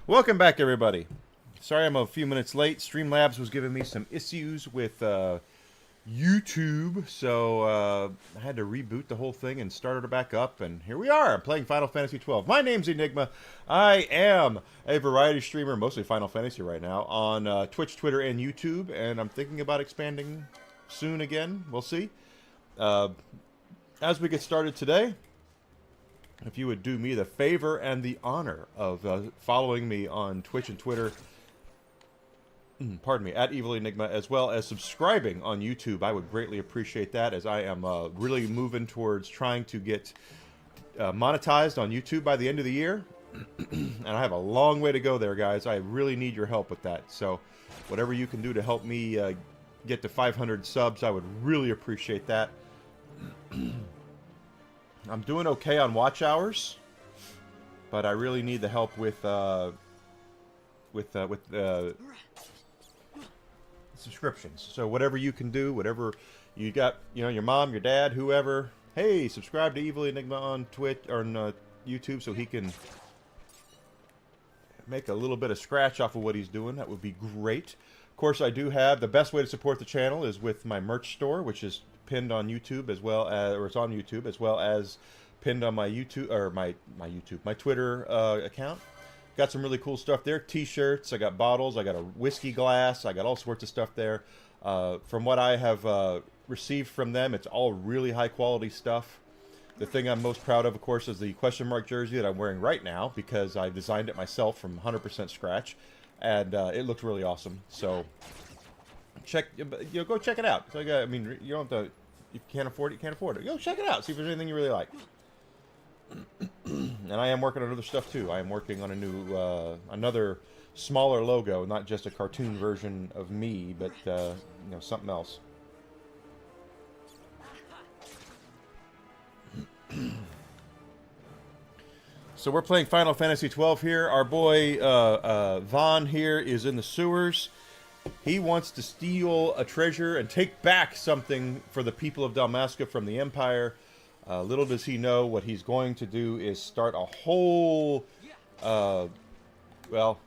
Welcome back, everybody. Sorry I'm a few minutes late. Streamlabs was giving me some issues with YouTube, so I had to reboot the whole thing and start it back up, and here we are. I'm playing Final Fantasy XII. My name's Enigma. I am a variety streamer, mostly Final Fantasy right now, on Twitch, Twitter, and YouTube, and I'm thinking about expanding soon again. We'll see. As we get started today, if you would do me the favor and the honor of following me on Twitch and Twitter, pardon me, at Evil Enigma, as well as subscribing on YouTube, I would greatly appreciate that, as I am really moving towards trying to get monetized on YouTube by the end of the year. And I have a long way to go there, guys. I really need your help with that. So whatever you can do to help me get to 500 subs, I would really appreciate that. I'm doing okay on watch hours, but I really need the help with subscriptions. So whatever you can do, whatever you got, your mom, your dad, whoever, hey, subscribe to Evil Enigma on Twitch or on YouTube so he can make a little bit of scratch off of what he's doing. That would be great. Of course, I do have the best way to support the channel is with my merch store, which is pinned on YouTube as well as, or it's on YouTube as well as pinned on my YouTube or my Twitter account. Got some really cool stuff there. T-shirts. I got bottles. I got a whiskey glass. I got all sorts of stuff there. From what I have received from them, it's all really high quality stuff. The thing I'm most proud of course, is the question mark jersey that I'm wearing right now because I designed it myself from 100% scratch, and it looks really awesome. So go check it out. So, I mean, you don't have to. If you can't afford it, you can't afford it. Go check it out. See if there's anything you really like. And I am working on other stuff too. I am working on a new, another smaller logo, not just a cartoon version of me, but something else. So we're playing Final Fantasy XII here. Our boy Vaughn here is in the sewers. He wants to steal a treasure and take back something for the people of Dalmasca from the Empire. Little does he know what he's going to do is start a whole, well,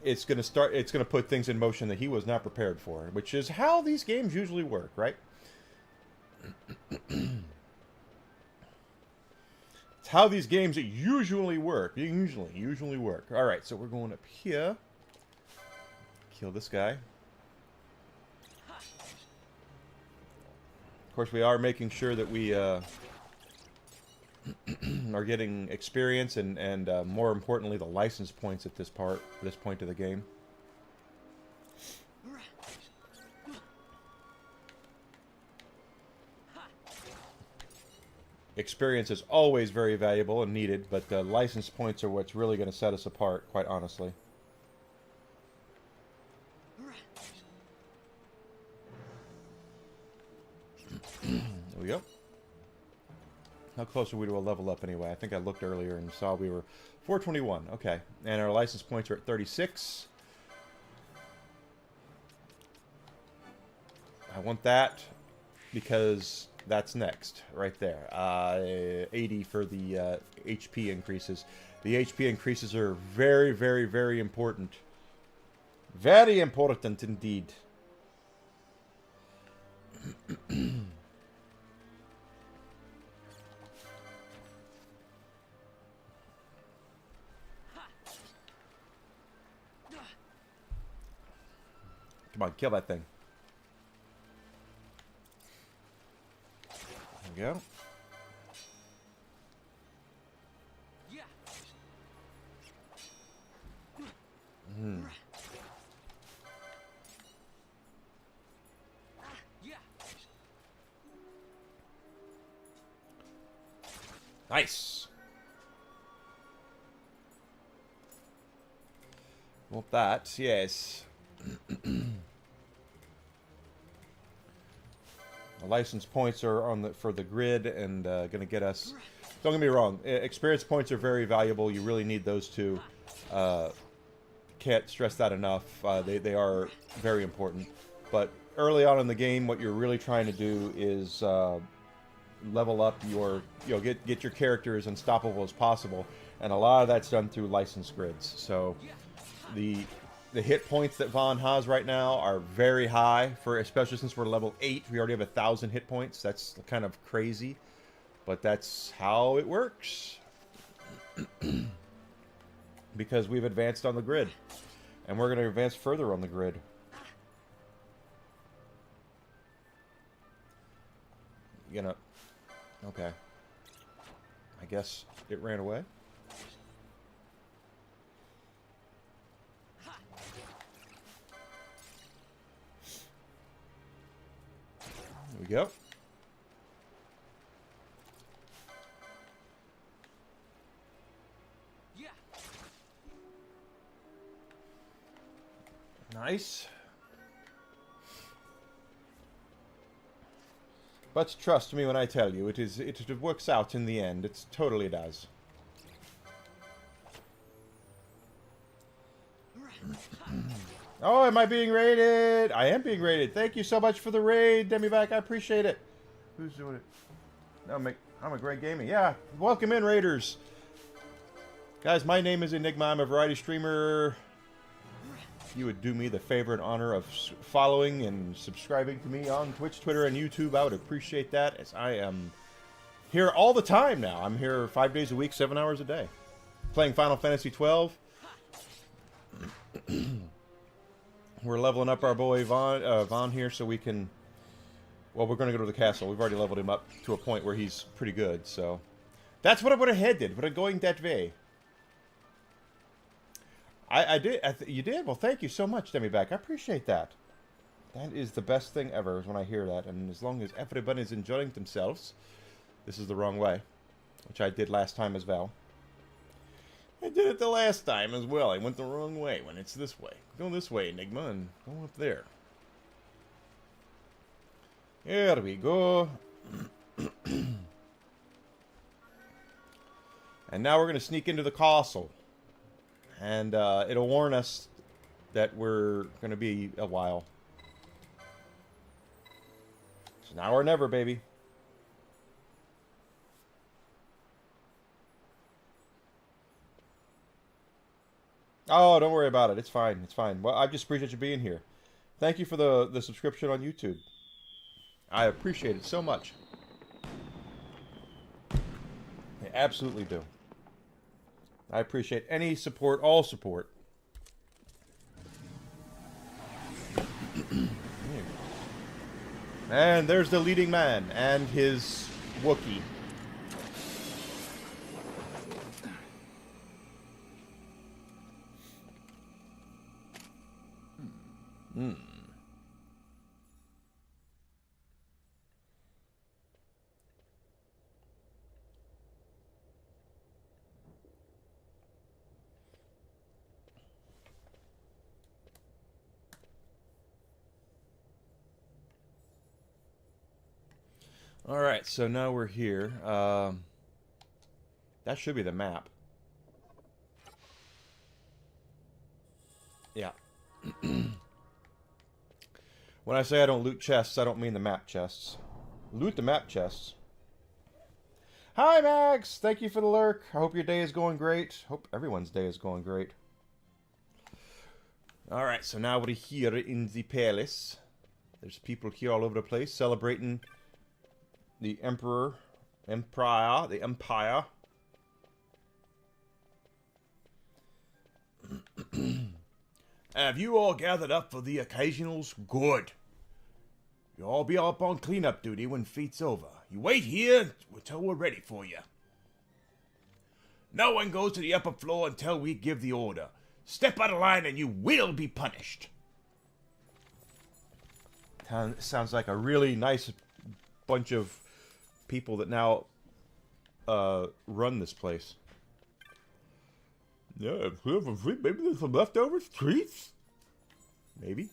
it's going to put things in motion that he was not prepared for, which is how these games usually work, right? It's how these games usually work. Usually work. All right, so we're going up here. Kill this guy. Of course, we are making sure that we are getting experience and more importantly, the license points at this point of the game. Experience is always very valuable and needed, but the license points are what's really going to set us apart, quite honestly. There we go. How close are we to a level up anyway? I think I looked earlier and saw we were 421. Okay. And our license points are at 36. I want that because that's next, right there. 80 for the HP increases. The HP increases are very, very, very important. Very important indeed. Come on, kill that thing. There we go. Nice. Want that? Yes. The license points are on for the grid and going to get us. Don't get me wrong. Experience points are very valuable. You really need those two. Can't stress that enough. They are very important. But early on in the game, what you're really trying to do is level up your, get your character as unstoppable as possible, and a lot of that's done through licensed grids. So the hit points that Vaughn has right now are very high, for especially since we're level 8. We already have 1,000 hit points. That's kind of crazy, but that's how it works. Because we've advanced on the grid, and we're going to advance further on the grid. Okay. I guess it ran away. There we go. Nice. But trust me when I tell you, it works out in the end. It totally does. Oh, am I being raided? I am being raided. Thank you so much for the raid, Demiback. I appreciate it. Who's doing it? I'm a great gaming. Yeah, welcome in, raiders. Guys, my name is Enigma. I'm a variety streamer. If you would do me the favor and honor of following and subscribing to me on Twitch, Twitter, and YouTube, I would appreciate that, as I am here all the time now. I'm here 5 days a week, 7 hours a day, playing Final Fantasy XII. We're leveling up our boy Vaughn here so we can... Well, we're going to go to the castle. We've already leveled him up to a point where he's pretty good, so... That's what I would have headed. Would have going that way. I did. You did? Well, thank you so much, Demiback. I appreciate that. That is the best thing ever, is when I hear that. And as long as everybody's enjoying themselves... This is the wrong way. Which I did last time as well. I did it the last time as well. I went the wrong way when it's this way. Go this way, Enigma, and go up there. There we go. And now we're going to sneak into the castle. And it'll warn us that we're going to be a while. So now or never, baby. Oh, don't worry about it. It's fine. It's fine. Well, I just appreciate you being here. Thank you for the subscription on YouTube. I appreciate it so much. I absolutely do. I appreciate any support, all support. And there's the leading man and his Wookiee. Alright, so now we're here. That should be the map. Yeah. When I say I don't loot chests, I don't mean the map chests. Loot the map chests. Hi, Max! Thank you for the lurk. I hope your day is going great. Hope everyone's day is going great. Alright, so now we're here in the palace. There's people here all over the place celebrating the Empire. Have you all gathered up for the occasionals? Good. You'll all be up on cleanup duty when feet's over. You wait here until we're ready for you. No one goes to the upper floor until we give the order. Step out of line and you will be punished. Sounds like a really nice bunch of people that now run this place. Yeah, maybe there's some leftover treats? Maybe.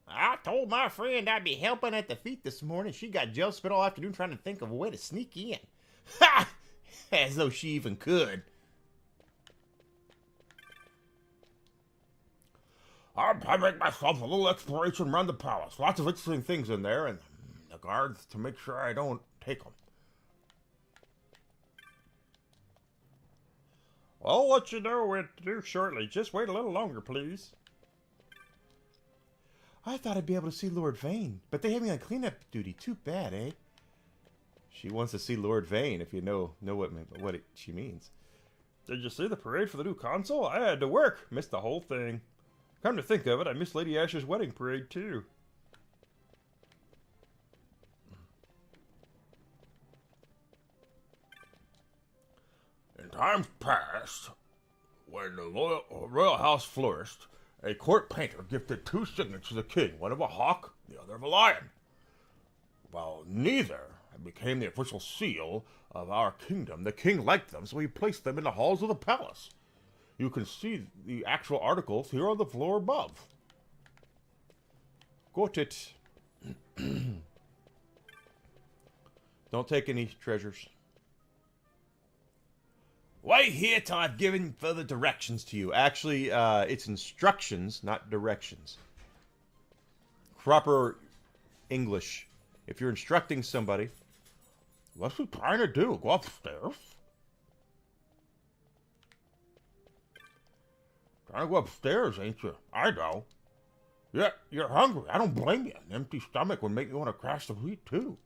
I told my friend I'd be helping at the feet this morning. She got jealous, spent all afternoon trying to think of a way to sneak in. Ha! As though she even could. I'm having myself a little exploration around the palace. Lots of interesting things in there, and the guards to make sure I don't take them. I'll let you know what to do shortly. Just wait a little longer, please. I thought I'd be able to see Lord Vane, but they have me on cleanup duty. Too bad, eh? She wants to see Lord Vane, if you know what she means. Did you see the parade for the new console? I had to work. Missed the whole thing. Come to think of it, I missed Lady Asher's wedding parade, too. In times past, when the royal house flourished, a court painter gifted 2 signets to the king, one of a hawk, the other of a lion. While neither became the official seal of our kingdom, the king liked them, so he placed them in the halls of the palace. You can see the actual articles here on the floor above. Got it. Don't take any treasures. Wait here till I've given further directions to you. Actually, it's instructions, not directions. Proper English. If you're instructing somebody, what's he trying to do? Go upstairs? Trying to go upstairs, ain't you? I know. Yeah, you're hungry. I don't blame you. An empty stomach would make you want to crash the wheat, too.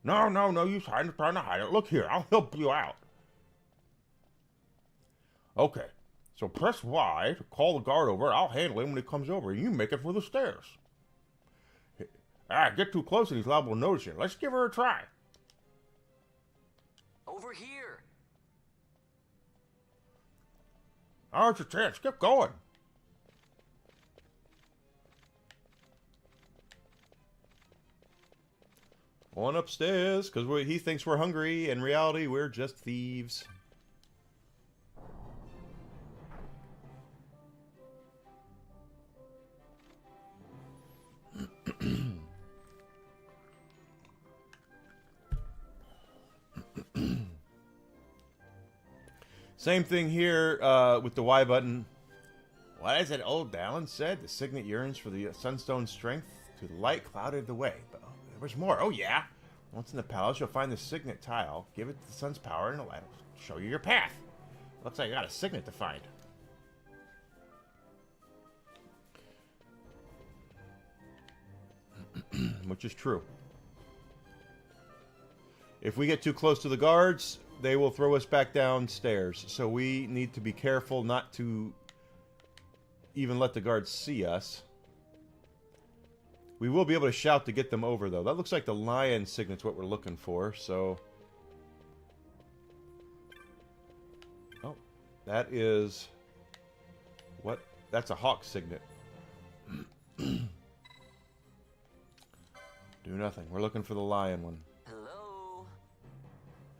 No, you trying to hide it. Look here, I'll help you out. Okay, so press Y to call the guard over. I'll handle him when he comes over. You make it for the stairs. Get too close and he's liable to notice you. Let's give her a try. Over here. Oh, it's your chance. Keep going. On upstairs, because he thinks we're hungry. In reality, we're just thieves. Same thing here with the Y button. What is it old Dallin said? The signet yearns for the sunstone strength to the light clouded the way. But there was more. Oh, yeah. Once in the palace, you'll find the signet tile. Give it the sun's power and the light will show you your path. Looks like you got a signet to find. Which is true. If we get too close to the guards, they will throw us back downstairs. So we need to be careful not to even let the guards see us. We will be able to shout to get them over, though. That looks like the lion signet's what we're looking for, so... Oh, that is... What? That's a hawk signet. Do nothing. We're looking for the lion one. Hello?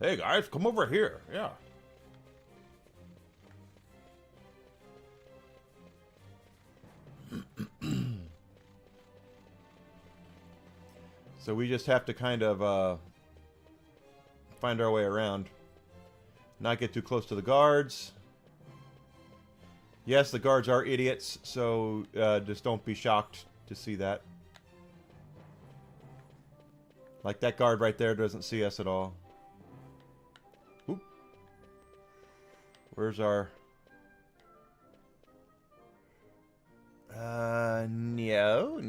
Hey, guys, come over here. Yeah. So we just have to kind of find our way around. Not get too close to the guards. Yes, the guards are idiots, so just don't be shocked to see that. Like that guard right there doesn't see us at all. Oop. Where's our... No.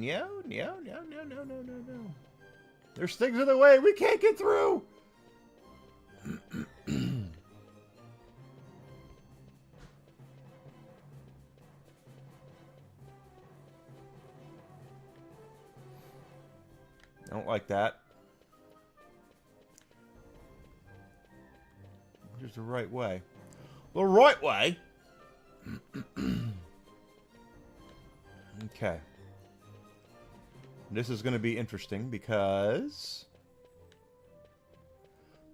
There's things in the way. We can't get through. I don't like that. Here's the right way. The right way? Okay. This is going to be interesting because...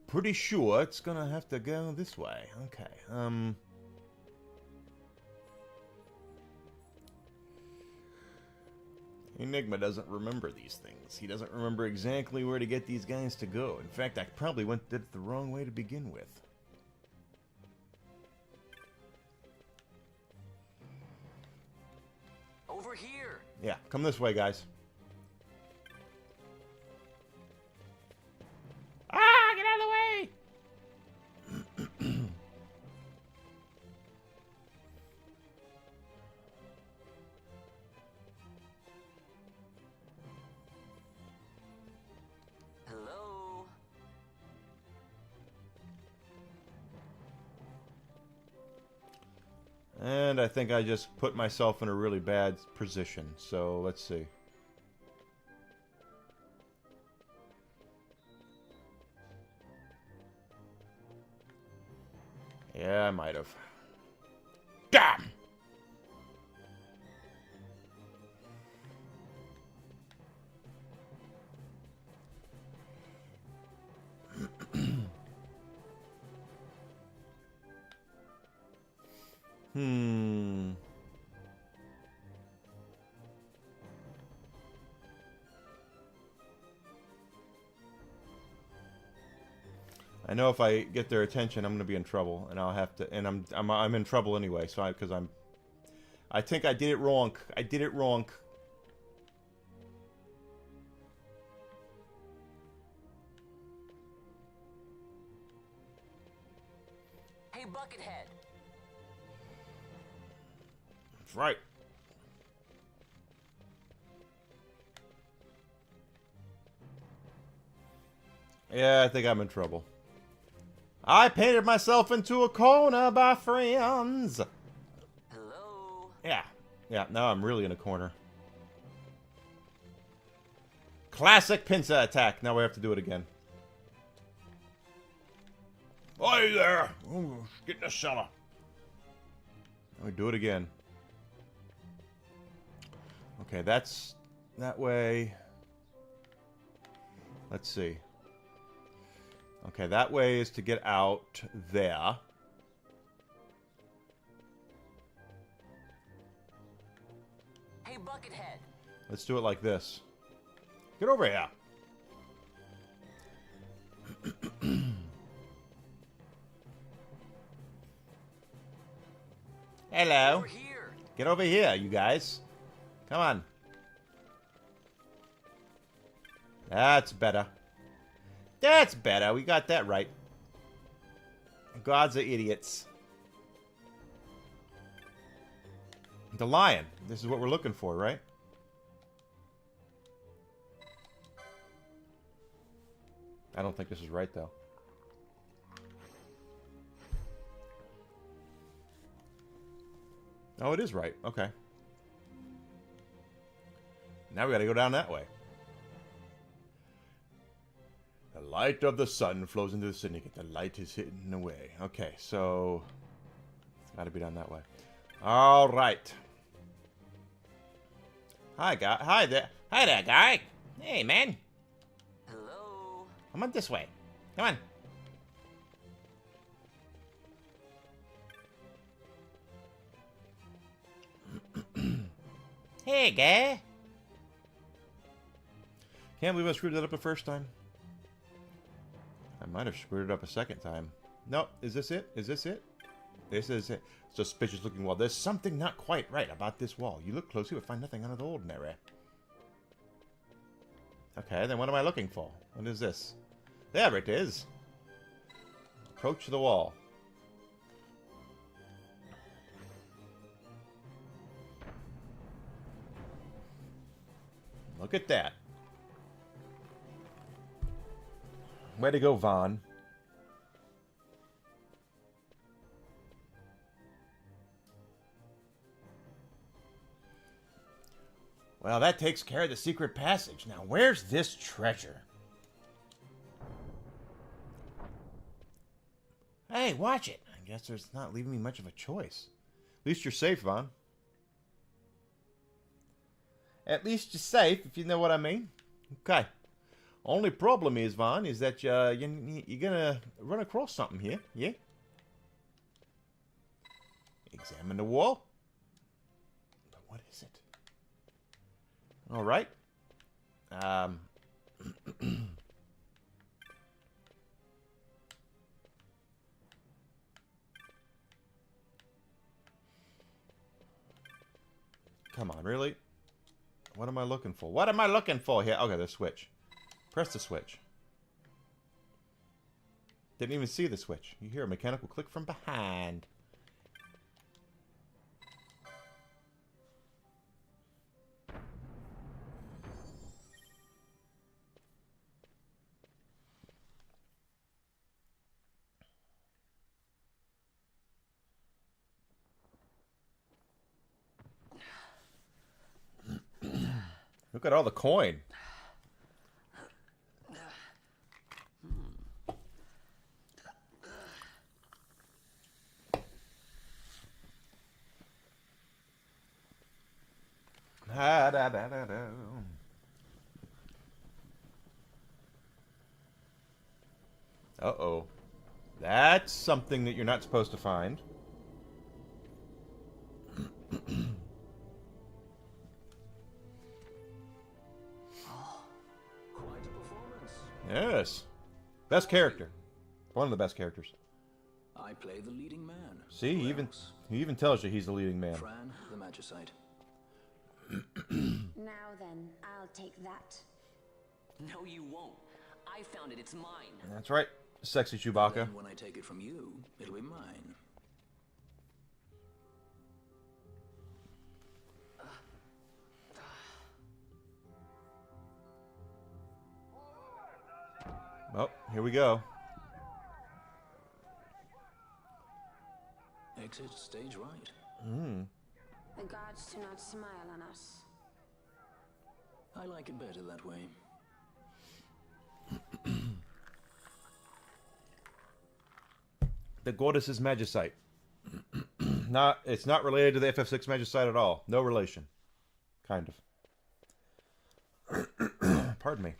Pretty sure it's going to have to go this way. Okay. Enigma doesn't remember these things. He doesn't remember exactly where to get these guys to go. In fact, I probably did it the wrong way to begin with. Over here. Yeah, come this way, guys. Ah, get out of the way! Hello. And I think I just put myself in a really bad position. So let's see. Yeah, I might have. Damn! I know if I get their attention, I'm going to be in trouble, and I'll have to. And I'm in trouble anyway. So I think I did it wrong. I did it wrong. Hey, Buckethead. That's right. Yeah, I think I'm in trouble. I painted myself into a corner, my friends. Hello. Yeah. Yeah, now I'm really in a corner. Classic pincer attack. Now we have to do it again. Hey there! Ooh, get in the cellar. We do it again. Okay, that's that way. Let's see. Okay, that way is to get out there. Hey, Buckethead. Let's do it like this. Get over here. Hello. Over here. Get over here, you guys. Come on. That's better. That's better. We got that right. Gods are idiots. The lion. This is what we're looking for, right? I don't think this is right, though. Oh, it is right. Okay. Now we gotta go down that way. The light of the sun flows into the syndicate. The light is hidden away. Okay, so it's gotta be done that way. All right. Hi, guy. Hi there. Hi there, guy. Hey, man. Hello. Come on this way. Come on. Hey, guy. Can't believe I screwed that up the first time. I might have screwed it up a second time. No, is this it? Is this it? This is it. Suspicious looking wall. There's something not quite right about this wall. You look closely, but find nothing out of the ordinary. Okay, then what am I looking for? What is this? There it is. Approach the wall. Look at that. Way to go, Vaughn. Well, that takes care of the secret passage. Now, where's this treasure? Hey, watch it. I guess there's not leaving me much of a choice. At least you're safe, Vaughn. At least you're safe, if you know what I mean. Okay. Only problem is, Vaughn, is that you're gonna run across something here. Yeah? Examine the wall. But what is it? All right. Come on, really? What am I looking for? What am I looking for here? Okay, the switch. Press the switch. Didn't even see the switch. You hear a mechanical click from behind. Look at all the coin. Uh-oh. That's something that you're not supposed to find. Quite a performance. Yes. Best character. One of the best characters. I play the leading man. See, Who even else? he even tells you he's the leading man. Fran, the Magicite. Now then, I'll take that. No, you won't. I found it. It's mine. That's right. Sexy Chewbacca. Then when I take it from you, it'll be mine. Oh, here we go. Exit stage right. The gods do not smile on us. I like it better that way. The goddess is Magicite. It's not related to the FF6 Magicite at all. No relation. Kind of. Pardon me.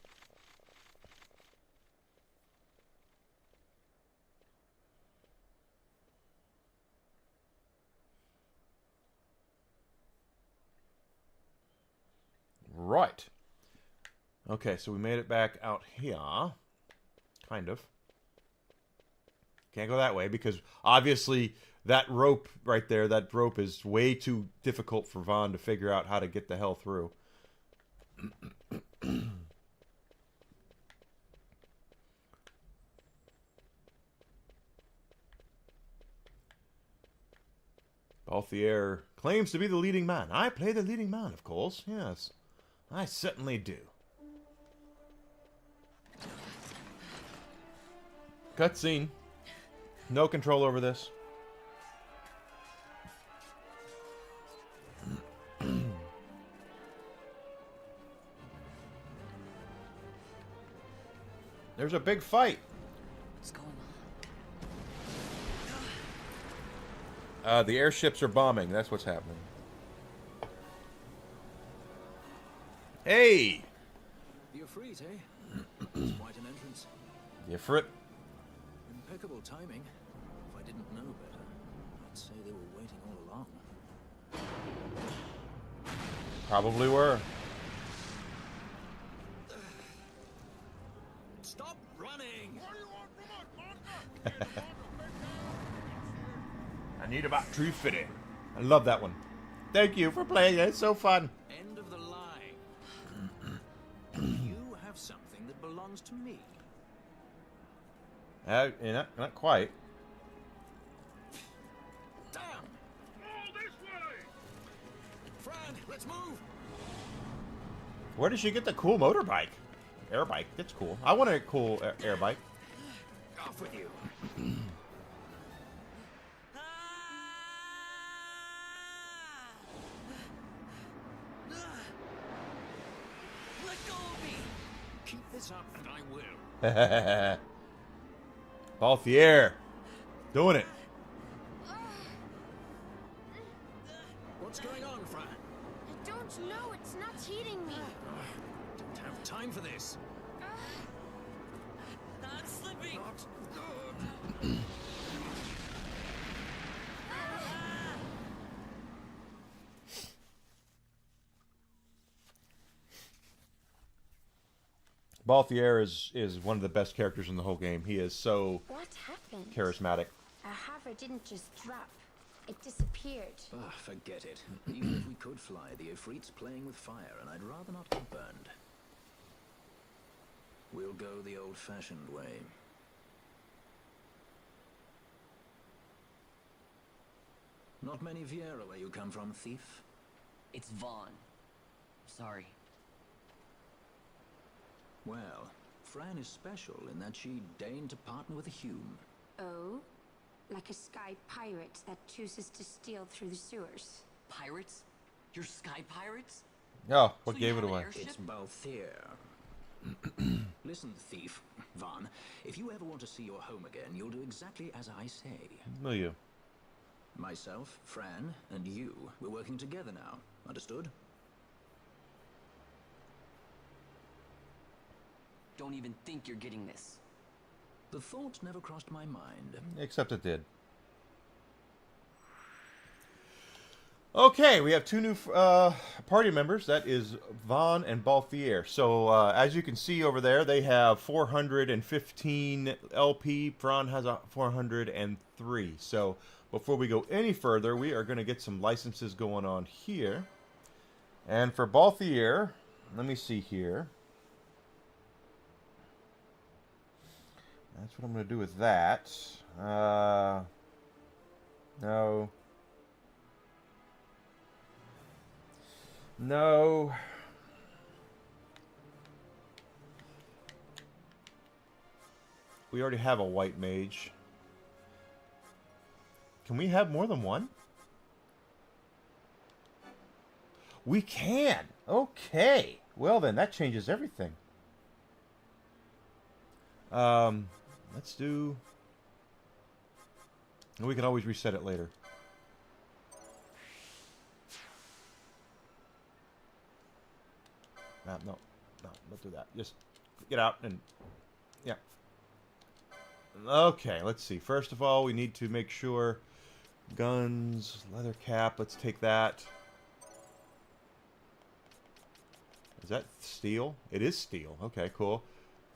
Right. Okay, so we made it back out here. Kind of. Can't go that way because obviously that rope right there, that rope is way too difficult for Vaughn to figure out how to get the hell through. Balthier claims to be the leading man. I play the leading man, of course. Yes, I certainly do. Cutscene. No control over this. There's a big fight. What's going The airships are bombing. That's what's happening. Hey! The Ifrit, eh? It's quite an entrance. The Ifrit. Impeccable timing. If I didn't know better, I'd say they were waiting all along. Probably were. Stop running! I need about true fitting. I love that one. Thank you for playing. It's so fun. End of the line. You have something that belongs to me. Not quite. Damn! All this way! Fran, let's move! Where did she get the cool motorbike? Air bike. That's cool. I want a cool air bike. Off with you. Let go of me. Keep this up and I will. Balthier. Doing it. What's going on, Fran? I don't know, it's not heating me. Don't have time for this. I'm slipping. Not good. Balthier is one of the best characters in the whole game. He is so What happened? charismatic. Our hover didn't just drop. It disappeared. Ah, forget it. Even if we could fly, the Ifrit's playing with fire, and I'd rather not get burned. We'll go the old-fashioned way. Not many Viera where you come from, thief? It's Vaughn. Sorry. Well, Fran is special in that she deigned to partner with a Hume. Oh? Like a sky pirate that chooses to steal through the sewers. Pirates? You're sky pirates? Oh, what So you gave it have an away? airship? It's Balthier. Listen, thief. Vaughn, if you ever want to see your home again, you'll do exactly as I say. Will you? Myself, Fran, and you, we're working together now. Understood? Don't even think you're getting this. The thought never crossed my mind. Except it did. Okay, we have two new party members. That is Vaughn and Balthier. So, as you can see over there, they have 415 LP. Fran has a 403. So, before we go any further, we are going to get some licenses going on here. And for Balthier, let me see here. That's what I'm going to do with that. No. No. We already have a white mage. Can we have more than one? We can. Okay. Well then, that changes everything. Let's do... We can always reset it later. No, don't do that. Just get out and... Yeah. Okay, let's see. First of all, we need to make sure... Guns, leather cap, let's take that. Is that steel? It is steel. Okay, cool.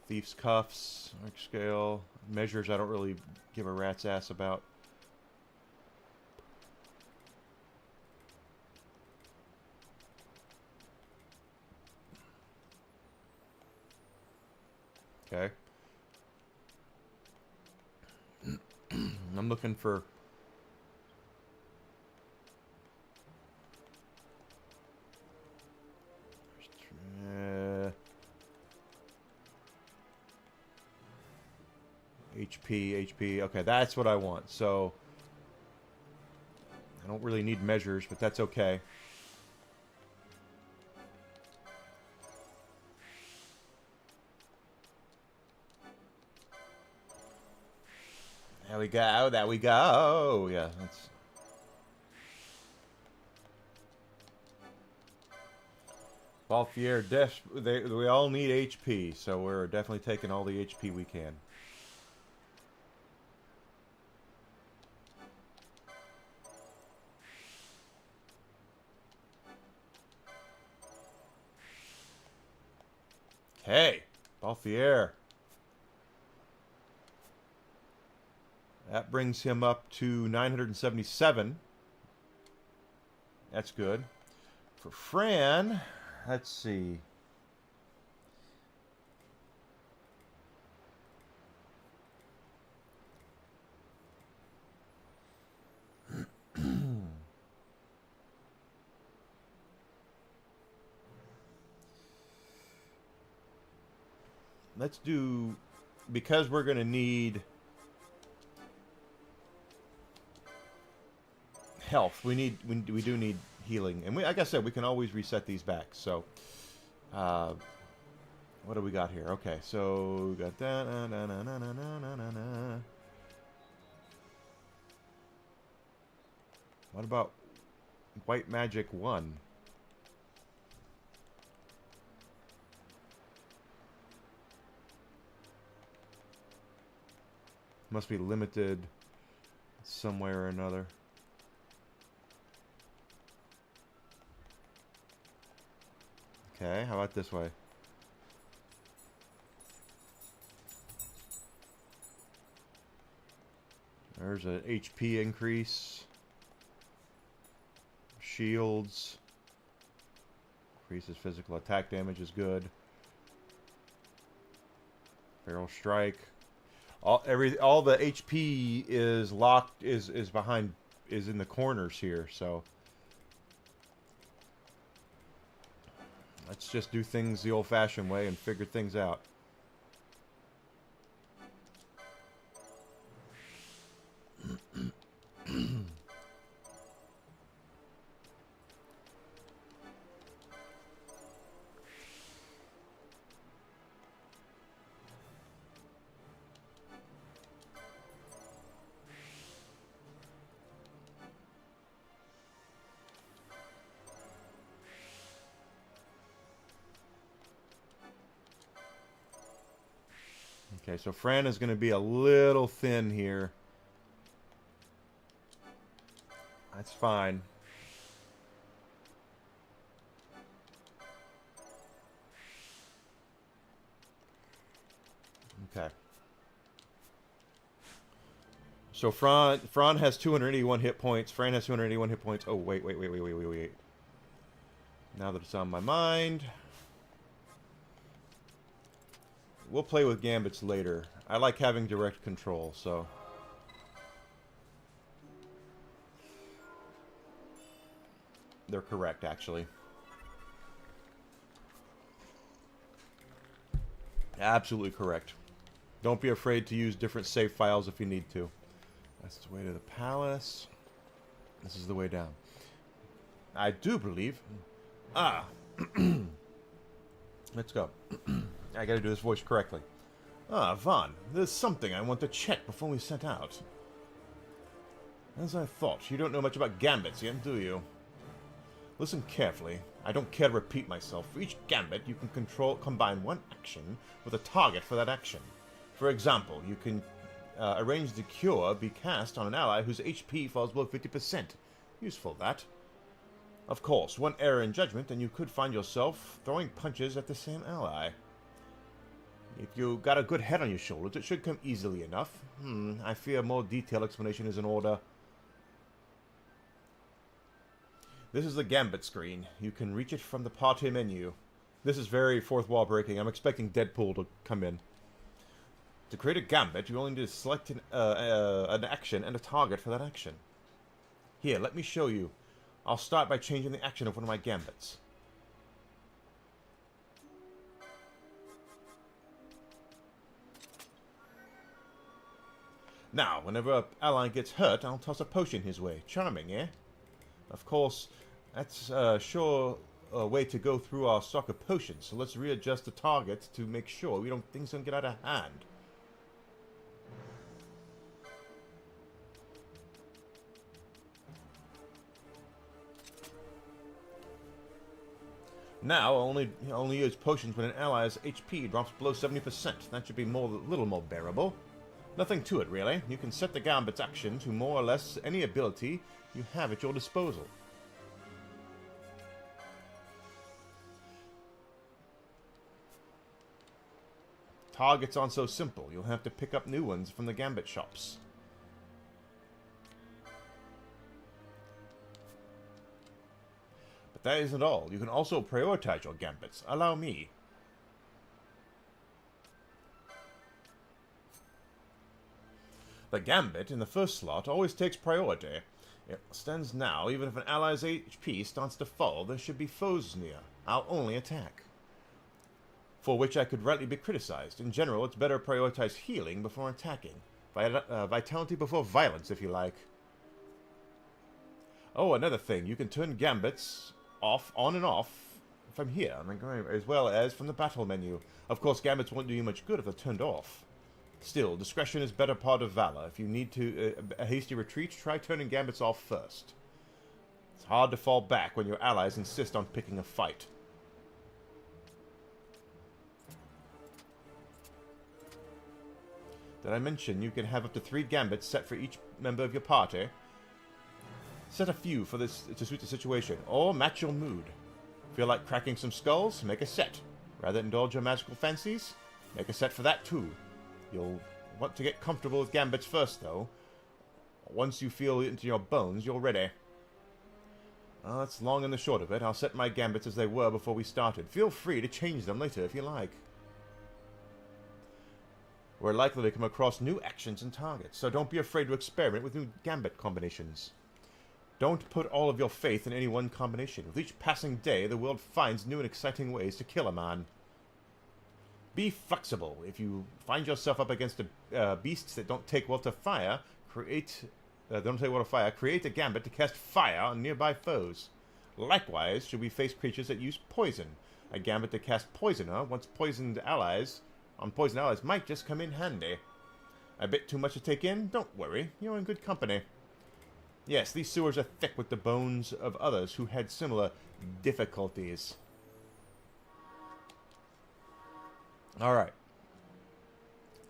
Thief's cuffs, arc scale, measures I don't really give a rat's ass about. Okay. I'm looking for... HP. Okay, that's what I want. So, I don't really need measures, but that's okay. There we go. There we go. Yeah, that's... Balthier, we all need HP, so we're definitely taking all the HP we can. Hey, Balthier. That brings him up to 977. That's good. For Fran, let's see. Let's do, because we're going to need health. We do need healing, and like I said, we can always reset these back. So, what do we got here? Okay, so we got that. What about White Magic 1? Must be limited some way or another. Okay, how about this way? There's an HP increase. shields. Increases physical attack damage is good. Barrel strike. All the HP is locked, is behind, is in the corners here, so let's just do things the old-fashioned way and figure things out. Okay, so Fran is going to be a little thin here. That's fine. Okay. So Fran has 281 hit points. Fran has 281 hit points. Oh, wait. Now that it's on my mind... We'll play with gambits later. I like having direct control, so... They're correct, actually. Absolutely correct. Don't be afraid to use different save files if you need to. That's the way to the palace. This is the way down. I do believe... Ah! Let's go. I gotta do this voice correctly. Ah, Vaughn, there's something I want to check before we set out. As I thought, you don't know much about gambits yet, do you? Listen carefully. I don't care to repeat myself. For each gambit, you can combine one action with a target for that action. For example, you can arrange the cure be cast on an ally whose HP falls below 50%. Useful, that. Of course, one error in judgment and you could find yourself throwing punches at the same ally. If you got a good head on your shoulders, it should come easily enough. I fear more detailed explanation is in order. This is the Gambit screen. You can reach it from the party menu. This is very fourth wall breaking. I'm expecting Deadpool to come in. To create a Gambit, you only need to select an action and a target for that action. Here, let me show you. I'll start by changing the action of one of my Gambits. Now, whenever an ally gets hurt, I'll toss a potion his way. Charming, eh? Of course, that's sure a way to go through our stock of potions, so let's readjust the target to make sure things don't get out of hand. Now, only use potions when an ally's HP drops below 70%. That should be a little more bearable. Nothing to it, really. You can set the Gambit's action to more or less any ability you have at your disposal. Targets aren't so simple. You'll have to pick up new ones from the Gambit shops. But that isn't all. You can also prioritize your Gambits. Allow me. The Gambit in the first slot always takes priority. It stands now, even if an ally's HP starts to fall, there should be foes near. I'll only attack. For which I could rightly be criticized. In general, it's better to prioritize healing before attacking. Vitality before violence, if you like. Oh, another thing. You can turn Gambits on and off from here, as well as from the battle menu. Of course, Gambits won't do you much good if they're turned off. Still, discretion is better part of valor. If you need to a hasty retreat, try turning Gambits off first. It's hard to fall back when your allies insist on picking a fight. Did I mention you can have up to 3 Gambits set for each member of your party? Set a few for this to suit the situation, or match your mood. Feel like cracking some skulls? Make a set. Rather indulge your magical fancies? Make a set for that too. You'll want to get comfortable with Gambits first, though. Once you feel it into your bones, you're ready. Well, that's long and the short of it. I'll set my gambits as they were before we started. Feel free to change them later if you like. We're likely to come across new actions and targets, so don't be afraid to experiment with new gambit combinations. Don't put all of your faith in any one combination. With each passing day, the world finds new and exciting ways to kill a man. Be flexible. If you find yourself up against beasts that don't take well to fire, create a gambit to cast fire on nearby foes. Likewise, should we face creatures that use poison, a gambit to cast poisoner once poisoned allies might just come in handy. A bit too much to take in? Don't worry, you're in good company. Yes, these sewers are thick with the bones of others who had similar difficulties. Alright.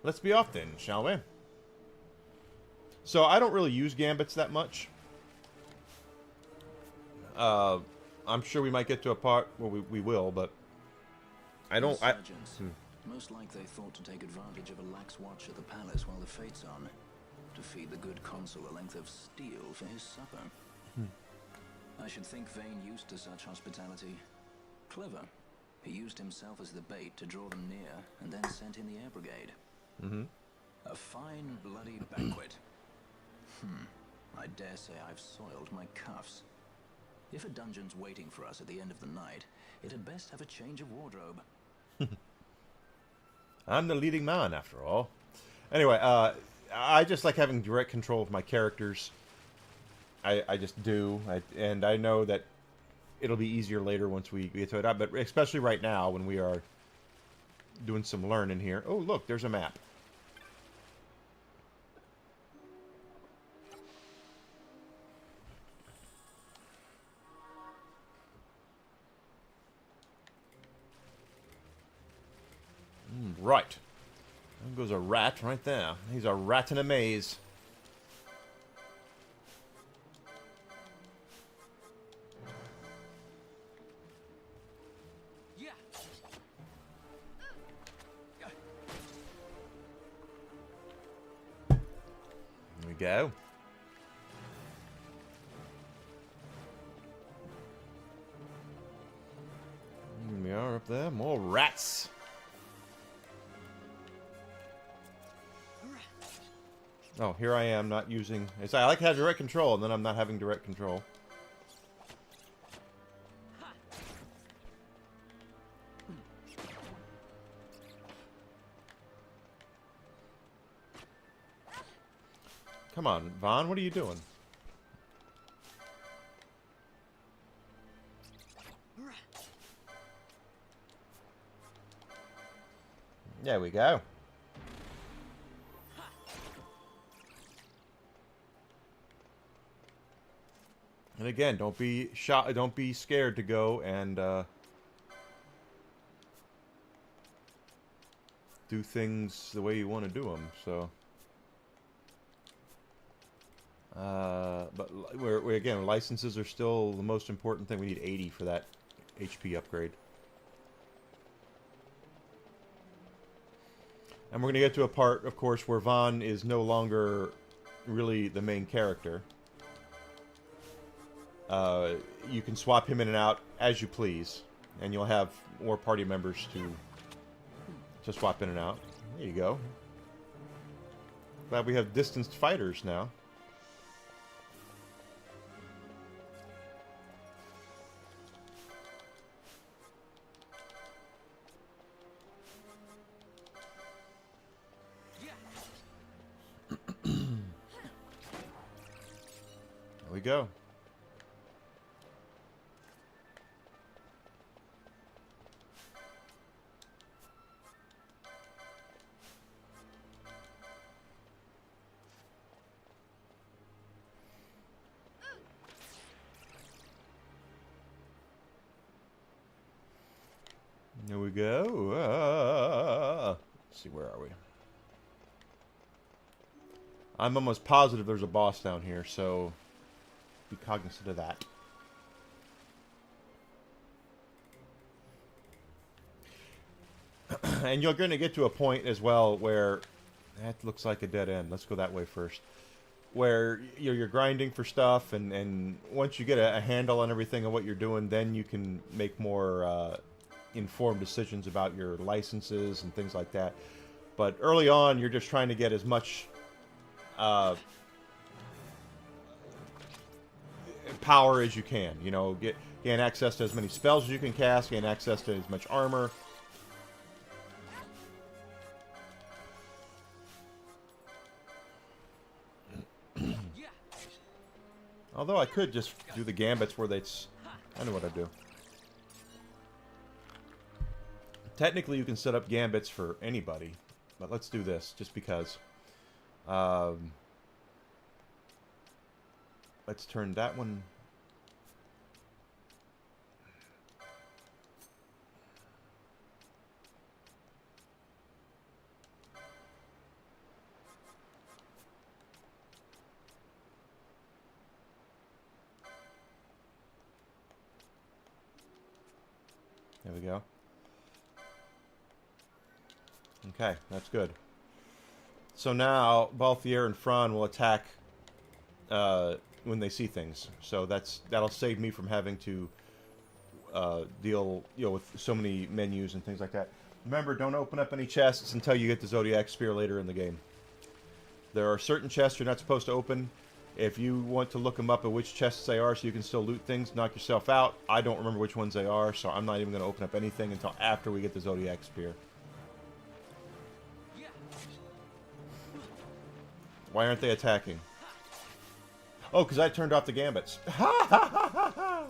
Let's be off then, shall we? So, I don't really use gambits that much. I'm sure we might get to a part where we will, but... I don't... Most like they thought to take advantage of a lax watch at the palace while the fate's on. To feed the good consul a length of steel for his supper. I should think Vane used to such hospitality. Clever. He used himself as the bait to draw them near, and then sent in the air brigade. A fine, bloody banquet. I dare say I've soiled my cuffs. If a dungeon's waiting for us at the end of the night, it had best have a change of wardrobe. I'm the leading man, after all. Anyway, I just like having direct control of my characters. I just do. And I know that it'll be easier later once we get to it. But especially right now when we are doing some learning here. Oh, look, there's a map. Right. There goes a rat right there. He's a rat in a maze. Yeah. There we go. Here we are up there. More rats. Oh, here I am not using... I like to have direct control, and then I'm not having direct control. Come on, Vaughn, what are you doing? There we go. And again, don't be scared to go and do things the way you want to do them. So, but again, licenses are still the most important thing. We need 80 for that HP upgrade. And we're going to get to a part, of course, where Vaughn is no longer really the main character. You can swap him in and out as you please, and you'll have more party members to swap in and out. There you go. Glad we have distanced fighters now. There we go. There we go. Let's see, where are we? I'm almost positive there's a boss down here, so be cognizant of that. And you're going to get to a point as well where that looks like a dead end. Let's go that way first. where you're grinding for stuff, and once you get a handle on everything and what you're doing, then you can make more informed decisions about your licenses and things like that. But early on, you're just trying to get as much power as you can. You know, gain access to as many spells as you can cast, gain access to as much armor. Although I could just do the gambits where I know what I do. Technically, you can set up gambits for anybody, but let's do this just because. Let's turn that one. There we go. Okay, that's good. So now, Balthier and Fran will attack when they see things. So that'll save me from having to deal, with so many menus and things like that. Remember, don't open up any chests until you get the Zodiac Spear later in the game. There are certain chests you're not supposed to open. If you want to look them up at which chests they are so you can still loot things, knock yourself out. I don't remember which ones they are, so I'm not even going to open up anything until after we get the Zodiac Spear. Why aren't they attacking? Oh, because I turned off the gambits. Ha ha ha ha ha!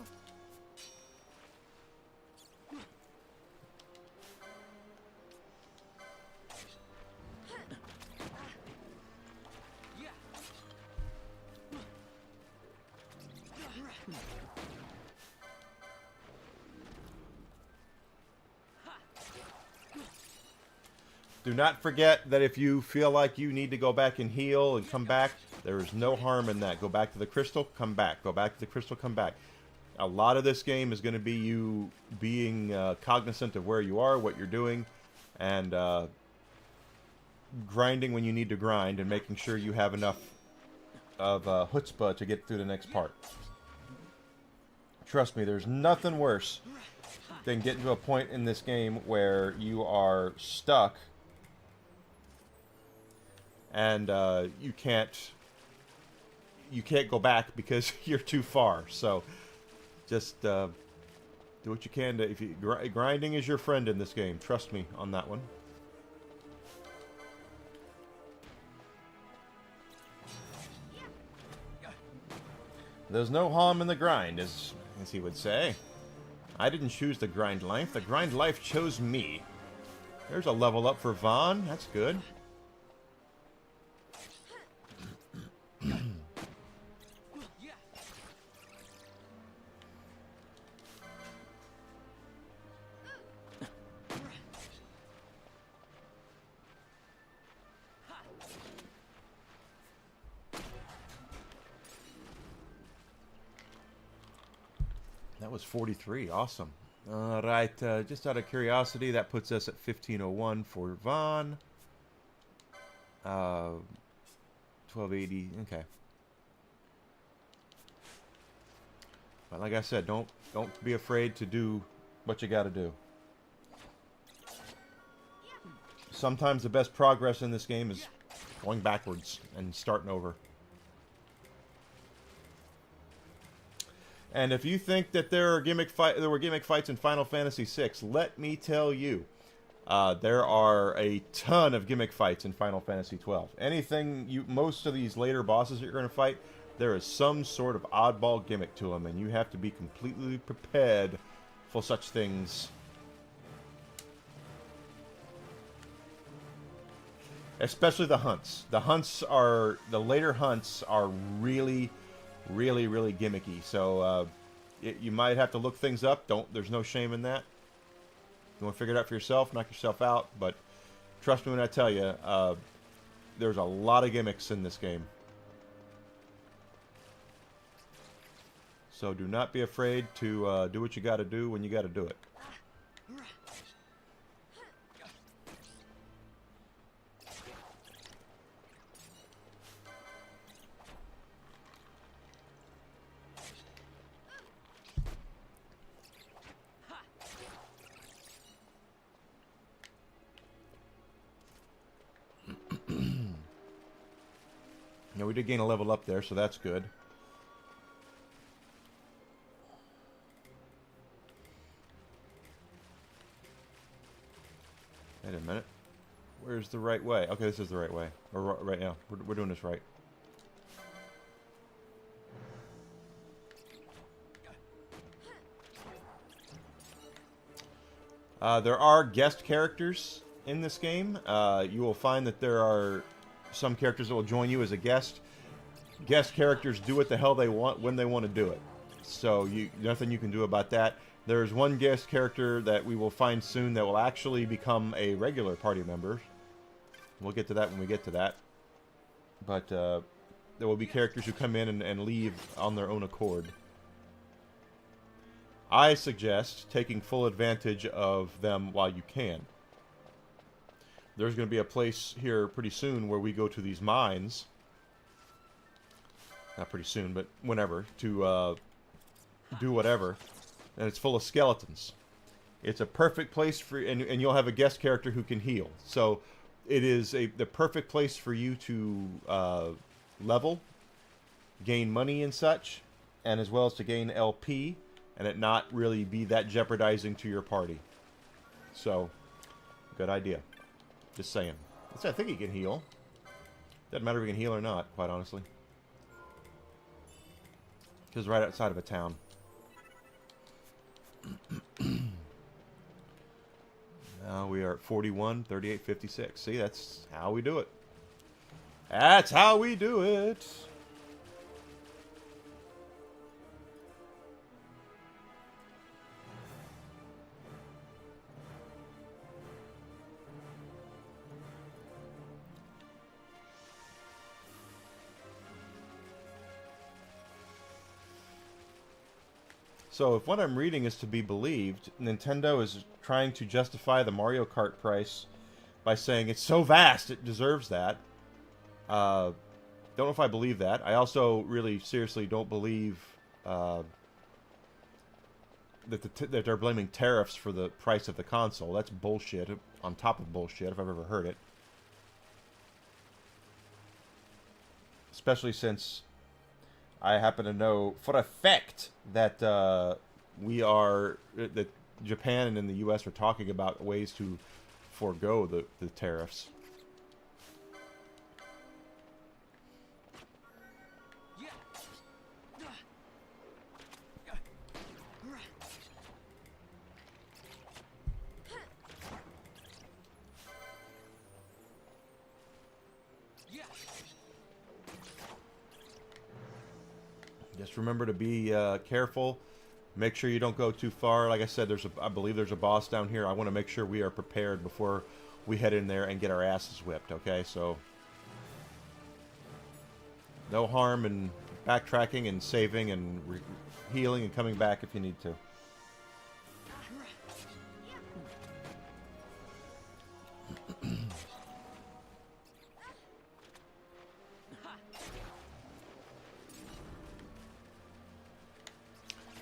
Do not forget that if you feel like you need to go back and heal and come back, there is no harm in that. Go back to the crystal, come back. Go back to the crystal, come back. A lot of this game is going to be you being cognizant of where you are, what you're doing, and grinding when you need to grind, and making sure you have enough of chutzpah to get through the next part. Trust me, there's nothing worse than getting to a point in this game where you are stuck and you can't go back because you're too far. So just do what you can to. Grinding is your friend in this game. Trust me on that one. There's no harm in the grind, as he would say. I didn't choose the grind life. The grind life chose me. There's a level up for Vaughn. That's good. That was 43. Awesome. All right. Just out of curiosity, that puts us at 1501 for Vaughn. 1280. Okay. But like I said, don't be afraid to do what you got to do. Sometimes the best progress in this game is going backwards and starting over. And if you think that there were gimmick fights in Final Fantasy VI, let me tell you, there are a ton of gimmick fights in Final Fantasy XII. Most of these later bosses that you're going to fight, there is some sort of oddball gimmick to them, and you have to be completely prepared for such things. Especially the hunts. The later hunts are really gimmicky. So you might have to look things up. There's no shame in that. You want to figure it out for yourself, knock yourself out. But trust me when I tell you, there's a lot of gimmicks in this game. So do not be afraid to do what you got to do when you got to do it. Now, we did gain a level up there, so that's good. Wait a minute. Where's the right way? Okay, this is the right way. Or right now. We're doing this right. There are guest characters in this game. You will find that there are some characters that will join you as a guest. Guest characters do what the hell they want when they want to do it. So nothing you can do about that. There's one guest character that we will find soon that will actually become a regular party member. We'll get to that when we get to that. But there will be characters who come in and leave on their own accord. I suggest taking full advantage of them while you can. There's going to be a place here pretty soon where we go to these mines. Not pretty soon, but whenever. To do whatever. And it's full of skeletons. It's a perfect place for... And you'll have a guest character who can heal. So it is the perfect place for you to level, gain money and such, and as well as to gain LP, and it not really be that jeopardizing to your party. So, good idea. Just saying. I think he can heal. Doesn't matter if he can heal or not, quite honestly. Because right outside of a town. Now we are at 41, 38, 56. See, that's how we do it. That's how we do it. So, if what I'm reading is to be believed, Nintendo is trying to justify the Mario Kart price by saying it's so vast, it deserves that. Don't know if I believe that. I also really seriously don't believe that they're blaming tariffs for the price of the console. That's bullshit on top of bullshit, if I've ever heard it. Especially since I happen to know for a fact that that Japan and the U.S. are talking about ways to forego the tariffs. Just remember to be careful. Make sure you don't go too far. Like I said, I believe there's a boss down here. I want to make sure we are prepared before we head in there and get our asses whipped, okay? So, no harm in backtracking and saving and healing and coming back if you need to.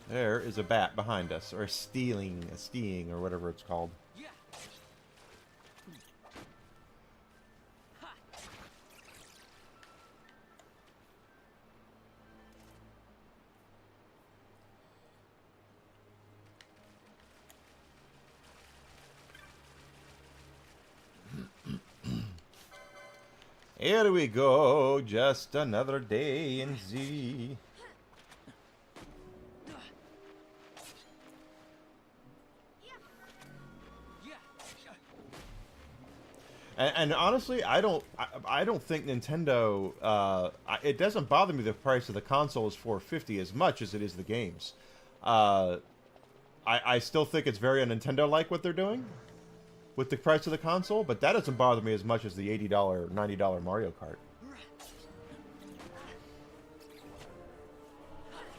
There is a bat behind us, or a steeing, or whatever it's called. Here we go, just another day in Z. And honestly, I don't think Nintendo. It doesn't bother me the price of the console is $450 as much as it is the games. I still think it's very un-Nintendo-like what they're doing with the price of the console, but that doesn't bother me as much as the $80, $90 Mario Kart.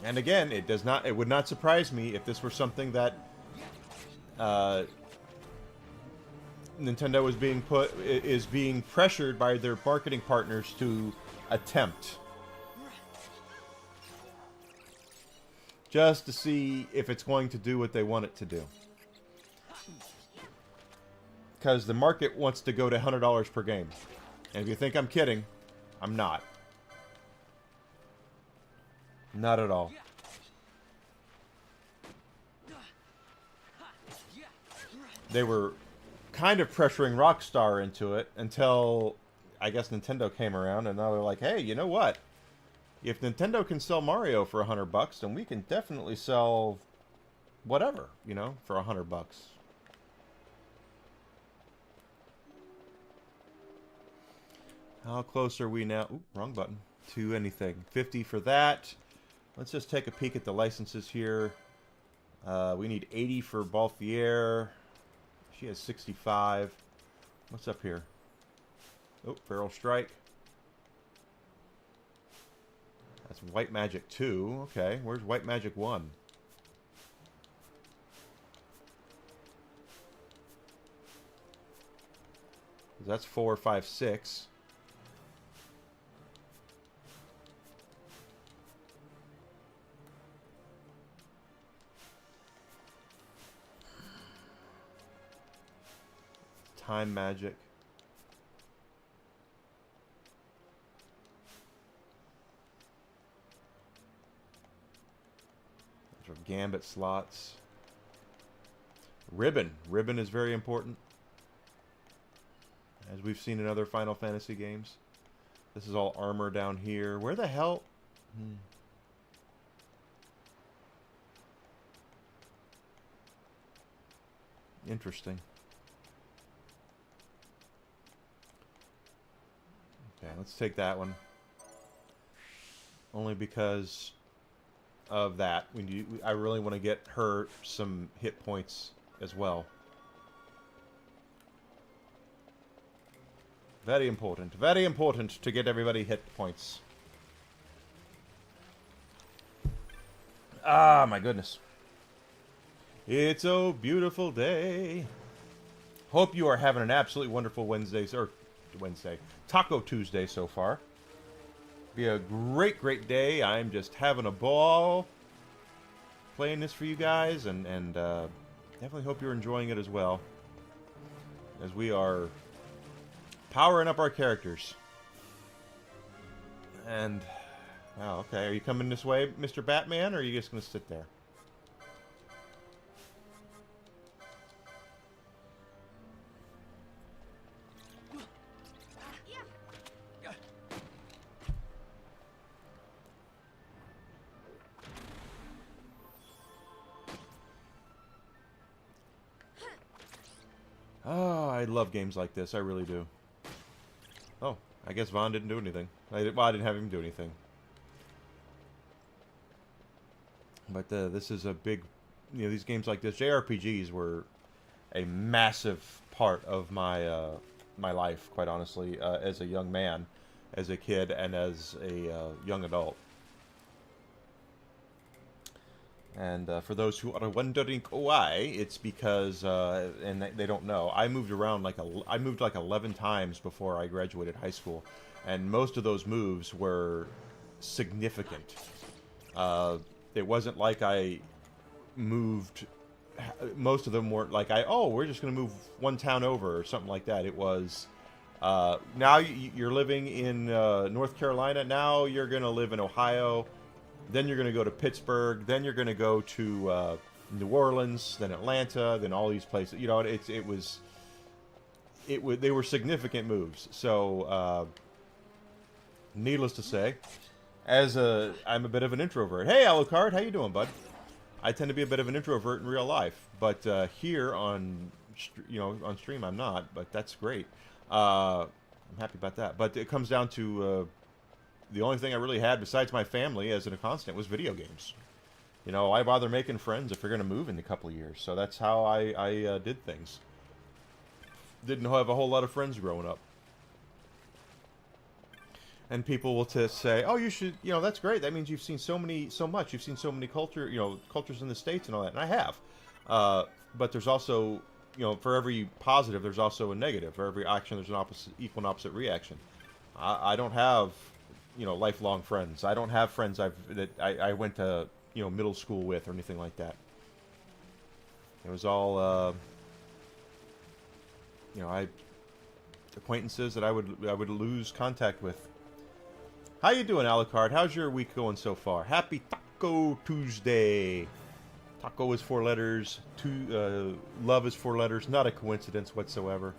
And again, it does not. It would not surprise me if this were something that Nintendo is being pressured by their marketing partners to attempt, just to see if it's going to do what they want it to do. Because the market wants to go to $100 per game, and if you think I'm kidding, I'm not. Not at all. They were kind of pressuring Rockstar into it until, I guess, Nintendo came around, and now they're like, hey, you know what? If Nintendo can sell Mario for $100, then we can definitely sell whatever, you know, for $100. How close are we now? Ooh, wrong button. To anything. 50 for that. Let's just take a peek at the licenses here. We need 80 for Balthier. She has 65. What's up here? Oh, Feral Strike. That's White Magic 2. Okay, where's White Magic 1? That's 4, 5, 6. Time Magic. Those are Gambit slots. Ribbon. Ribbon is very important, as we've seen in other Final Fantasy games. This is all armor down here. Where the hell? Interesting. Okay, let's take that one. Only because of that. I really want to get her some hit points as well. Very important. Very important to get everybody hit points. Ah, my goodness. It's a beautiful day. Hope you are having an absolutely wonderful Wednesday. Taco Tuesday so far. Be a great, great day. I'm just having a ball playing this for you guys, and definitely hope you're enjoying it as well, as we are powering up our characters. And, wow, okay. Are you coming this way, Mr. Batman, or are you just going to sit there? Oh, I love games like this. I really do. Oh, I guess Vaughn didn't do anything. I didn't have him do anything. But this is a big... You know, these games like this, JRPGs were a massive part of my my life, quite honestly, as a young man, as a kid, and as a young adult. And for those who are wondering why, it's because, and they don't know, I moved around I moved like 11 times before I graduated high school, and most of those moves were significant. It wasn't like I moved, most of them weren't like we're just going to move one town over or something like that. It was, now you're living in North Carolina, now you're going to live in Ohio. Then you're going to go to Pittsburgh. Then you're going to go to New Orleans. Then Atlanta. Then all these places. You know, they were significant moves. So, needless to say, I'm a bit of an introvert. Hey, Alucard, how you doing, bud? I tend to be a bit of an introvert in real life, but here on stream I'm not. But that's great. I'm happy about that. But it comes down to. The only thing I really had besides my family as a constant was video games. You know, why bother making friends if you're going to move in a couple of years? So that's how I did things. Didn't have a whole lot of friends growing up. And people will say, oh, you should, you know, that's great. That means you've seen so much. You've seen so many cultures in the States and all that. And I have. But there's also, you know, for every positive, there's also a negative. For every action, there's an equal and opposite reaction. I don't have... You know, lifelong friends. I don't have friends that I went to, you know, middle school with or anything like that. It was all, you know, acquaintances that I would lose contact with How you doing, Alucard? How's your week going so far? Happy Taco Tuesday. Taco is 4 letters. Love is 4 letters. Not a coincidence whatsoever.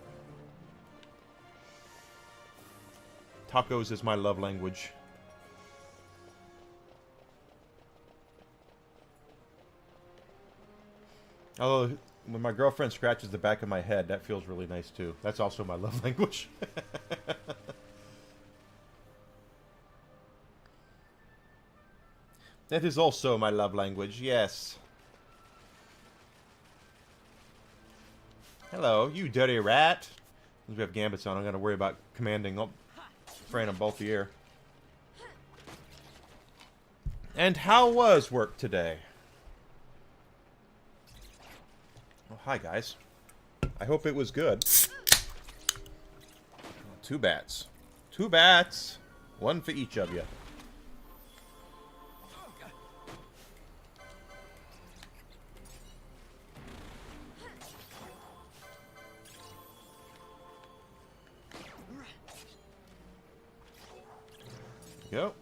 Tacos is my love language. Although, when my girlfriend scratches the back of my head, that feels really nice too. That's also my love language. That is also my love language, yes. Hello, you dirty rat. Since we have gambits on, I'm going to worry about commanding Fran on both the air. And how was work today? Oh, hi, guys. I hope it was good. 2 bats. 2 bats. 1 for each of you. Go.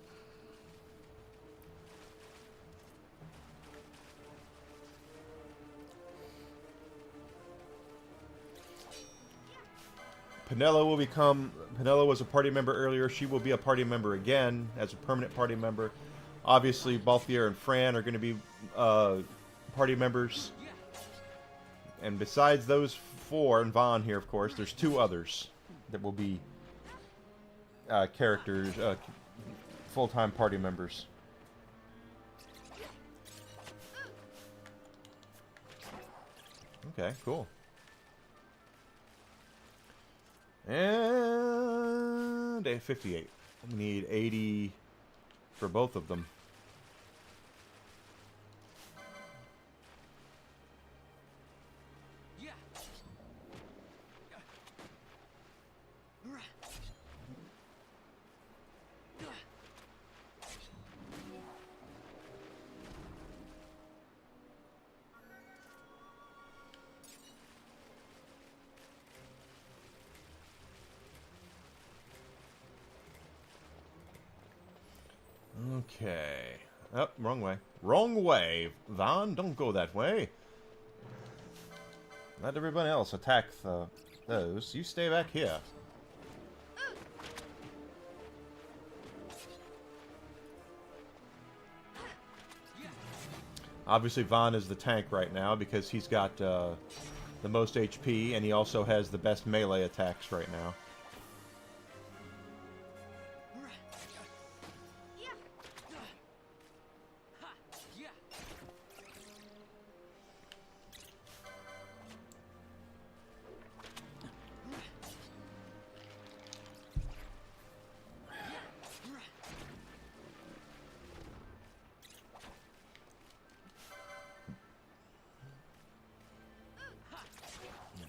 Penella was a party member earlier. She will be a party member again as a permanent party member. Obviously, Balthier and Fran are going to be party members. And besides those 4, and Vaughn here, of course, there's 2 others that will be characters, full-time party members. Okay, cool. And 58. We need 80 for both of them. Okay. Oh, wrong way. Wrong way. Vaughn, don't go that way. Let everyone else attack those. You stay back here. Obviously, Vaughn is the tank right now because he's got the most HP, and he also has the best melee attacks right now.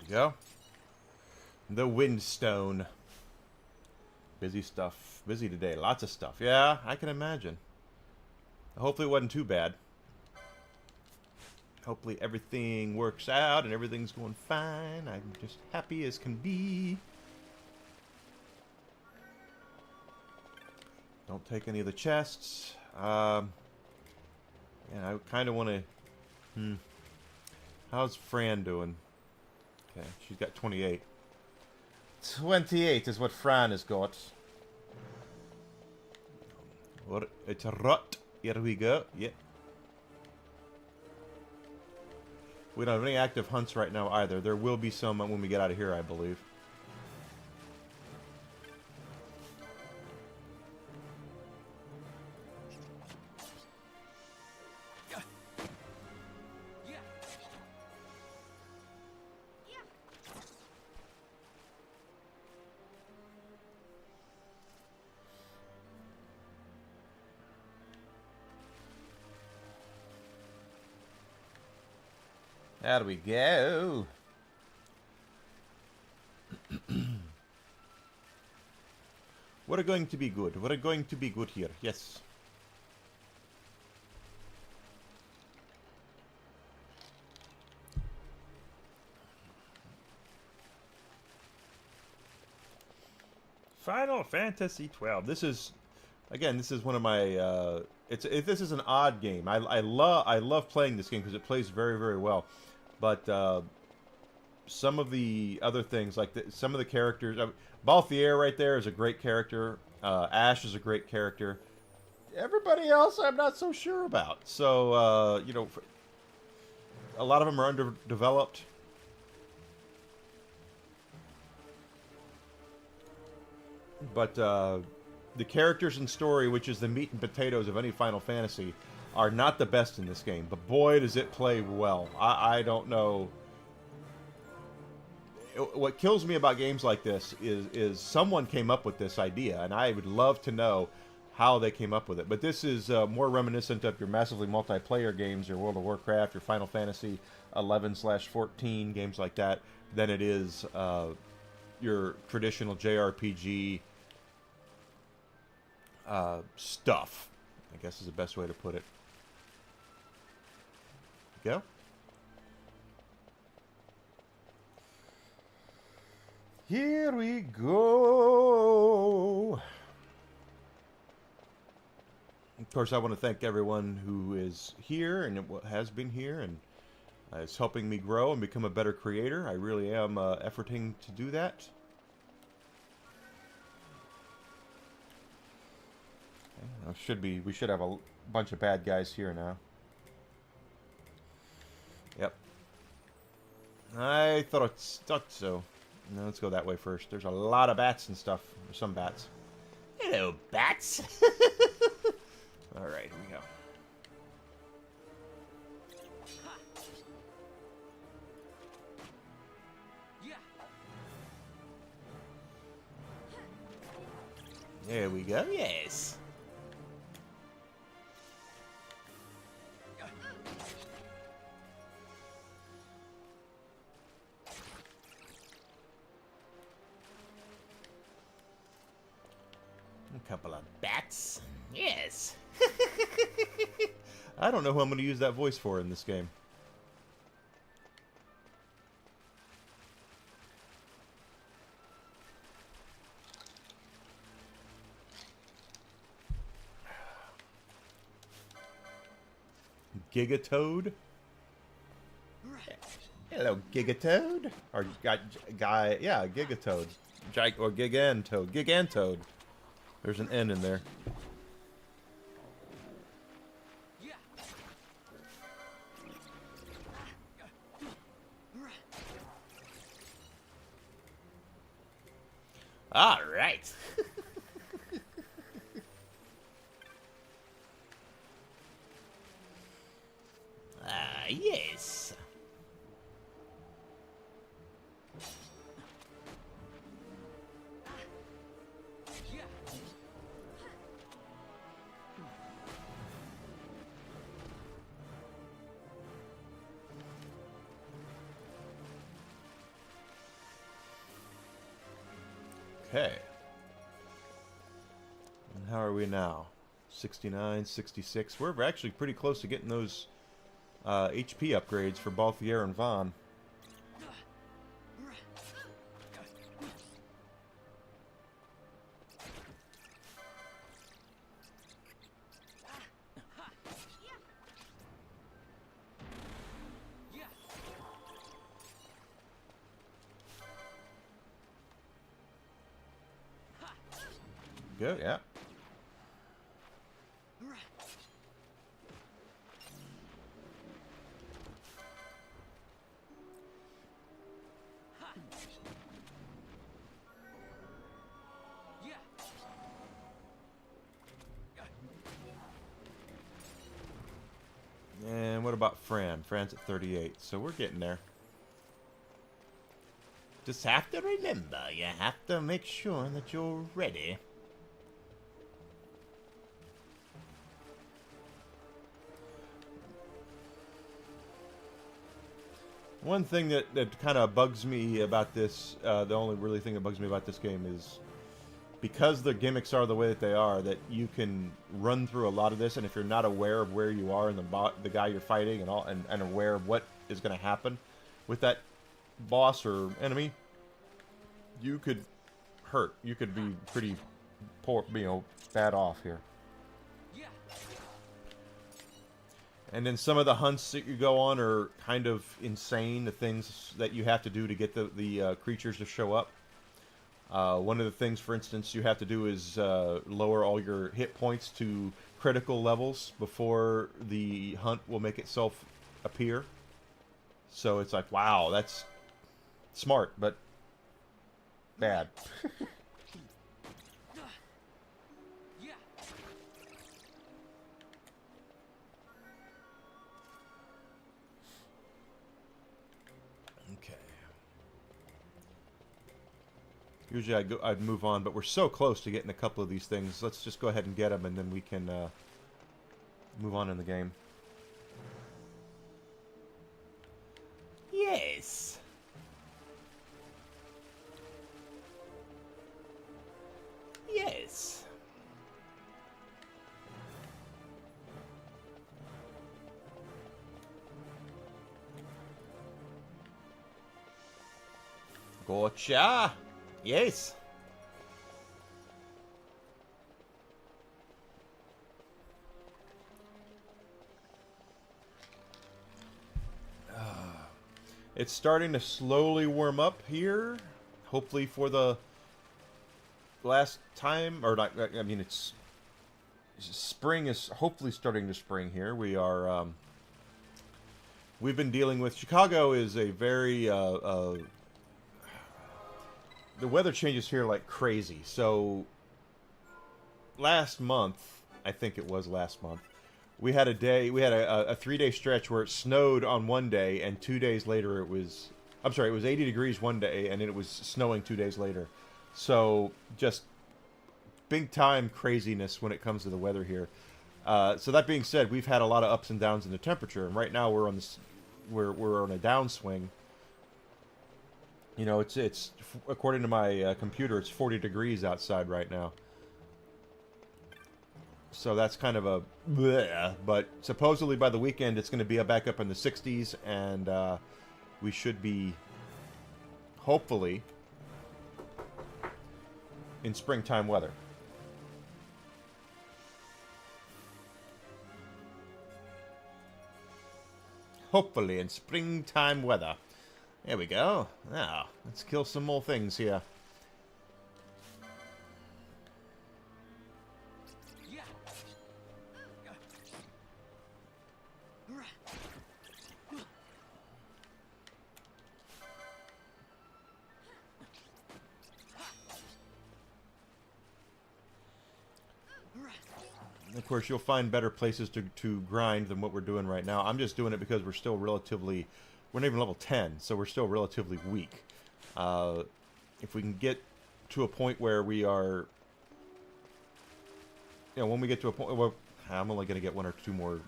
Go. The Windstone. Busy stuff. Busy today. Lots of stuff. Yeah, I can imagine. Hopefully it wasn't too bad. Hopefully everything works out and everything's going fine. I'm just happy as can be. Don't take any of the chests. Yeah, I kind of want to... How's Fran doing? Okay, she's got 28. 28 is what Fran has got. It's a rot. Here we go. Yeah. We don't have any active hunts right now either. There will be some when we get out of here, I believe. There we go. We're going to be good. We're going to be good here. Yes. Final Fantasy XII. This is Again, this is one of my. This is an odd game. I love playing this game because it plays very, very well. But some of the other things, like some of the characters, Balthier right there is a great character. Ash is a great character. Everybody else, I'm not so sure about. So you know, a lot of them are underdeveloped. But the characters and story, which is the meat and potatoes of any Final Fantasy, are not the best in this game. But boy, does it play well. I don't know. What kills me about games like this is someone came up with this idea, and I would love to know how they came up with it. But this is more reminiscent of your massively multiplayer games, your World of Warcraft, your Final Fantasy 11/14, games like that, than it is your traditional JRPG stuff, I guess is the best way to put it. Go. Here we go. Of course, I want to thank everyone who is here and has been here and is helping me grow and become a better creator. I really am efforting to do that. Okay, we should have a bunch of bad guys here now. Yep. I thought so. No, let's go that way first. There's a lot of bats and stuff. Or some bats. Hello, bats. Alright, here we go. There we go, yes. A couple of bats. Yes. I don't know who I'm going to use that voice for in this game. Gigatoad? Hello, Gigatoad? Or guy, yeah, Gigatoad. Or Gigantoad. Gigantoad. There's an N in there. All right. Yes. Okay. And how are we now? 69, 66. We're actually pretty close to getting those HP upgrades for Balthier and Vaughn. Good, yeah. And what about Fran? Fran's at 38, so we're getting there. Just have to remember, you have to make sure that you're ready. One thing that kind of bugs me about this, the only really thing that bugs me about this game is because the gimmicks are the way that they are, that you can run through a lot of this, and if you're not aware of where you are and the guy you're fighting and aware of what is going to happen with that boss or enemy, you could hurt. You could be pretty poor, bad off here. And then some of the hunts that you go on are kind of insane. The things that you have to do to get the creatures to show up. One of the things, for instance, you have to do is lower all your hit points to critical levels before the hunt will make itself appear. So it's like, wow, that's smart, but bad. Okay. Usually I'd move on, but we're so close to getting a couple of these things. Let's just go ahead and get them, and then we can move on in the game. Yes. Yes. Gotcha. Yes. It's starting to slowly warm up here. Hopefully for the last time, or not, I mean, spring is hopefully starting to spring here. We are, we've been dealing with, Chicago is a very, the weather changes here like crazy. So last month, I think it was last month, we had a 3-day stretch where it snowed on one day, and 2 days later it was 80 degrees one day, and then it was snowing 2 days later. So just big time craziness when it comes to the weather here. So that being said, we've had a lot of ups and downs in the temperature, and right now we're on this, we're on a downswing. You know, it's according to my computer, it's 40 degrees outside right now. So that's kind of a bleh, but supposedly by the weekend it's going to be back up in the 60s, and we should be, hopefully, in springtime weather. Hopefully in springtime weather. There we go. Now, let's kill some more things here. Of course, you'll find better places to grind than what we're doing right now. I'm just doing it because we're still relatively... We're not even level 10, so we're still relatively weak. If we can get to a point where we are... You know, when we get to a point... Well, I'm only going to get 1 or 2 more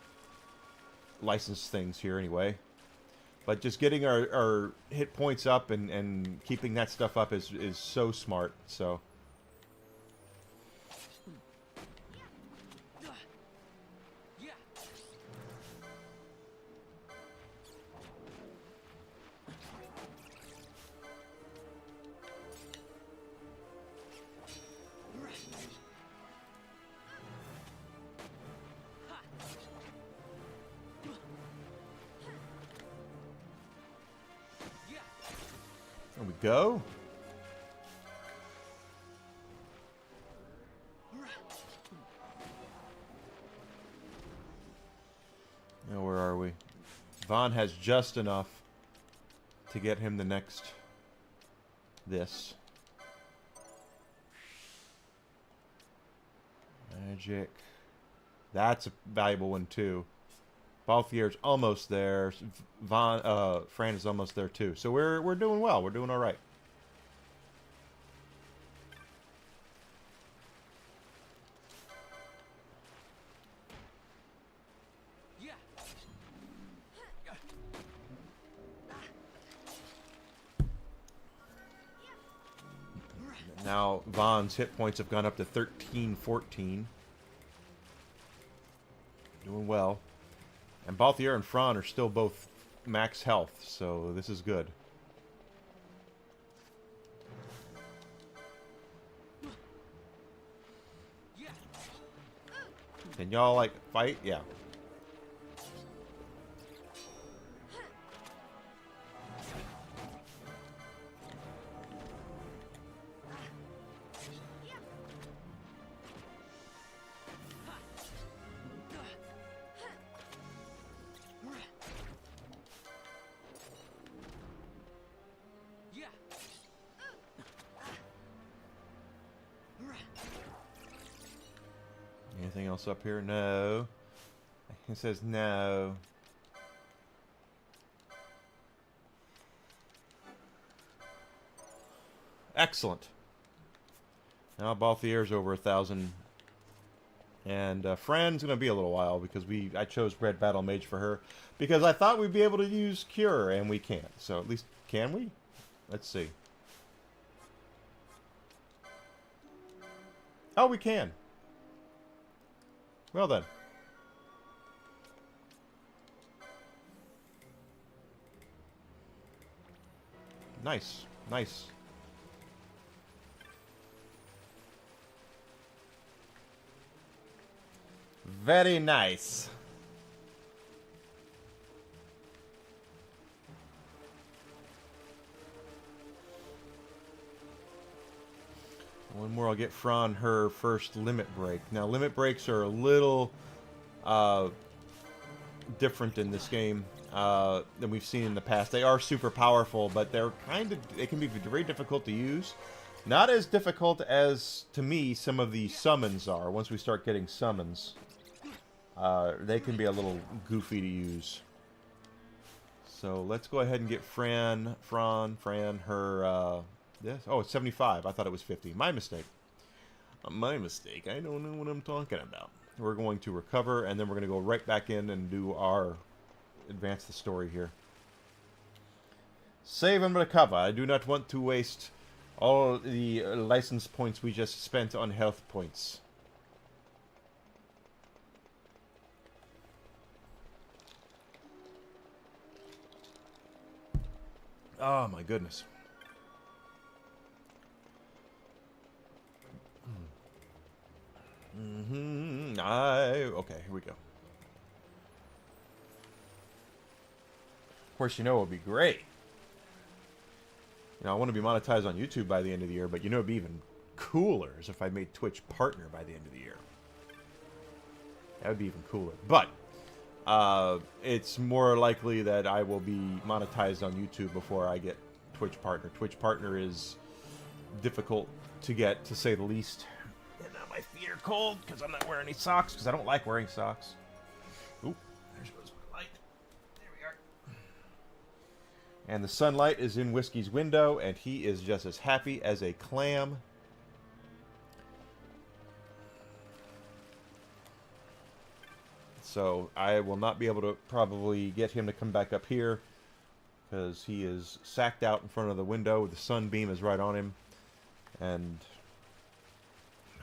licensed things here anyway. But just getting our hit points up and keeping that stuff up is so smart, so... There we go. Now, where are we? Vaughn has just enough to get him the next this. Magic. That's a valuable one too. Balthier's almost there. Fran is almost there too. So we're doing well. We're doing all right. Now Vaughn's hit points have gone up to 13, 14. Doing well. And Balthier and Fran are still both max health, so this is good. Can y'all, like, fight? Yeah. Anything else up here? No. It says no. Excellent. Now Balthier's over 1,000. And Fran's going to be a little while because I chose Red Battle Mage for her. Because I thought we'd be able to use Cure, and we can't. So at least, can we? Let's see. Oh, we can. Well then. Nice. Nice. Very nice. One more, I'll get Fran her first limit break. Now, limit breaks are a little different in this game than we've seen in the past. They are super powerful, but they can be very difficult to use. Not as difficult as, to me, some of the summons are. Once we start getting summons, they can be a little goofy to use. So let's go ahead and get Fran, her, yes. Oh, it's 75. I thought it was 50. My mistake. My mistake. I don't know what I'm talking about. We're going to recover, and then we're going to go right back in and do our advance the story here. Save and recover. I do not want to waste all the license points we just spent on health points. Oh my goodness. Okay, here we go. Of course, you know it would be great. You know, I want to be monetized on YouTube by the end of the year, but you know it would be even cooler is if I made Twitch partner by the end of the year. That would be even cooler. But it's more likely that I will be monetized on YouTube before I get Twitch partner. Twitch partner is difficult to get, to say the least. And now my feet are cold because I'm not wearing any socks, because I don't like wearing socks. Oop, there goes my light. There we are. And the sunlight is in Whiskey's window, and he is just as happy as a clam. So I will not be able to probably get him to come back up here, because he is sacked out in front of the window. The sunbeam is right on him, and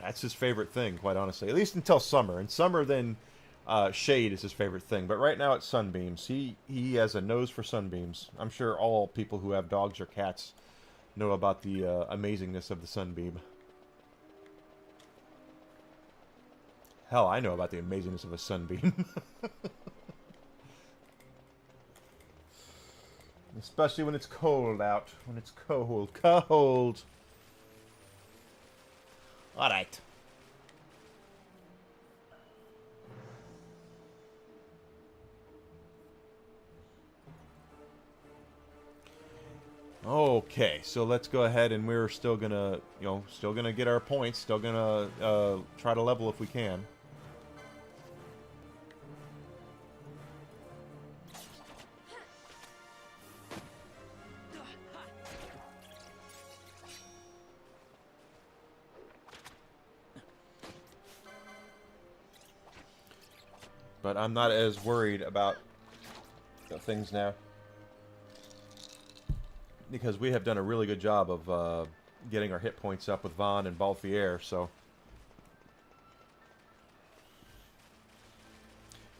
that's his favorite thing, quite honestly. At least until summer. In summer, then shade is his favorite thing. But right now it's sunbeams. He has a nose for sunbeams. I'm sure all people who have dogs or cats know about the amazingness of the sunbeam. Hell, I know about the amazingness of a sunbeam. Especially when it's cold out. When it's cold. Cold! Alright. Okay, so let's go ahead, and we're still gonna, still gonna get our points. Still gonna try to level if we can. But I'm not as worried about things now, because we have done a really good job of getting our hit points up with Vaughn and Balthier, so.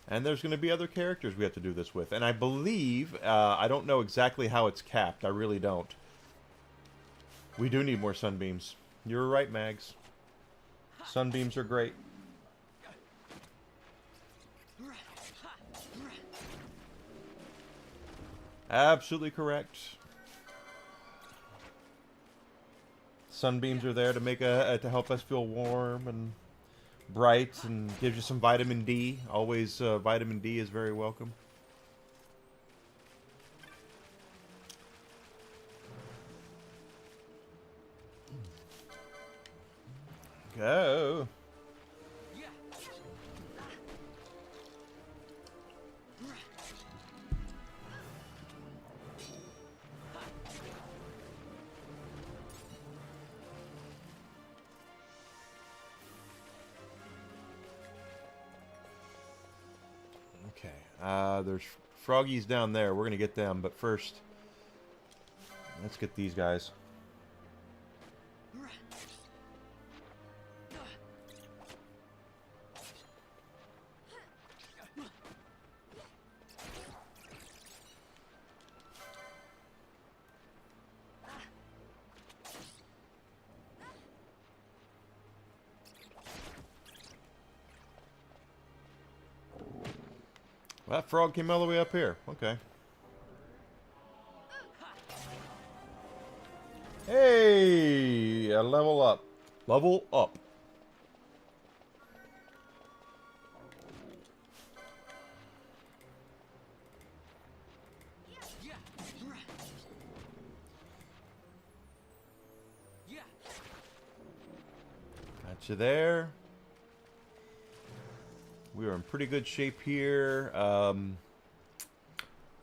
And there's going to be other characters we have to do this with. And I believe, I don't know exactly how it's capped. I really don't. We do need more sunbeams. You're right, Mags. Sunbeams are great. Absolutely correct. Sunbeams are there to make to help us feel warm and bright, and gives you some vitamin D. Always, vitamin D is very welcome. Go. Okay. There's froggies down there. We're gonna get them, but first, let's get these guys. Well, that frog came all the way up here. Okay. Hey, a level up. Level up. Got you there. We are in pretty good shape here.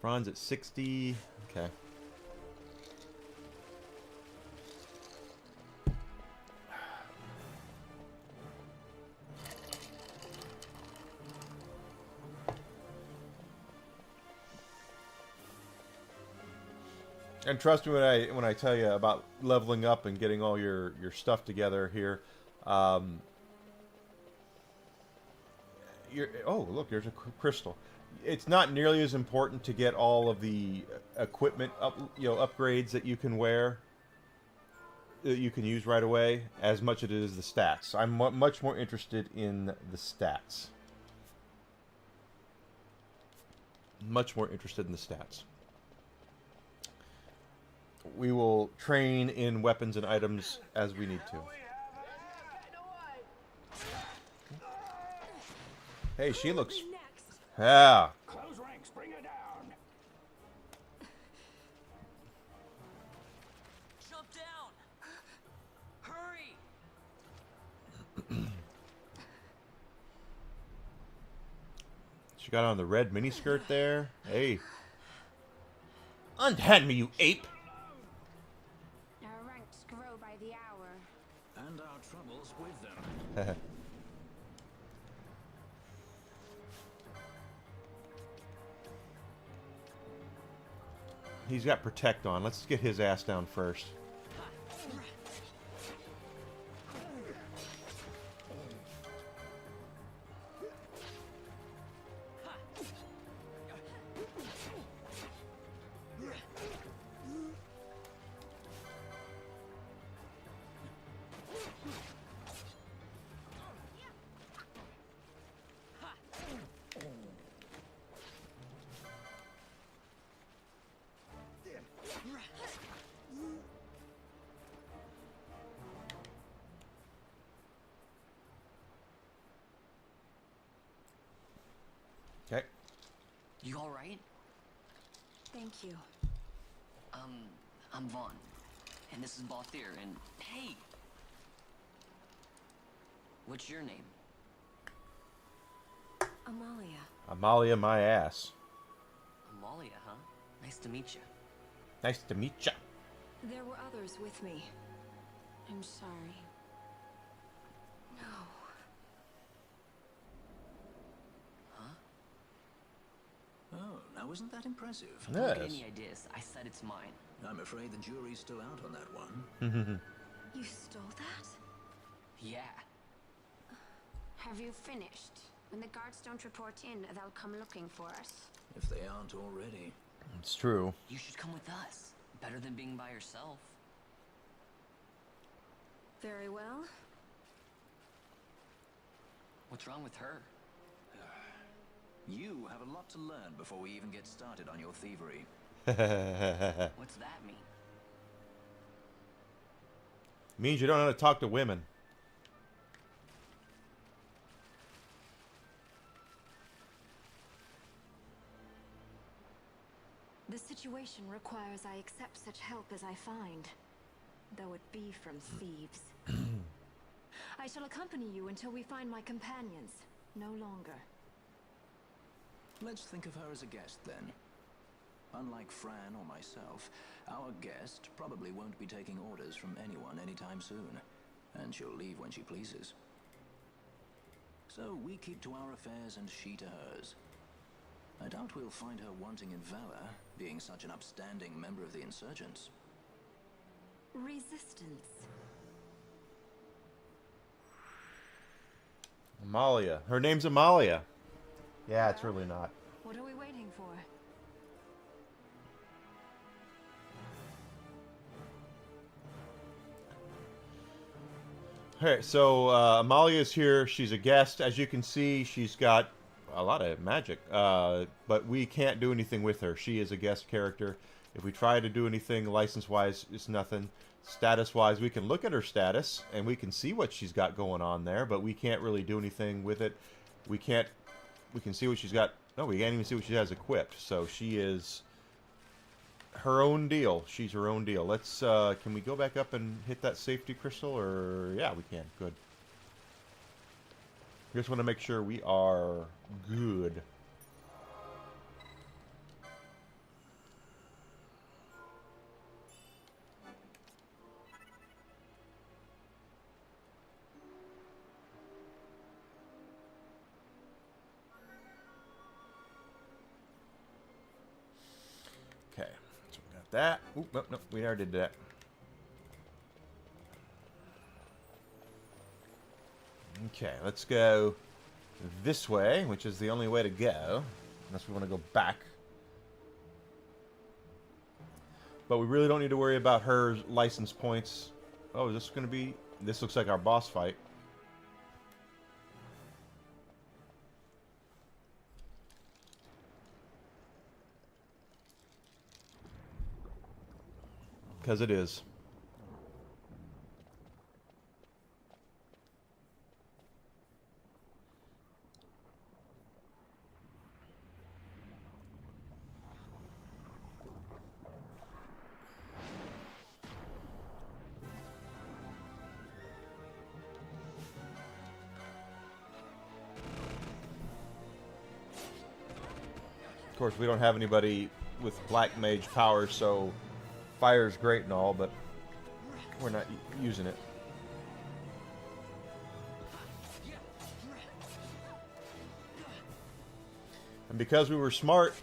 Franz at 60. Okay. And trust me when I tell you about leveling up and getting all your stuff together here. Oh, look, there's a crystal. It's not nearly as important to get all of the equipment upgrades that you can wear, that you can use right away, as much as it is the stats. I'm much more interested in the stats. Much more interested in the stats. We will train in weapons and items as we need to. Hey, she looks... Yeah. Close ranks, bring her down. Jump down! Hurry! She got on the red miniskirt there. Hey. Unhand me, you ape! Our ranks grow by the hour. And our troubles with them. He's got protect on. Let's get his ass down first. Okay. You alright? Thank you. I'm Vaughn. And this is Balthier, and hey! What's your name? Amalia. Amalia, my ass. Amalia, huh? Nice to meet you. Nice to meet ya. There were others with me. I'm sorry. No. Oh, now isn't that impressive? Don't get Yes. any ideas. I said it's mine. I'm afraid the jury's still out on that one. You stole that? Yeah. Have you finished? When the guards don't report in, they'll come looking for us. If they aren't already. It's true. You should come with us. Better than being by yourself. Very well. What's wrong with her? You have a lot to learn before we even get started on your thievery. What's that mean? Means you don't know how to talk to women. The situation requires I accept such help as I find, though it be from thieves. I shall accompany you until we find my companions, no longer. Let's think of her as a guest, then. Unlike Fran or myself, our guest probably won't be taking orders from anyone anytime soon, and she'll leave when she pleases. So we keep to our affairs and she to hers. I doubt we'll find her wanting in valor, being such an upstanding member of the insurgents. Resistance. Amalia. Her name's Amalia. Yeah, it's really not. What are we waiting for? Alright, so Amalia's here. She's a guest. As you can see, she's got a lot of magic. But we can't do anything with her. She is a guest character. If we try to do anything license-wise, it's nothing. Status-wise, we can look at her status, and we can see what she's got going on there, but we can't really do anything with it. We can see what she's got. No, we can't even see what she has equipped. So she is her own deal. She's her own deal. Let's, can we go back up and hit that safety crystal, or, yeah, we can. Good. Just want to make sure we are good. Okay, so we got that. Oop, nope, nope, we already did that. Okay, let's go this way, which is the only way to go, unless we want to go back. But we really don't need to worry about her license points. Oh, is this going to be... This looks like our boss fight. Because it is. Of course, we don't have anybody with black mage power, so fire's great and all, but we're not using it. And because we were smart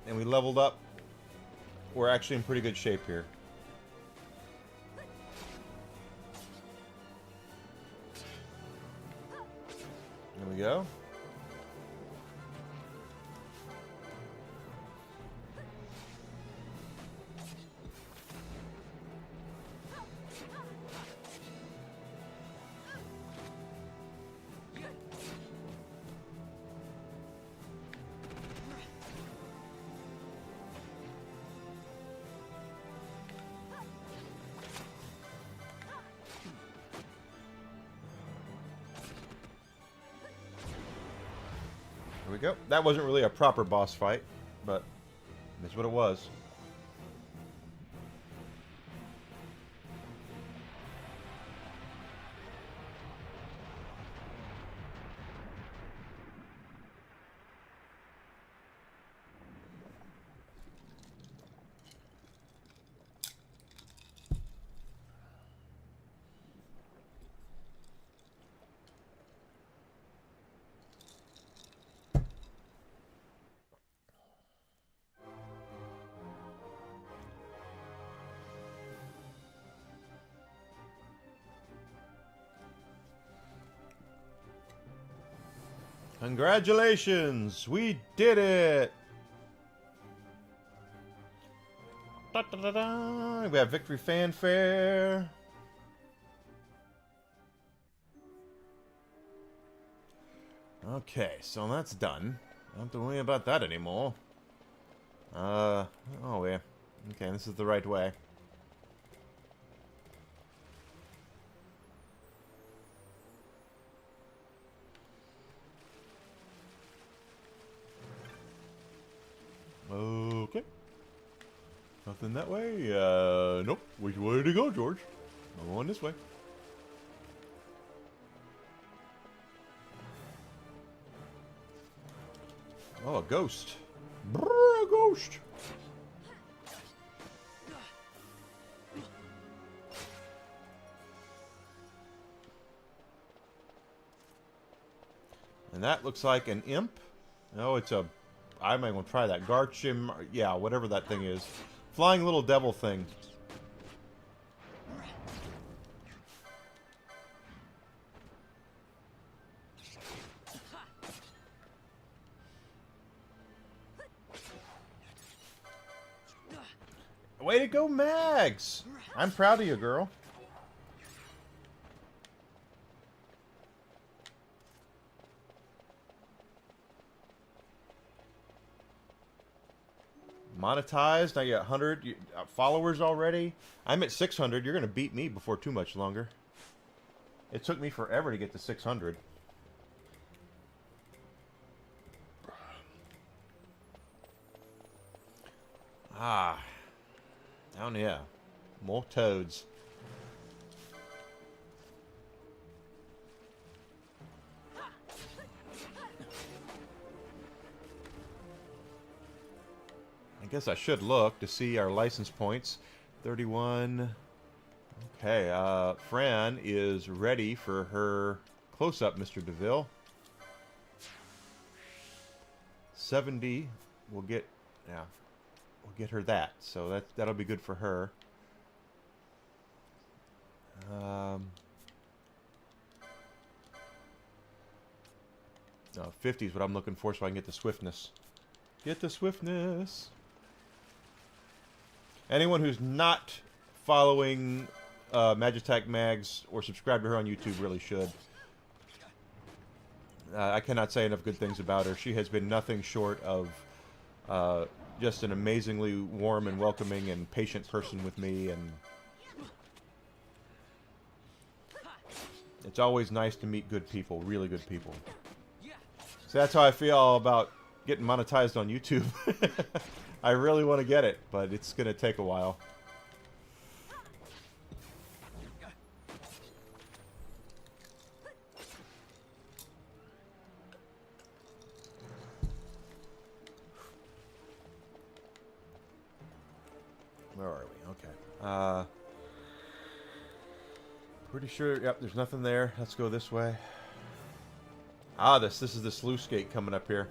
and we leveled up, we're actually in pretty good shape here. There we go. There we go. That wasn't really a proper boss fight, but that's what it was. Congratulations! We did it! Da, da, da, da. We have victory fanfare. Okay, so that's done. Don't have to worry about that anymore. Oh yeah. Okay, this is the right way. Okay. Nothing that way? Nope. Which way to go, George? I'm going this way. Oh, a ghost. Brrr, a ghost. And that looks like an imp. No, it's a... I might want to try that. Garchim... Yeah, whatever that thing is. Flying little devil thing. Way to go, Mags! I'm proud of you, girl. Monetized. I got 100 followers already. I'm at 600. You're going to beat me before too much longer. It took me forever to get to 600. Ah. Down here. More toads. I guess I should look to see our license points. 31. Okay, Fran is ready for her close-up, Mr. DeVille. 70. We'll get... Yeah. We'll get her that. So that'll be good for her. 50 is what I'm looking for so I can get the swiftness. Get the swiftness. Anyone who's not following Magitac Mags or subscribed to her on YouTube really should. I cannot say enough good things about her. She has been nothing short of just an amazingly warm and welcoming and patient person with me, and it's always nice to meet good people, really good people. So that's how I feel about getting monetized on YouTube. I really want to get it, but it's going to take a while. Where are we? Okay. Pretty sure, yep, there's nothing there. Let's go this way. Ah, this is the sluice gate coming up here.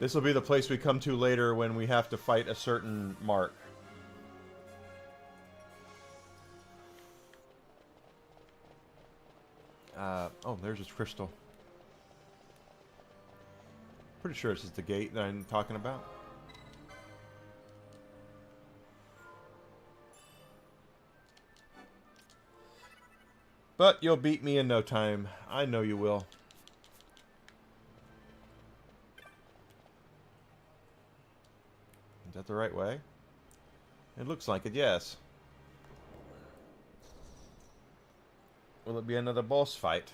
This will be the place we come to later when we have to fight a certain mark. Oh, there's this crystal. Pretty sure this is the gate that I'm talking about. But you'll beat me in no time. I know you will. Is that the right way? It looks like it, yes. Will it be another boss fight?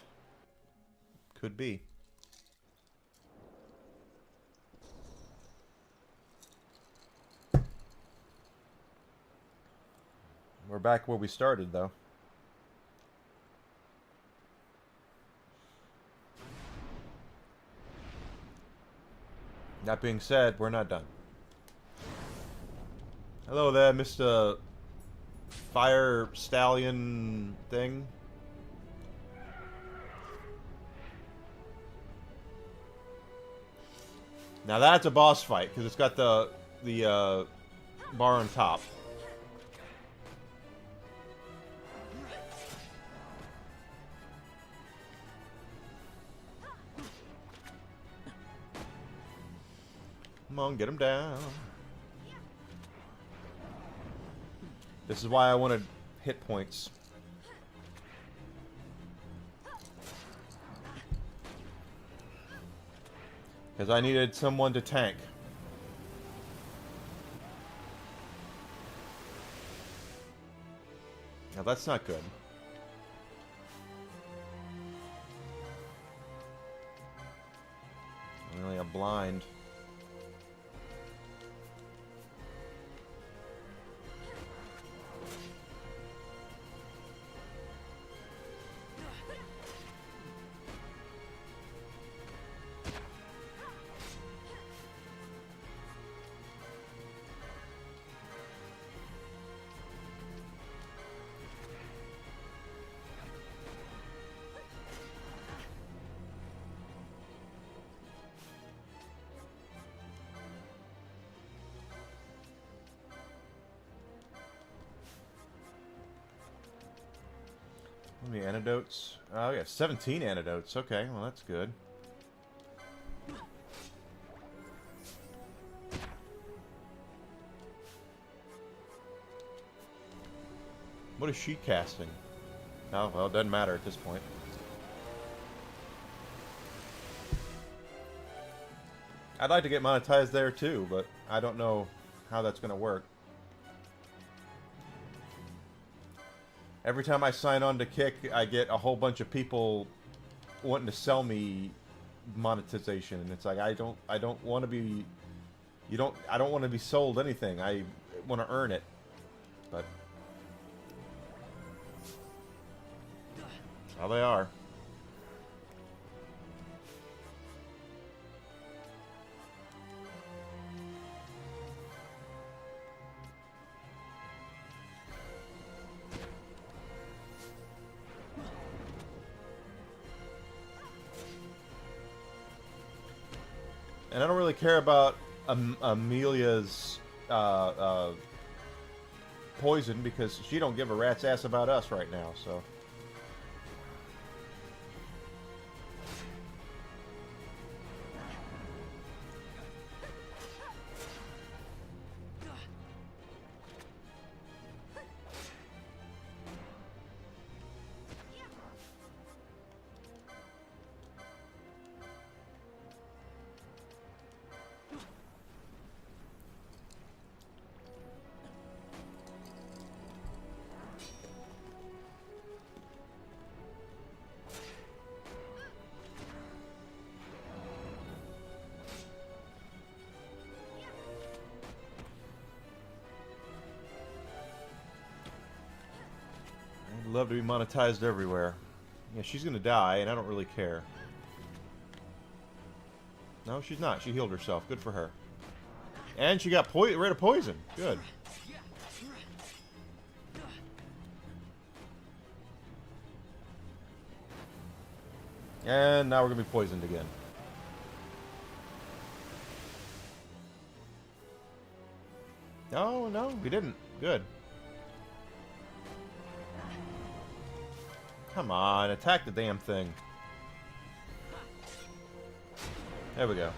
Could be. We're back where we started, though. That being said, we're not done. Hello there, Mr. Fire Stallion thing. Now that's a boss fight, because it's got the bar on top. Come on, get him down. This is why I wanted hit points. Because I needed someone to tank. Now that's not good. Really a blind. How many antidotes? Oh, yeah, 17 antidotes. Okay, well, that's good. What is she casting? Oh, well, it doesn't matter at this point. I'd like to get monetized there too, but I don't know how that's going to work. Every time I sign on to Kick, I get a whole bunch of people wanting to sell me monetization, and it's like I don't want to be I don't want to be sold anything. I want to earn it. But that's how they are. And I don't really care about Amelia's poison because she don't give a rat's ass about us right now, so. I'd love to be monetized everywhere. Yeah, she's gonna die, and I don't really care. No, she's not. She healed herself. Good for her. And she got rid of poison. Good. And now we're gonna be poisoned again. No, no, we didn't. Good. Come on, attack the damn thing. There we go.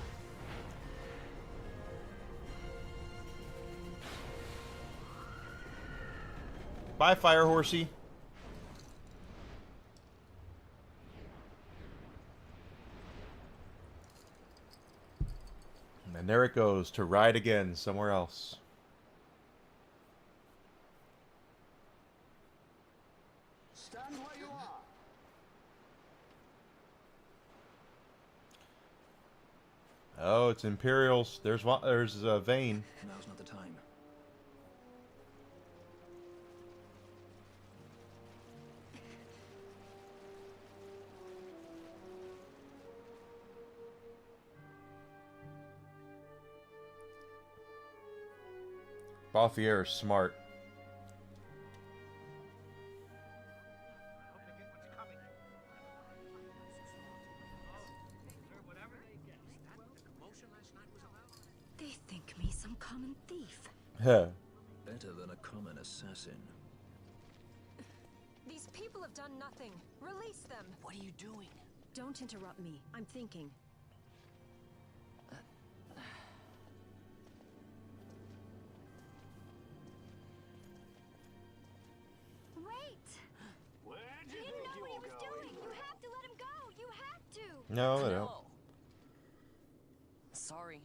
Bye, fire horsey. And there it goes to ride again somewhere else. Stand where you are. Oh, it's Imperials. There's Vayne. Now's not the time. Balthier is smart. They think me some common thief. Better than a common assassin. These people have done nothing. Release them. What are you doing? Don't interrupt me. I'm thinking. Wait! Where do He you didn't think know what he you're was going? doing. You have to let him go. You have to. No, they don't. No. Sorry.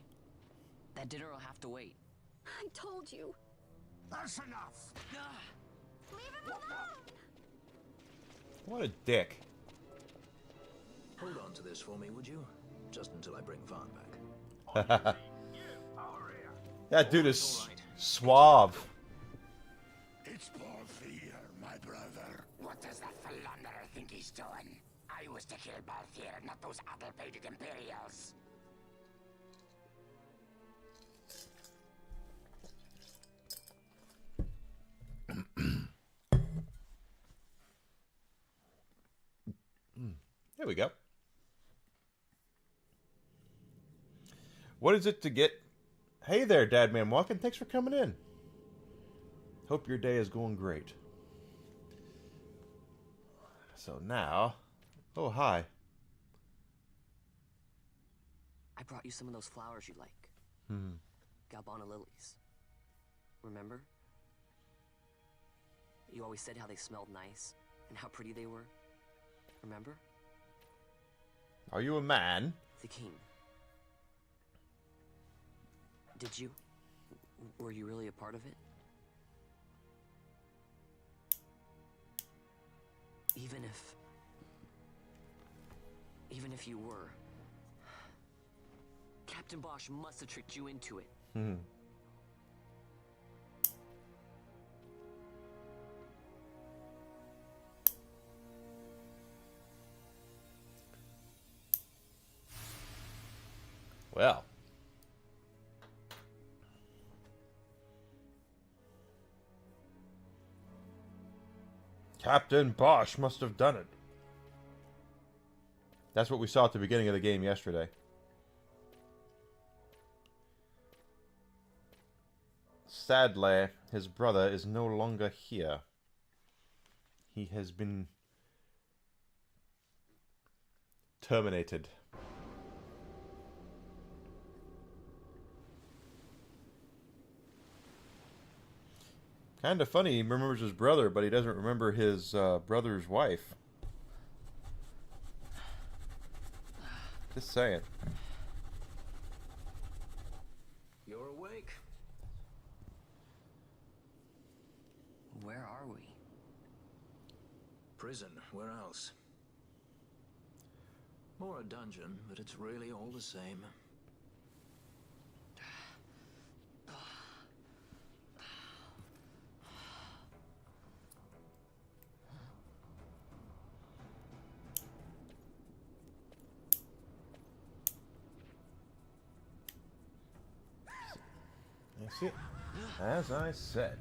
That dinner will have to wait. I told you. That's enough. What a dick. Hold on to this for me, would you? Just until I bring Vaughn back. That dude is suave. It's Balthier, my brother. What does that philanderer think he's doing? I was to kill Balthier, not those addle-pated Imperials. There we go. What is it to get? Hey there, Dadman Walking. Thanks for coming in. Hope your day is going great. So now... Oh, hi. I brought you some of those flowers you like. Galbana lilies. Remember? You always said how they smelled nice and how pretty they were. Remember? Are you a man? The king. Did you? Were you really a part of it? Even if you were, Captain Bosch must have tricked you into it. Well. Captain Bosch must have done it. That's what we saw at the beginning of the game yesterday. Sadly, his brother is no longer here. He has been terminated. Kind of funny, he remembers his brother, but he doesn't remember his brother's wife. Just saying. You're awake. Where are we? Prison, where else? Or a dungeon, but it's really all the same. That's it. As I said.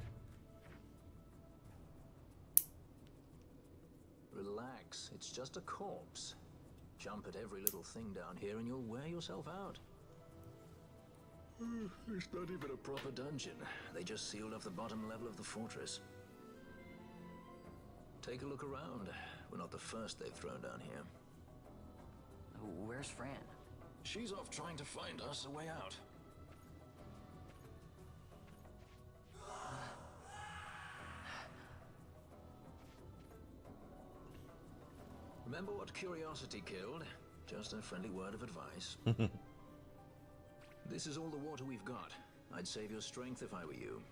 Relax, it's just a corpse. Jump at every little thing down here and you'll wear yourself out. It's not even a proper dungeon. They just sealed off the bottom level of the fortress. Take a look around. We're not the first they've thrown down here. Where's Fran? She's off trying to find us a way out. Remember what curiosity killed? Just a friendly word of advice. This is all the water we've got. I'd save your strength if I were you.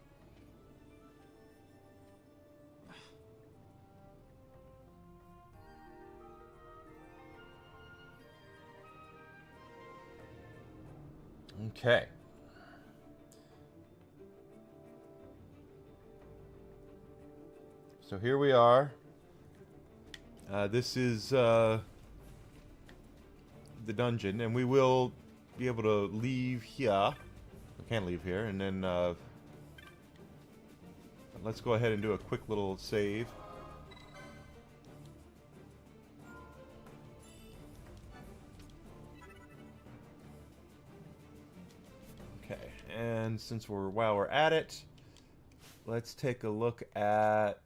Okay. So here we are. This is the dungeon, and we will be able to leave here. We can't leave here, and then let's go ahead and do a quick little save. Okay, and since while we're at it, let's take a look at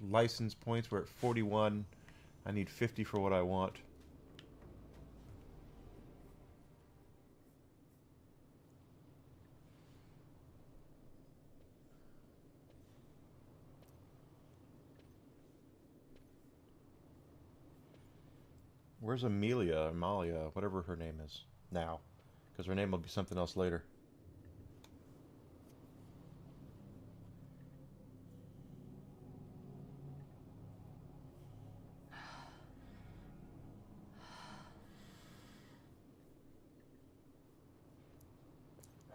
license points. We're at 41. I need 50 for what I want. Where's Amalia, whatever her name is now? Because her name will be something else later.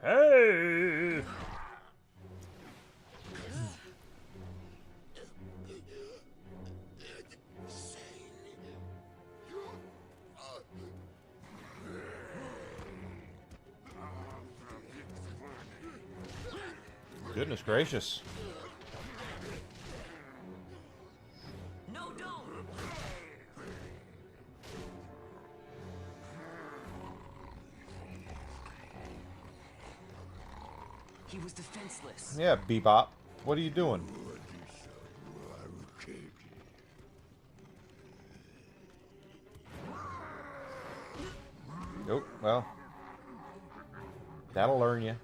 Hey! Goodness gracious. No, don't! He was defenseless. Yeah, Bebop. What are you doing? Nope, well. That'll learn you.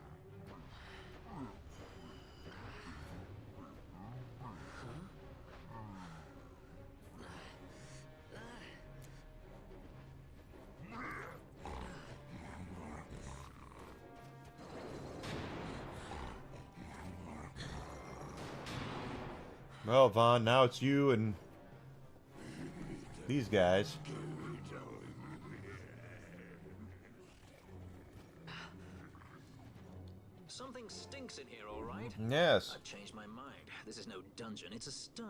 Well, Vaughn, now it's you and these guys. Something stinks in here, all right? Yes. I've changed my mind. This is no dungeon, it's a sty.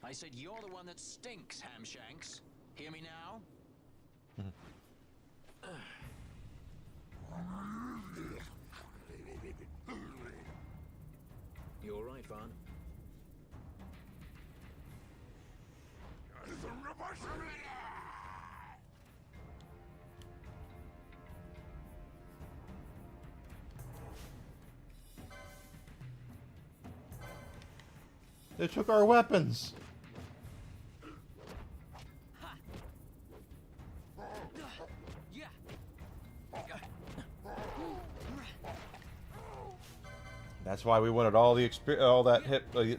I said you're the one that stinks, Hamshanks. Hear me now? You all right, Vaughn? They took our weapons. Yeah. That's why we wanted all the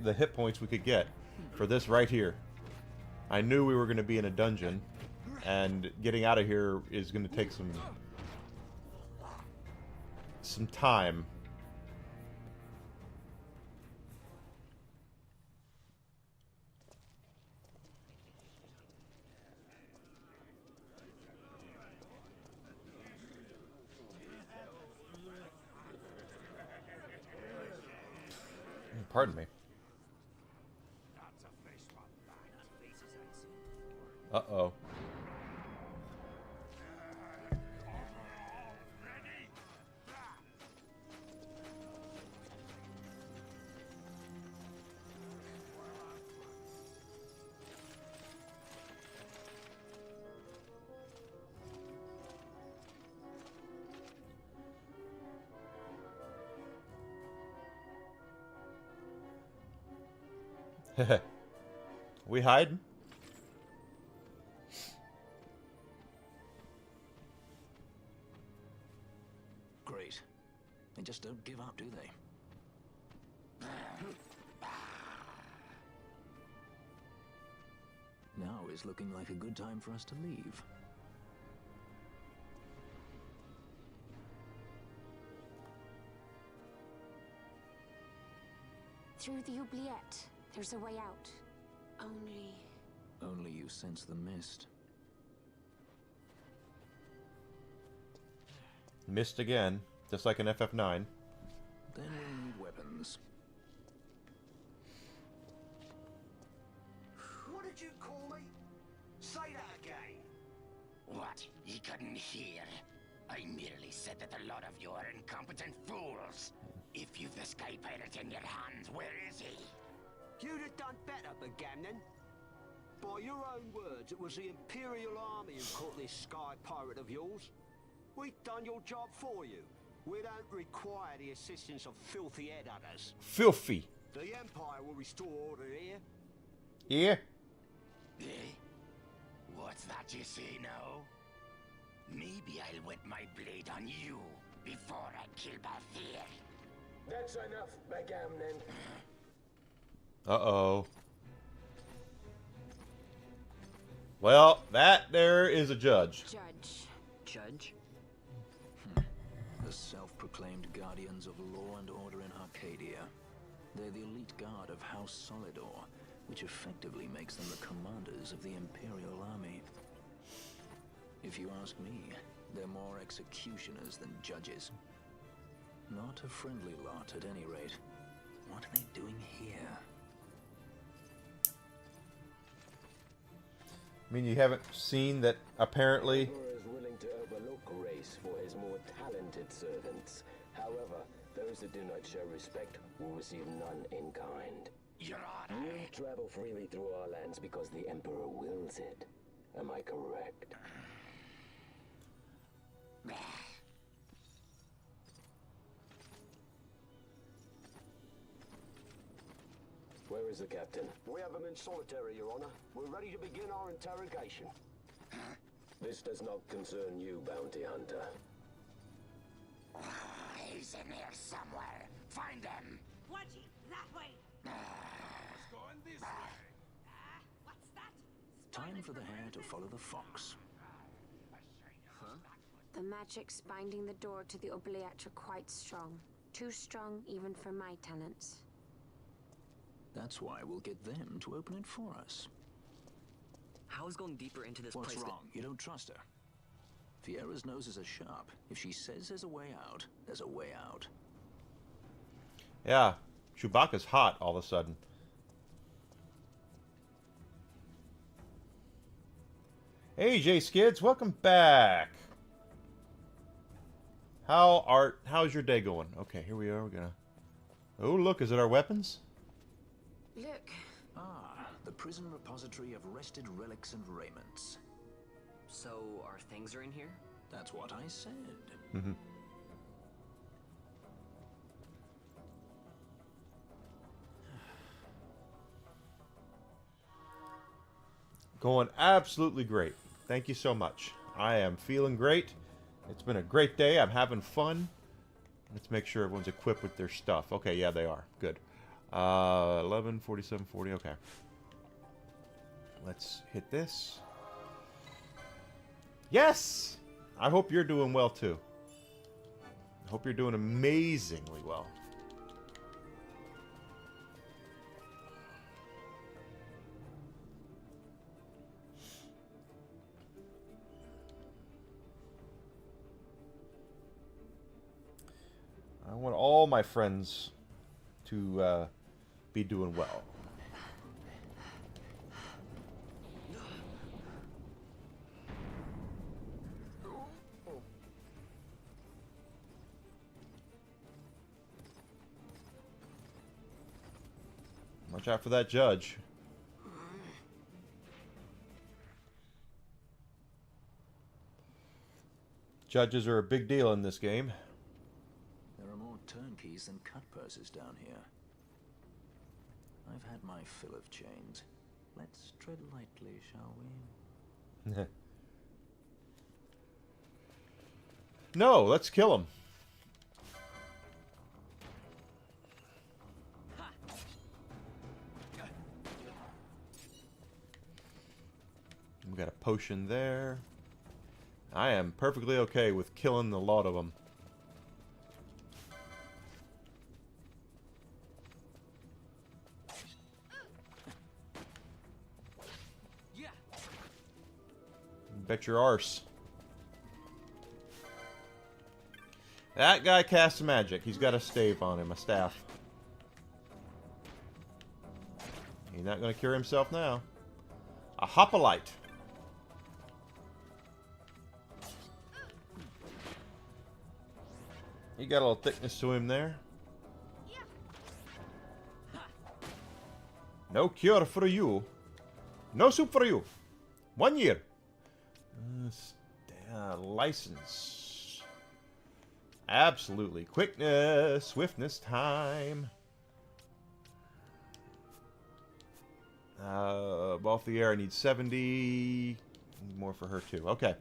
the hit points we could get for this right here. I knew we were going to be in a dungeon, and getting out of here is going to take some time. Pardon me. Uh-oh. We hiding? Great. They just don't give up, do they? Now is looking like a good time for us to leave. Through the oubliette, there's a way out. Only you sense the mist. Missed again, just like an FF9. Then we'll need weapons. What did you call me? Say that again. What? You couldn't hear? I merely said that a lot of you are incompetent fools. If you've the Sky Pirate in your hands, where is he? You'd have done better, Bagamnon. By your own words, it was the Imperial Army who caught this Sky Pirate of yours. We've done your job for you. We don't require the assistance of filthy headhunters. Filthy. The Empire will restore order here. Yeah. Eh? What's that you say now? Maybe I'll wet my blade on you before I kill Balthier. That's enough, Bagamnon. Uh-oh. Well, that there is a judge. Judge? The self-proclaimed guardians of law and order in Arcadia. They're the elite guard of House Solidor, which effectively makes them the commanders of the Imperial Army. If you ask me, they're more executioners than judges. Not a friendly lot, at any rate. What are they doing here? I mean, you haven't seen that apparently... The Emperor is willing to overlook grace for his more talented servants. However, those that do not show respect will receive none in kind. Your Honor. You travel freely through our lands because the Emperor wills it. Am I correct? Where is the captain? We have him in solitary, Your Honor. We're ready to begin our interrogation. This does not concern you, bounty hunter. He's in here somewhere. Find him. Watching that way. Going this way. What's that? Time for the hare to follow the fox. The magics binding the door to the oubliette are quite strong. Too strong even for my talents. That's why we'll get them to open it for us. How is going deeper into this What's place? wrong? You don't trust her? Fiera's noses are sharp. If she says there's a way out, there's a way out. Yeah, Chewbacca's hot all of a sudden. Hey, J Skids, welcome back. How's your day going? Okay, here we are. We're gonna. Oh, look, is it our weapons? Look, Ah, the prison repository of wrested relics and raiments. So, our things are in here? That's what I said. Mm-hmm. Going absolutely great. Thank you so much. I am feeling great. It's been a great day. I'm having fun. Let's make sure everyone's equipped with their stuff. Okay, yeah, they are. Good. 11, 47, 40. Okay. Let's hit this. Yes! I hope you're doing well, too. I hope you're doing amazingly well. I want all my friends to be doing well. Watch out for that judge. Judges are a big deal in this game. There are more turnkeys than cut purses down here. I've had my fill of chains. Let's tread lightly, shall we? No, let's kill him. We got a potion there. I am perfectly okay with killing a lot of them. Bet your arse. That guy casts magic. He's got a stave on him, a staff. He's not going to cure himself now. A hoplite. He got a little thickness to him there. No cure for you. No soup for you. 1 year. License. Absolutely. Quickness. Swiftness time. Off the air, I need 70. More for her, too. Okay.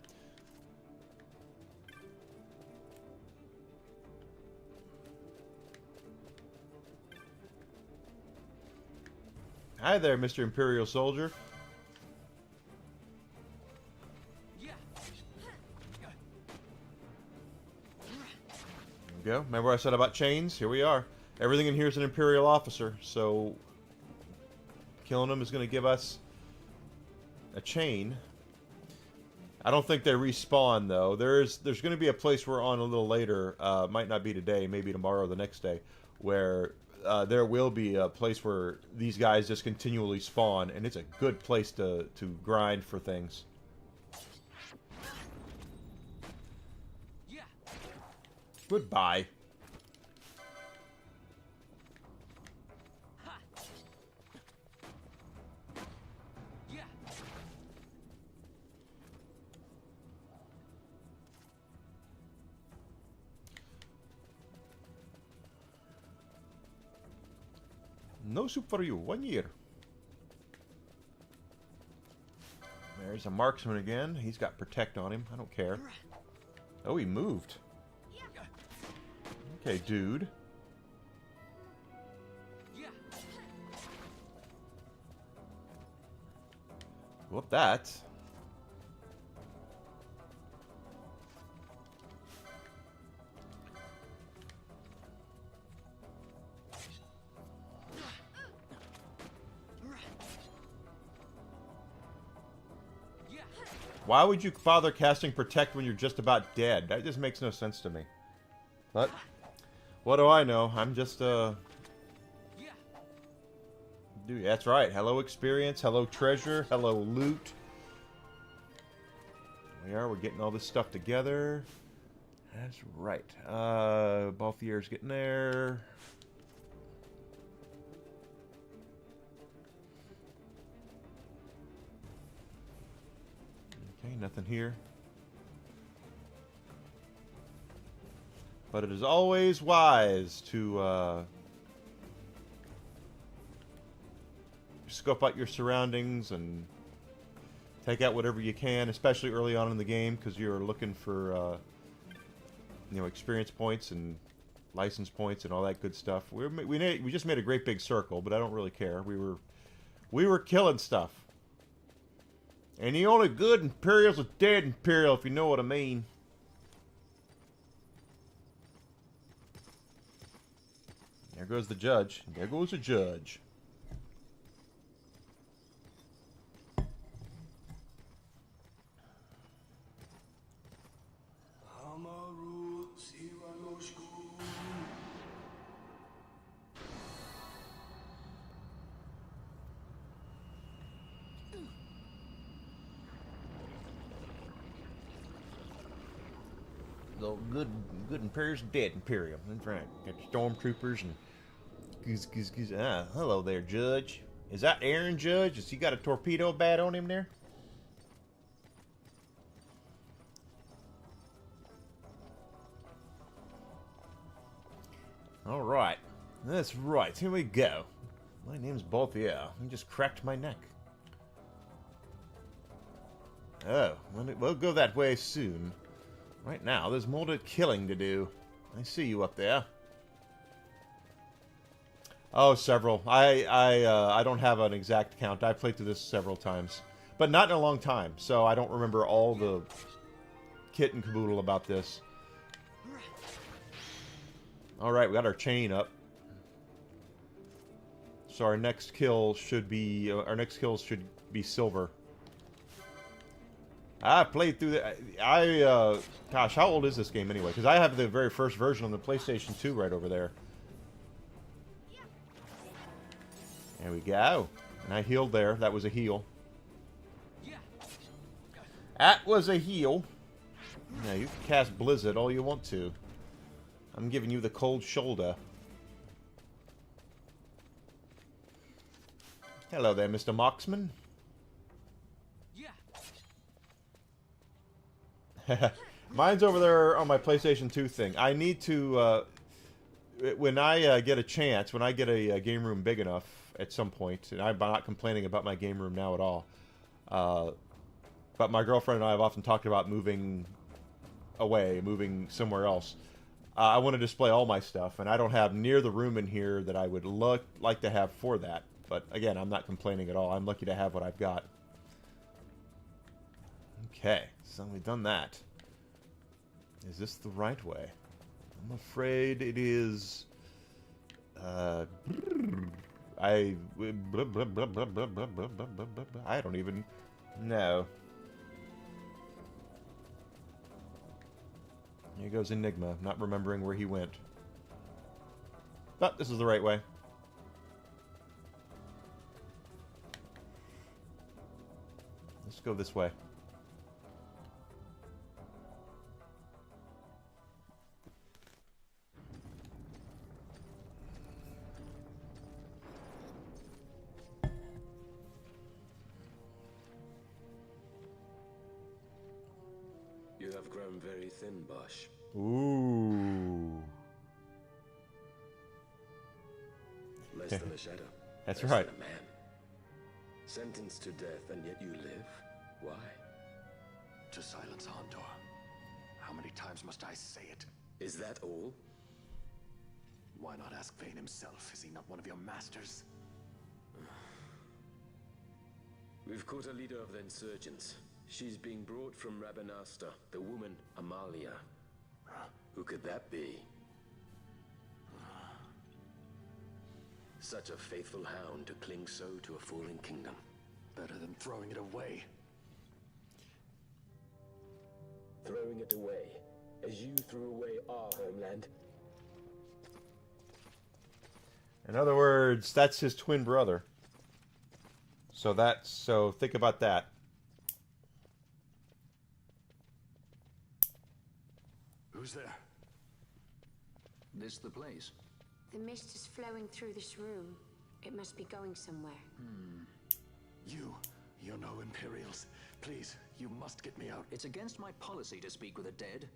Hi there, Mr. Imperial Soldier. Go. Remember what I said about chains? Here we are. Everything in here is an Imperial officer, so Killing them is going to give us a chain. I don't think they respawn, though. There's going to be a place we're on a little later, might not be today, maybe tomorrow or the next day, where there will be a place where these guys just continually spawn, and it's a good place to grind for things. Goodbye. No soup for you. 1 year. There's a marksman again. He's got protect on him. I don't care. Oh, he moved. Okay, dude. Whoop that. Why would you bother casting Protect when you're just about dead? That just makes no sense to me. But, what do I know? I'm just, Dude, that's right. Hello experience, hello treasure, hello loot. We're getting all this stuff together. That's right. Balthier's getting there. Okay, nothing here. But it is always wise to scope out your surroundings and take out whatever you can, especially early on in the game, because you're looking for you know, experience points and license points and all that good stuff. We just made a great big circle, but I don't really care. We were killing stuff. And the only good Imperial's a dead Imperial, if you know what I mean. There goes the judge. There goes the judge. Good Imperial's dead Imperial. That's right. Got the stormtroopers and hello there, Judge. Is that Aaron, Judge? Has he got a torpedo bat on him there? All right. That's right. Here we go. My name's Balthier. You just cracked my neck. Oh, we'll go that way soon. Right now, there's more to killing to do. I see you up there. Oh, several. I don't have an exact count. I've played through this several times. But not in a long time, so I don't remember all the kit and caboodle about this. Alright, we got our chain up. So our next kill should be... our next kills should be silver. I played through the... gosh, how old is this game anyway? Because I have the very first version on the PlayStation 2 right over there. There we go. And I healed there. That was a heal. That was a heal. Now, you can cast Blizzard all you want to. I'm giving you the cold shoulder. Hello there, Mr. Marksman. Mine's over there on my PlayStation 2 thing. I need to, when I get a chance, when I get a game room big enough at some point, and I'm not complaining about my game room now at all, but my girlfriend and I have often talked about moving away, moving somewhere else. I want to display all my stuff, and I don't have near the room in here that I would like to have for that. But again, I'm not complaining at all. I'm lucky to have what I've got. Okay, so we've done that. Is this the right way? I'm afraid it is... I don't even know. Here goes Enigma, not remembering where he went. But this is the right way. Let's go this way. You have grown very thin, Bosch. Ooh. Less than a shadow. That's Less right. than a man. Sentenced to death, and yet you live? Why? To silence Hondor. How many times must I say it? Is that all? Why not ask Vane himself? Is he not one of your masters? We've caught a leader of the insurgents. She's being brought from Rabanasta, the woman Amalia. Who could that be? Such a faithful hound to cling so to a fallen kingdom. Better than throwing it away. Throwing it away, as you threw away our homeland. In other words, that's his twin brother. So think about that. Who's there? This the place? The mist is flowing through this room. It must be going somewhere. You're no Imperials. Please, you must get me out. It's against my policy to speak with the dead,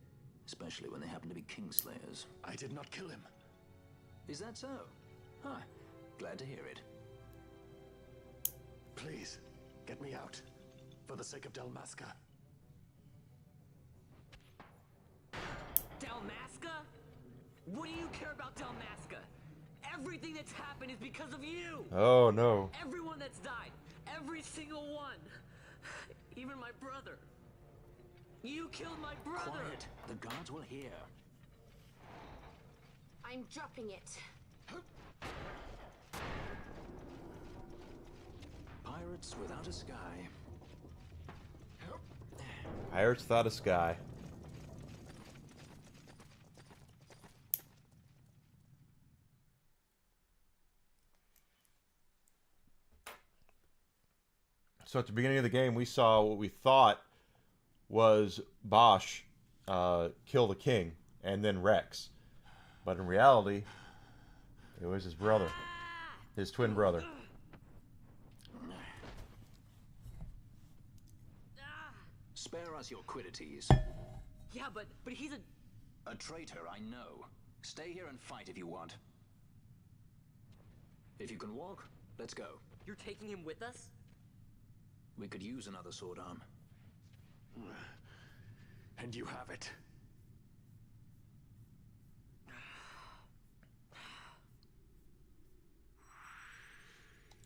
especially when they happen to be Kingslayers. I did not kill him. Is that so? Huh. Glad to hear it. Please, get me out. For the sake of Dalmasca. Dalmasca? What do you care about Dalmasca? Everything that's happened is because of you! Oh, no. Everyone that's died. Every single one. Even my brother. You killed my brother! Quiet. The guards will hear. I'm dropping it. Pirates without a sky. Pirates without a sky. So at the beginning of the game, we saw what we thought was Bosch kill the king and then Rex. But in reality, it was his brother. His twin brother. Spare us your quiddities. Yeah, but he's A traitor, I know. Stay here and fight if you want. If you can walk, let's go. You're taking him with us? We could use another sword arm. And you have it.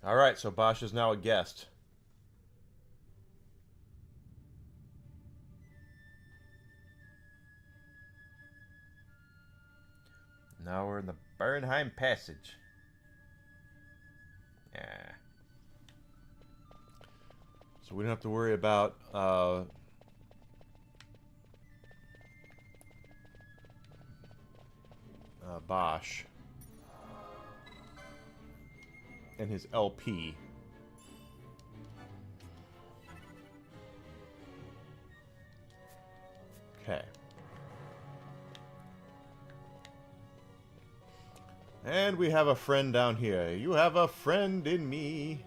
Alright, so Bosch is now a guest. Now we're in the Bernheim Passage. Yeah. So we don't have to worry about Bosch and his LP. Okay. And we have a friend down here. You have a friend in me.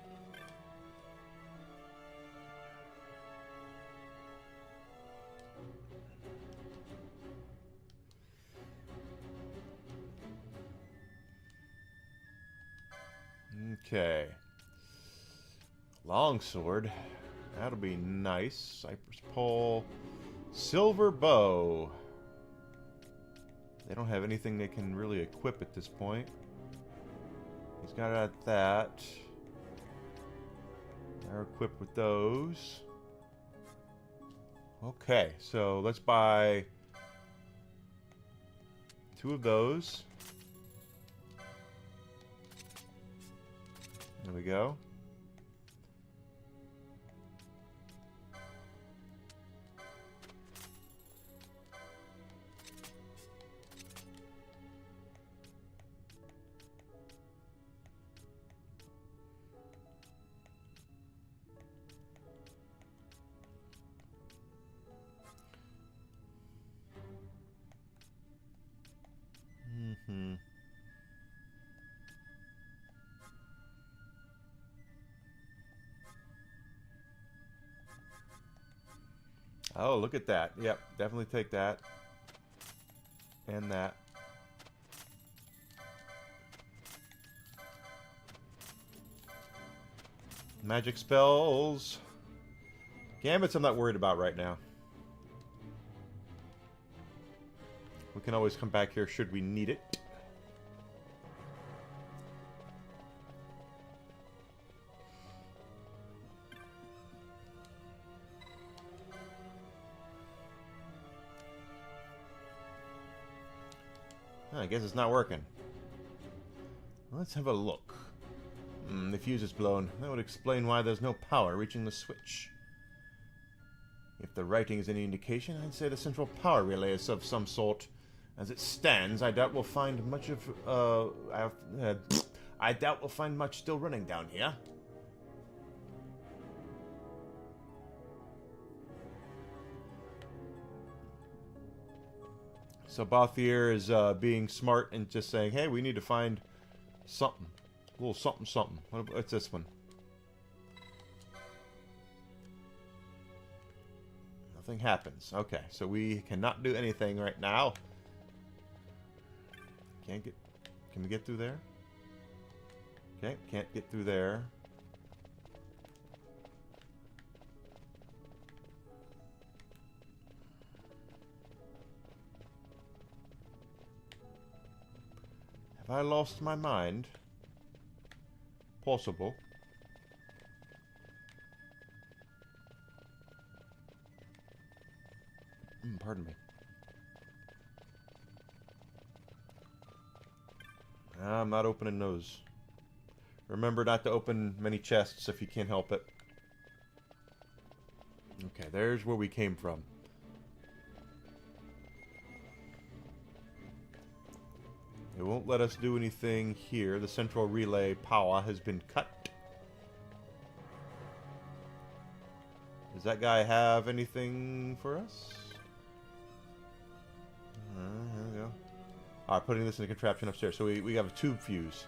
Okay. Longsword. That'll be nice. Cypress pole. Silver bow. They don't have anything they can really equip at this point. He's got that. They're equipped with those. Okay, so let's buy 2 of those. There we go. Mm-hmm. Oh, look at that. Yep, definitely take that. And that. Magic spells. Gambits I'm not worried about right now. We can always come back here should we need it. I guess it's not working. Let's have a look. The fuse is blown. That would explain why there's no power reaching the switch. If the writing is any indication, I'd say the central power relay is of some sort. As it stands, I doubt we'll find much of, I doubt we'll find much still running down here. So Bothier is being smart and just saying, hey, we need to find something. A little something something. What's this one? Nothing happens. Okay, so we cannot do anything right now. Can't get... Can we get through there? Okay, can't get through there. Have I lost my mind? Possible. Pardon me. I'm not opening those. Remember not to open many chests if you can't help it. Okay, there's where we came from. It won't let us do anything here. The central relay power has been cut. Does that guy have anything for us? There we go. Alright, putting this in a contraption upstairs. So we have a tube fuse.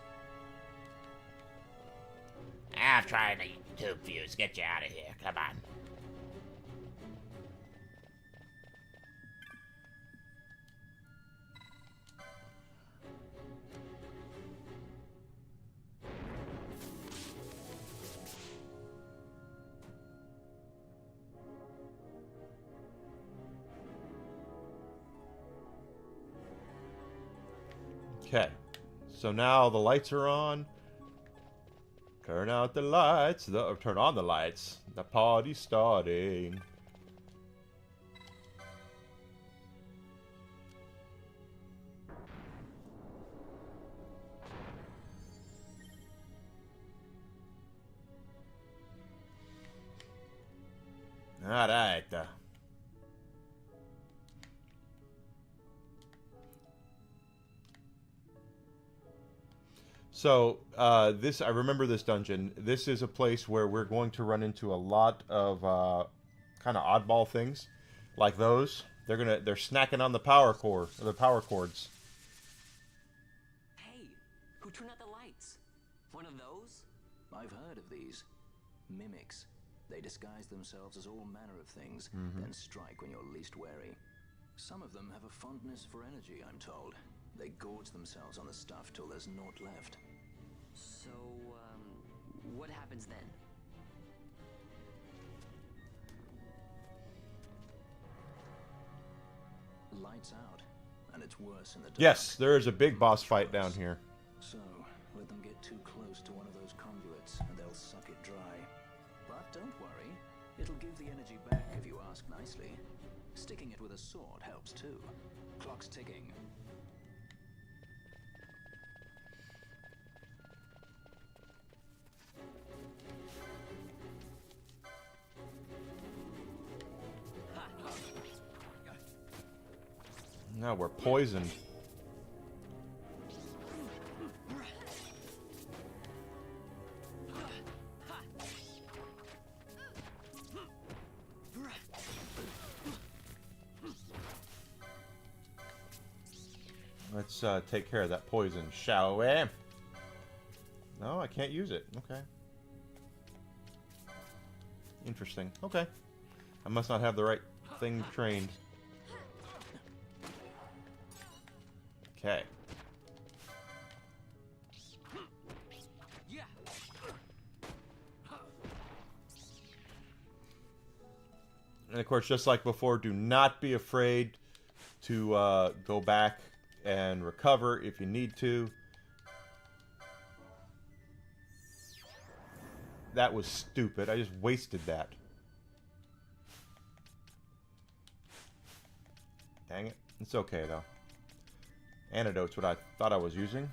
I'll try the tube fuse. Get you out of here. Come on. Okay, so now the lights are on. Turn out the lights. Turn on the lights. The party's starting. All right. So, I remember this dungeon. This is a place where we're going to run into a lot of kind of oddball things, like those. They're snacking on the power cords. Hey, who turned out the lights? One of those? I've heard of these. Mimics. They disguise themselves as all manner of things, then strike when you're least wary. Some of them have a fondness for energy, I'm told. They gorge themselves on the stuff till there's naught left. So, what happens then? Lights out, and it's worse in the dark. Yes, there is a big boss fight down here. So, let them get too close to one of those conduits, and they'll suck it dry. But don't worry, it'll give the energy back if you ask nicely. Sticking it with a sword helps too. Clock's ticking. Now we're poisoned. Let's take care of that poison, shall we? No, I can't use it. Okay. Interesting. Okay. I must not have the right thing trained. Okay. And of course, just like before, do not be afraid to go back and recover if you need to. That was stupid. I just wasted that. Dang it. It's okay, though. Antidote's what I thought I was using.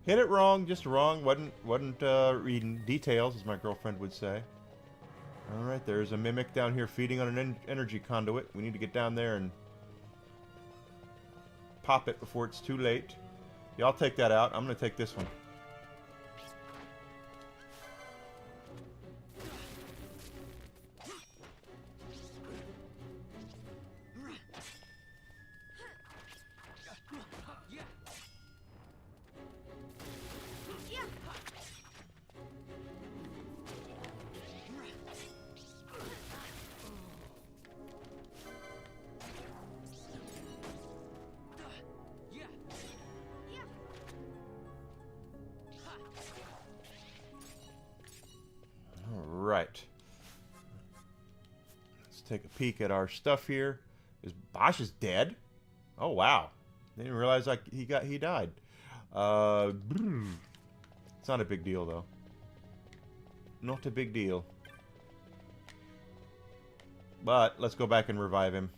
Hit it wrong, just wrong. Wasn't reading details, as my girlfriend would say. Alright, there's a mimic down here feeding on an energy conduit. We need to get down there and pop it before it's too late. Y'all take that out. I'm going to take this one. Right. Let's take a peek at our stuff here. Is Bosch is dead? Oh wow! Didn't realize he died. It's not a big deal though. Not a big deal. But let's go back and revive him.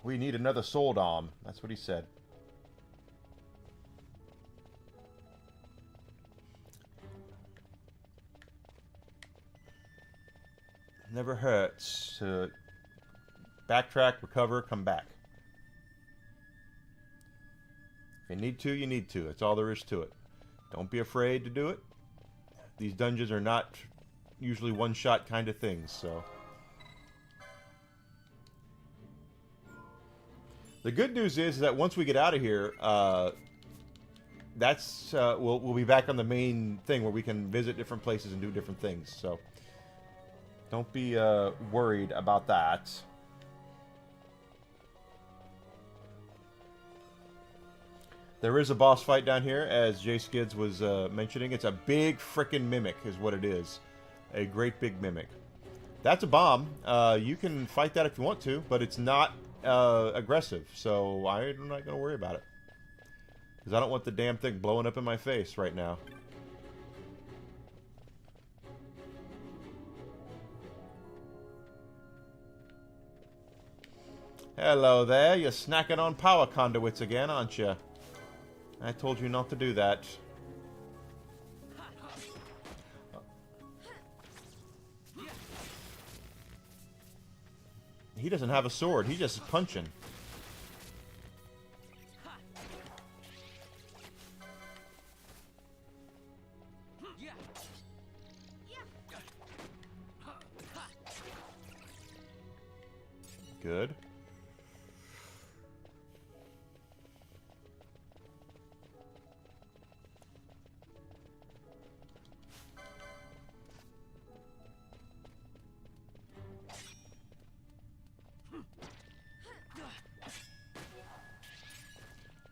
We need another soul dom. That's what he said. Never hurts to backtrack, recover, come back. If you need to, you need to. That's all there is to it. Don't be afraid to do it. These dungeons are not usually one-shot kind of things, so. The good news is that once we get out of here, we'll be back on the main thing where we can visit different places and do different things, so. Don't be worried about that. There is a boss fight down here, as J Skids was mentioning. It's a big frickin' mimic is what it is. A great big mimic. That's a bomb. You can fight that if you want to, but it's not aggressive, so I'm not going to worry about it. Because I don't want the damn thing blowing up in my face right now. Hello there, you're snacking on power conduits again, aren't you? I told you not to do that. He doesn't have a sword, he's just punching. Good.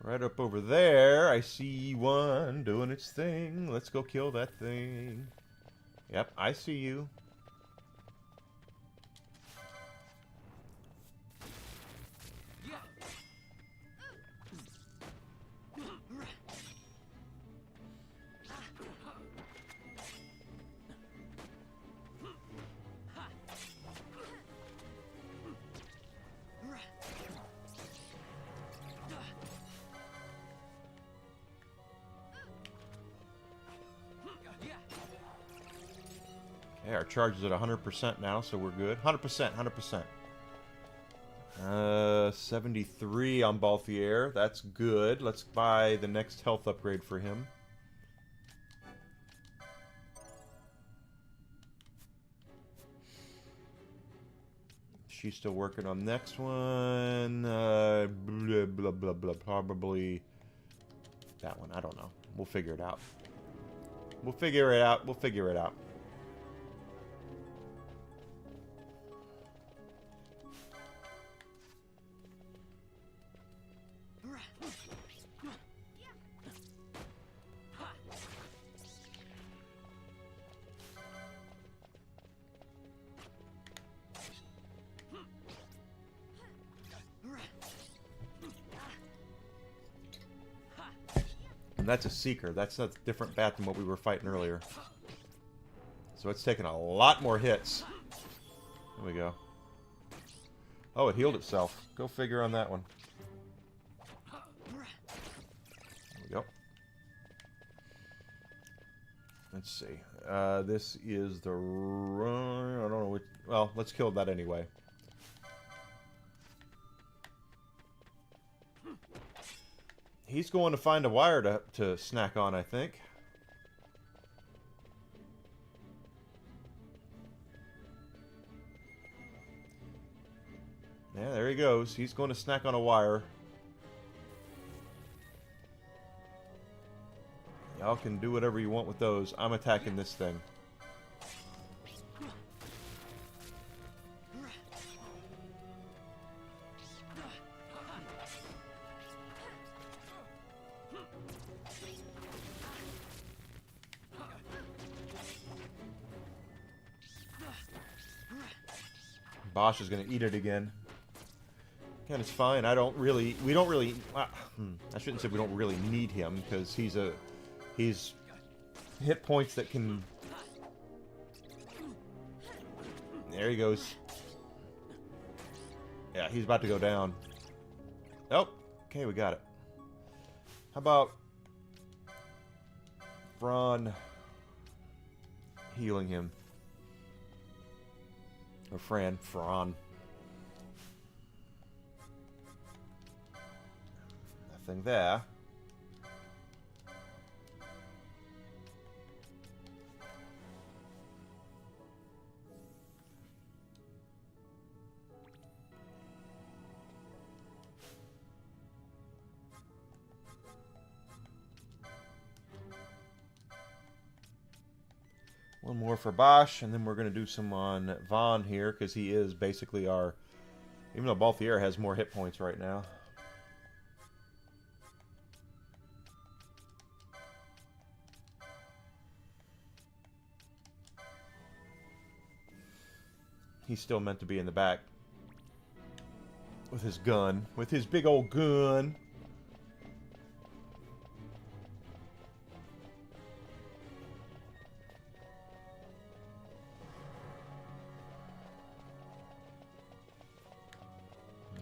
Right up over there, I see one doing its thing. Let's go kill that thing. Yep, I see you. Okay, our charge is at 100% now, so we're good. 100%, 100%. 73 on Balthier. That's good. Let's buy the next health upgrade for him. She's still working on next one. Blah, blah, blah, blah. Probably that one. I don't know. We'll figure it out. We'll figure it out. We'll figure it out. And that's a Seeker. That's a different bat than what we were fighting earlier. So it's taking a lot more hits. There we go. Oh, it healed itself. Go figure on that one. There we go. Let's see. This is the... I don't know which... Well, let's kill that anyway. He's going to find a wire to snack on, I think. Yeah, there he goes. He's going to snack on a wire. Y'all can do whatever you want with those. I'm attacking this thing. Bosch is going to eat it again. And it's fine. We don't really, I shouldn't say we don't really need him, because he's hit points that can, there he goes. Yeah, he's about to go down. Oh, okay, we got it. How about Fran healing him? Or Fran. Nothing there. One more for Bosch, and then we're going to do some on Vaughn here, because he is basically our... Even though Balthier has more hit points right now. He's still meant to be in the back. With his gun. With his big old gun.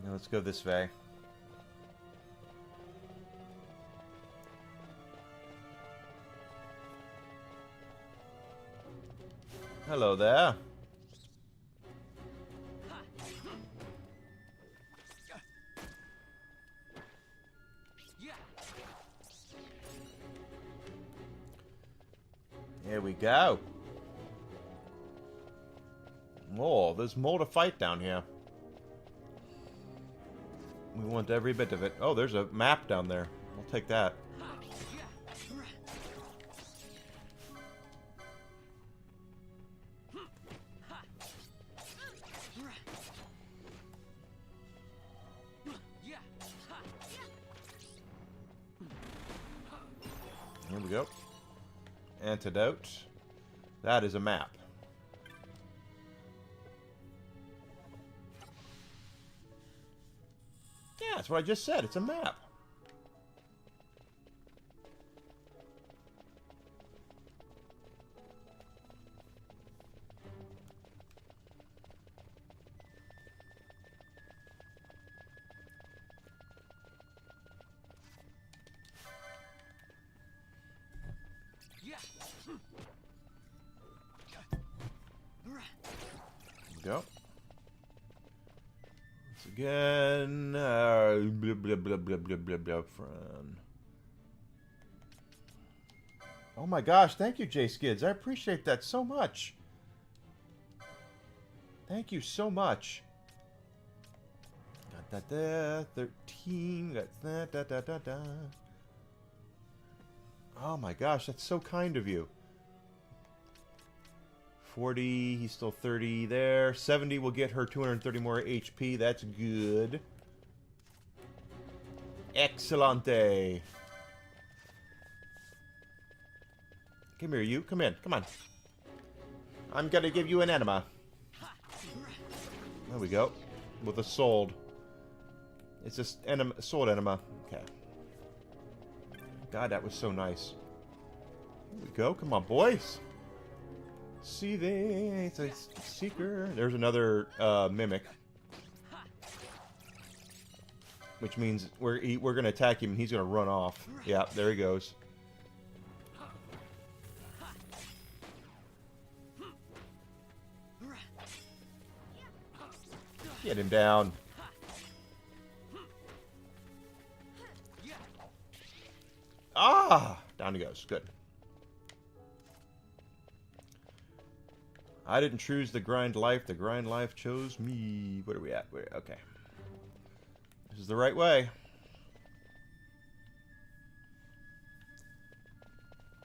Now let's go this way. Hello there. There we go. Oh, there's more to fight down here. We want every bit of it. Oh, there's a map down there. I'll take that. Here we go. Antidote. That is a map. Yeah, that's what I just said. It's a map. Again, blah, blah, blah, blah, blah, blah, blah, friend. Oh my gosh, thank you, Jay Skids. I appreciate that so much. Thank you so much. Got that there, 13, got that, da, da, da, da. Oh my gosh, that's so kind of you. 40, he's still 30 there. 70 will get her 230 more HP. That's good. Excellente. Come here, you. Come in. Come on. I'm gonna give you an enema. There we go. With a sold. It's just enema, sold enema. Okay. God, that was so nice. Here we go. Come on, boys. See, it's a seeker. There's another mimic, which means we're gonna attack him and he's gonna run off. Yeah, there he goes. Get him down. Ah, down he goes. Good. I didn't choose the grind life. The grind life chose me. What are we at? Okay. This is the right way.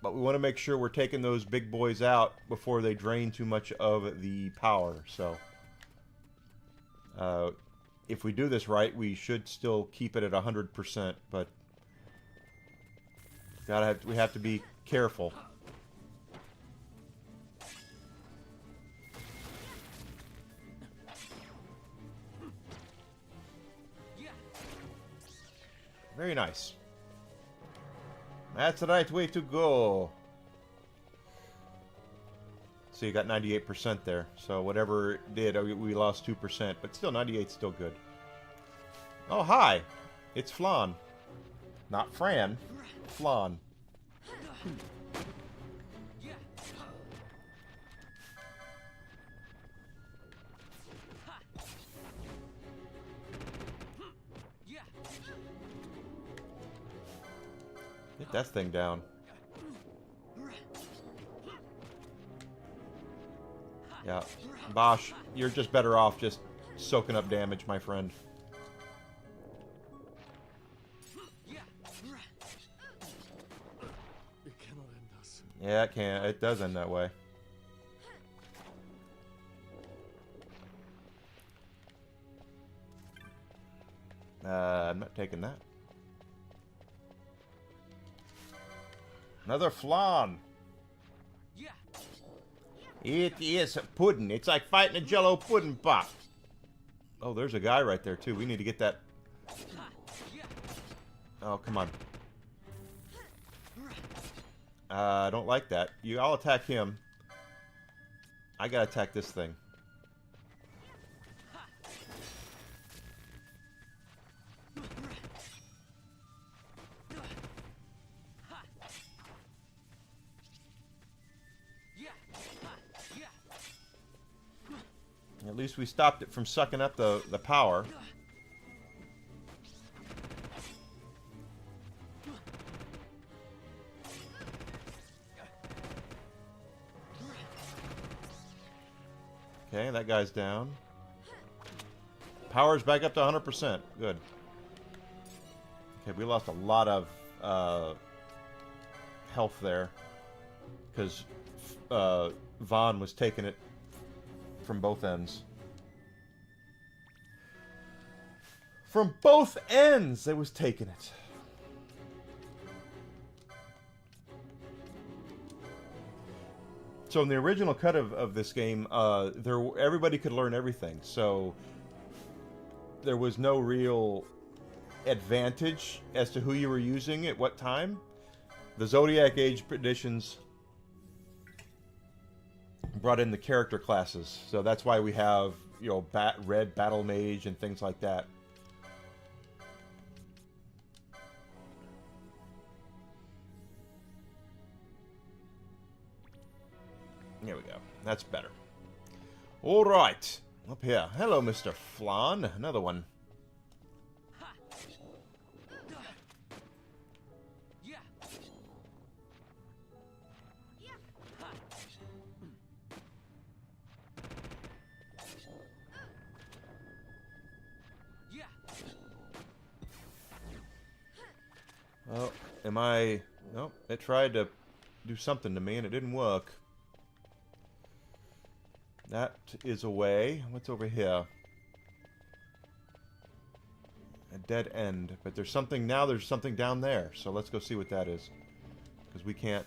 But we want to make sure we're taking those big boys out before they drain too much of the power. So, if we do this right, we should still keep it at 100%. But we have to be careful. Very nice. That's the right way to go. So you got 98% there. So whatever it did, we lost 2%. But still, 98's still good. Oh, hi. It's Flan. Not Fran. Flan. Get that thing down. Yeah. Bosch, you're just better off just soaking up damage, my friend. It cannot end us. Yeah, it can. It does end that way. I'm not taking that. Another flan. It is pudding. It's like fighting a Jello pudding pop. Oh, there's a guy right there too. We need to get that. Oh, come on. I don't like that. I'll attack him. I gotta attack this thing. At least we stopped it from sucking up the power. Okay, that guy's down. Power's back up to 100%. Good. Okay, we lost a lot of health there. Because Vaughn was taking it from both ends. From both ends, it was taking it. So in the original cut of this game, everybody could learn everything. So there was no real advantage as to who you were using at what time. The Zodiac Age editions brought in the character classes, so that's why we have, you know, Red Battle Mage and things like that. There we go. That's better. All right, up here. Hello, Mr. Flan. Another one. I... Nope, it tried to do something to me and it didn't work. That is away. What's over here? A dead end. But there's something... Now there's something down there. So let's go see what that is. Because we can't...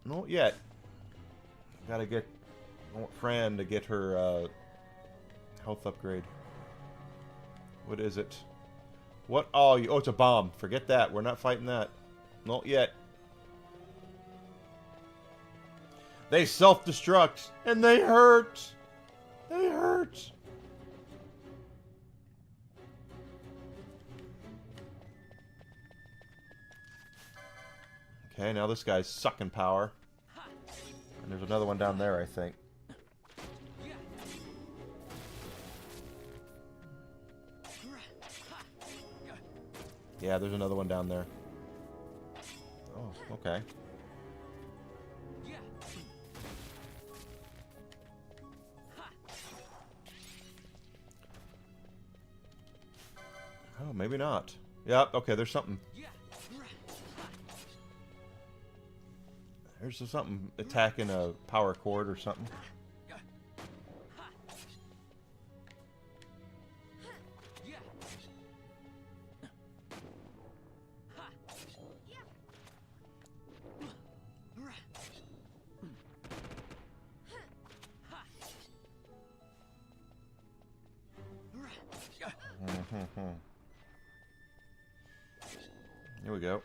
Not yet. Gotta get... I want Fran to get her health upgrade. What is it? What are you? Oh, it's a bomb. Forget that. We're not fighting that. Not yet. They self-destruct. And they hurt. They hurt. Okay, now this guy's sucking power. And there's another one down there, I think. Yeah, there's another one down there. Oh, okay. Oh, maybe not. Yep, okay, there's something. There's something attacking a power cord or something. Here we go.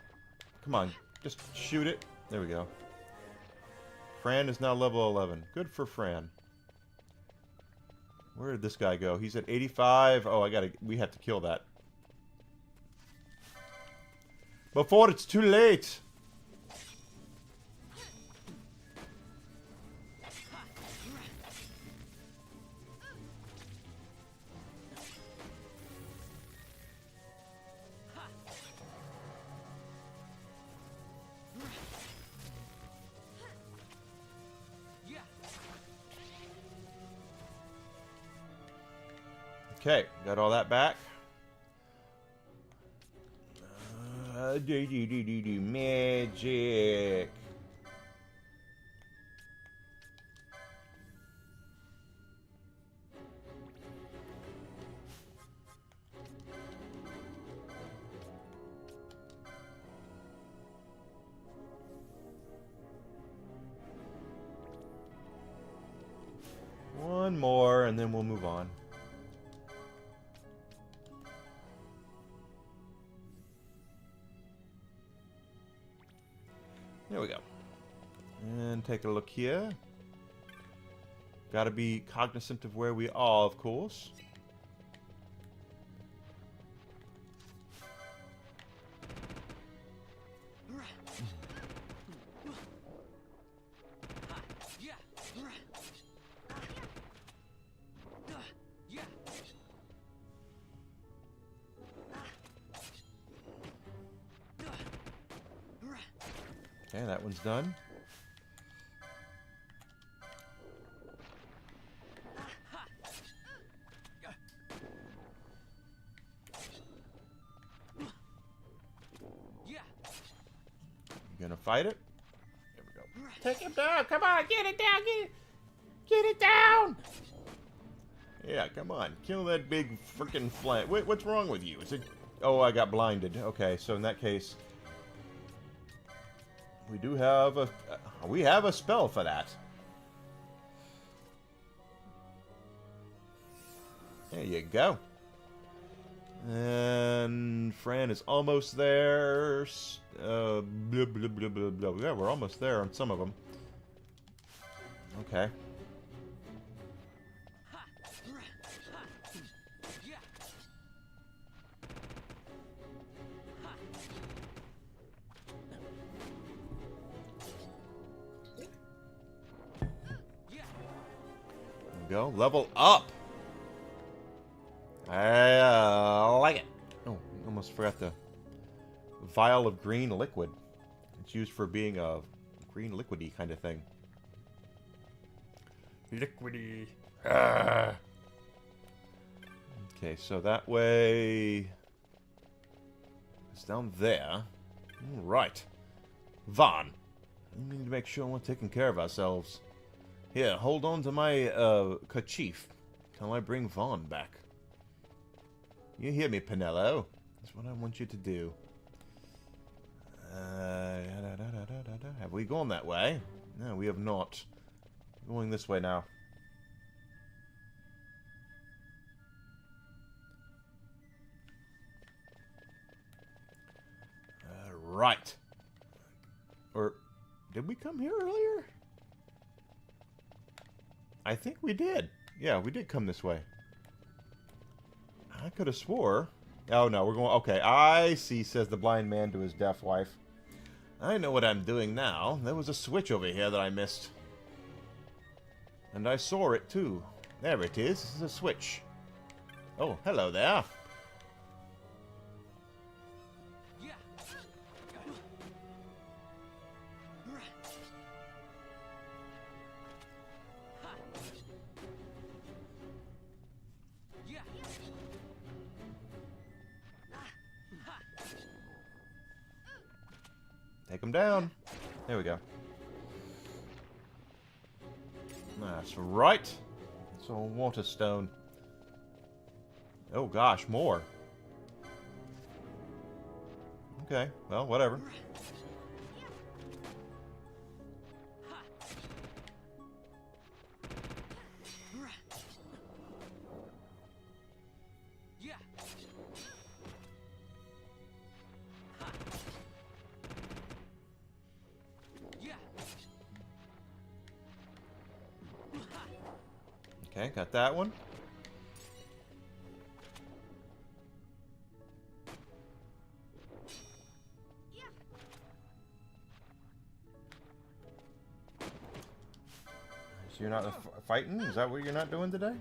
Come on, just shoot it. There we go. Fran is now level 11. Good for Fran. Where did this guy go? He's at 85. Oh, we have to kill that. Before it's too late. Okay, got all that back. Magic. One more, and then we'll move on. There we go. And take a look here. Gotta be cognizant of where we are, of course. Okay, that one's done. You gonna fight it? There we go. Take him down! Come on, get it down! Get it down! Yeah, come on. Kill that big freaking flank. Wait, what's wrong with you? Is it... Oh, I got blinded. Okay, so in that case... We do have a... we have a spell for that. There you go. And Fran is almost there. Blah, blah, blah, blah, blah. Yeah, we're almost there on some of them. Okay. Go. Level up. I like it. Oh, almost forgot the vial of green liquid. It's used for being a green liquidy kind of thing. Liquidy. Ah. Okay, so that way it's down there. All right. Vaughn. We need to make sure we're taking care of ourselves. Here, hold on to my kerchief till I bring Vaughn back. You hear me, Pinello? That's what I want you to do. Have we gone that way? No, we have not. We're going this way now. Right. Or did we come here earlier? I think we did. Yeah, we did come this way. I could have swore. Oh no, we're going. Okay, I see, says the blind man to his deaf wife. I know what I'm doing now. There was a switch over here that I missed. And I saw it too. There it is. This is a switch. Oh, hello there. Take him down. There we go. That's right. It's all water stone. Oh gosh, more. Okay, well, whatever. Okay, got that one. So you're not fighting? Is that what you're not doing today?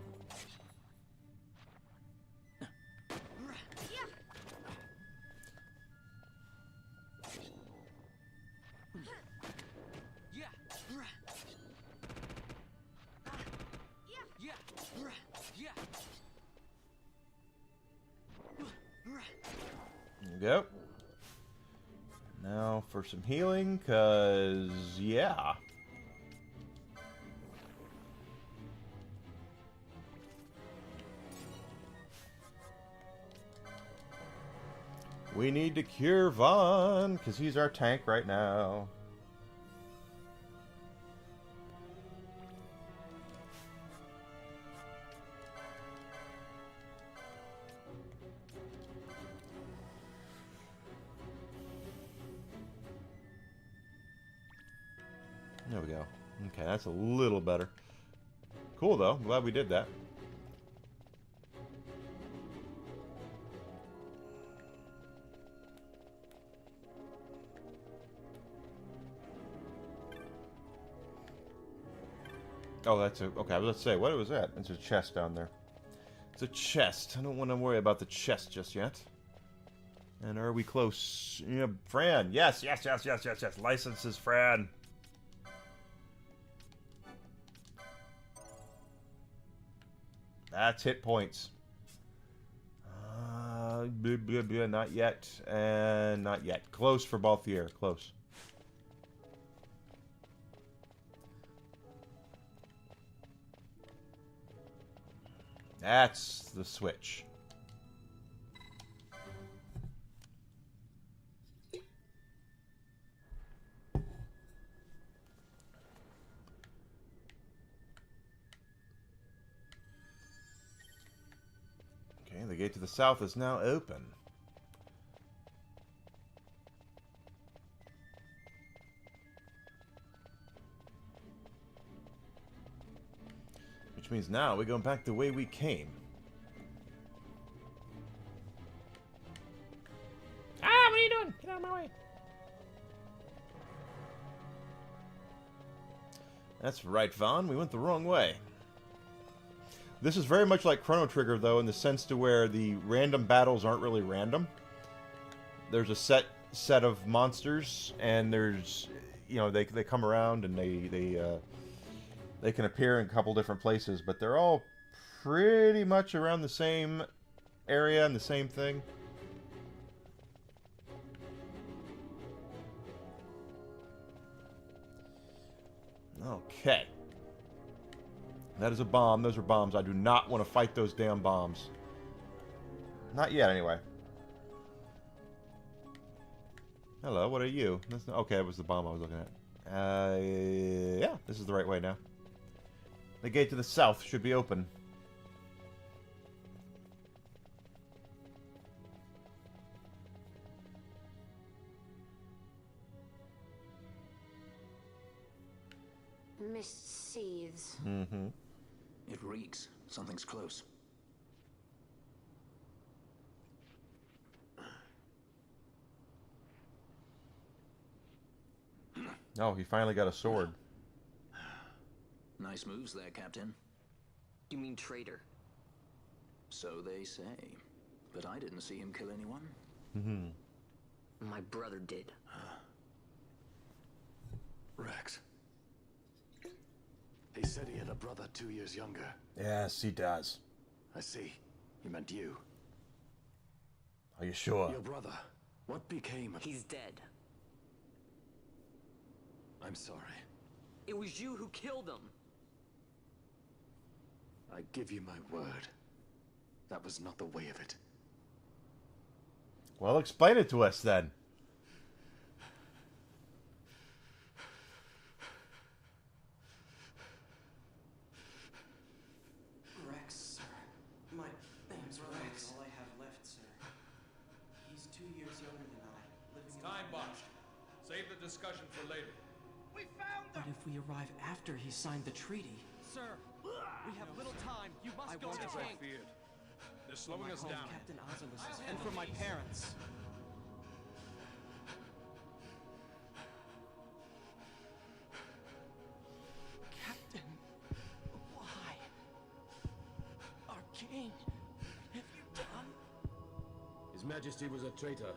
There we go. Now for some healing, cause yeah. We need to cure Vaughn, cause he's our tank right now. There we go. Okay, that's a little better. Cool, though. I'm glad we did that. Oh, that's a... Okay, let's say, what was that? It's a chest down there. It's a chest. I don't want to worry about the chest just yet. And are we close? Yeah, Fran. Yes. Licenses, Fran. That's hit points. Not yet. And not yet. Close for Balthier. Close. That's the switch. Okay, the gate to the south is now open. Which means now we're going back the way we came. Ah, what are you doing? Get out of my way. That's right, Vaughn. We went the wrong way. This is very much like Chrono Trigger, though, in the sense to where the random battles aren't really random. There's a set of monsters, and there's, you know, they come around and they can appear in a couple different places, but they're all pretty much around the same area and the same thing. Okay. That is a bomb. Those are bombs. I do not want to fight those damn bombs. Not yet, anyway. Hello, what are you? Okay, it was the bomb I was looking at. Yeah, this is the right way now. The gate to the south should be open. Mist seethes. Mm-hmm. It reeks. Something's close. Oh, he finally got a sword. Nice moves there, Captain. You mean traitor? So they say. But I didn't see him kill anyone. Mm-hmm. My brother did. Rex. He said he had a brother 2 years younger. Yes, he does. I see. He meant you. Are you sure? Your brother. What became of... He's dead. I'm sorry. It was you who killed him. I give you my word. That was not the way of it. Well, explain it to us then. Rex, sir. My name's Rex. All I have left, sir. He's 2 years younger than I. Living Time botched. Save the discussion for later. We found But if we arrive after he signed the treaty... Sir, we have little time. You must go to the king. Feared. They're slowing us down. Captain Ozilus's, and for my parents. Captain, why? Our king, have you done? His Majesty was a traitor.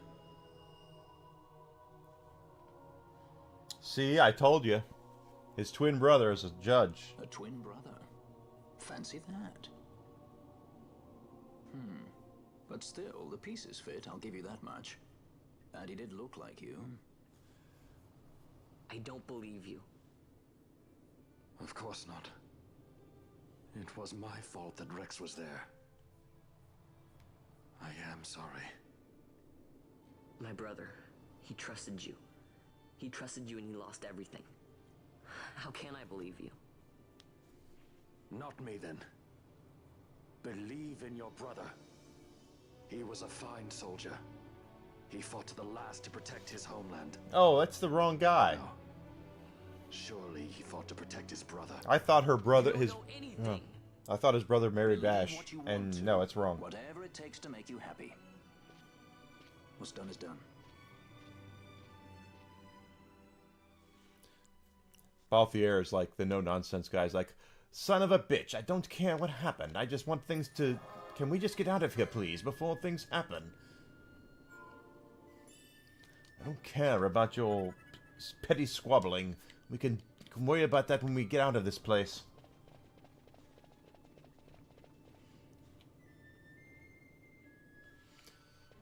See, I told you. His twin brother is a judge. A twin brother. Fancy that. But still, the pieces fit, I'll give you that much. And he did look like you. I don't believe you. Of course not. It was my fault that Rex was there. I am sorry. My brother, he trusted you. He trusted you and he lost everything. How can I believe you? Not me, then. Believe in your brother. He was a fine soldier. He fought to the last to protect his homeland. Oh, that's the wrong guy. No. Surely he fought to protect his brother. I thought her brother, I thought his brother married Vash, and no, it's wrong. Whatever it takes to make you happy. What's done is done. Balthier is like the no-nonsense guy. He's like, son of a bitch, I don't care what happened. I just want things to... Can we just get out of here, please, before things happen? I don't care about your petty squabbling. We can worry about that when we get out of this place.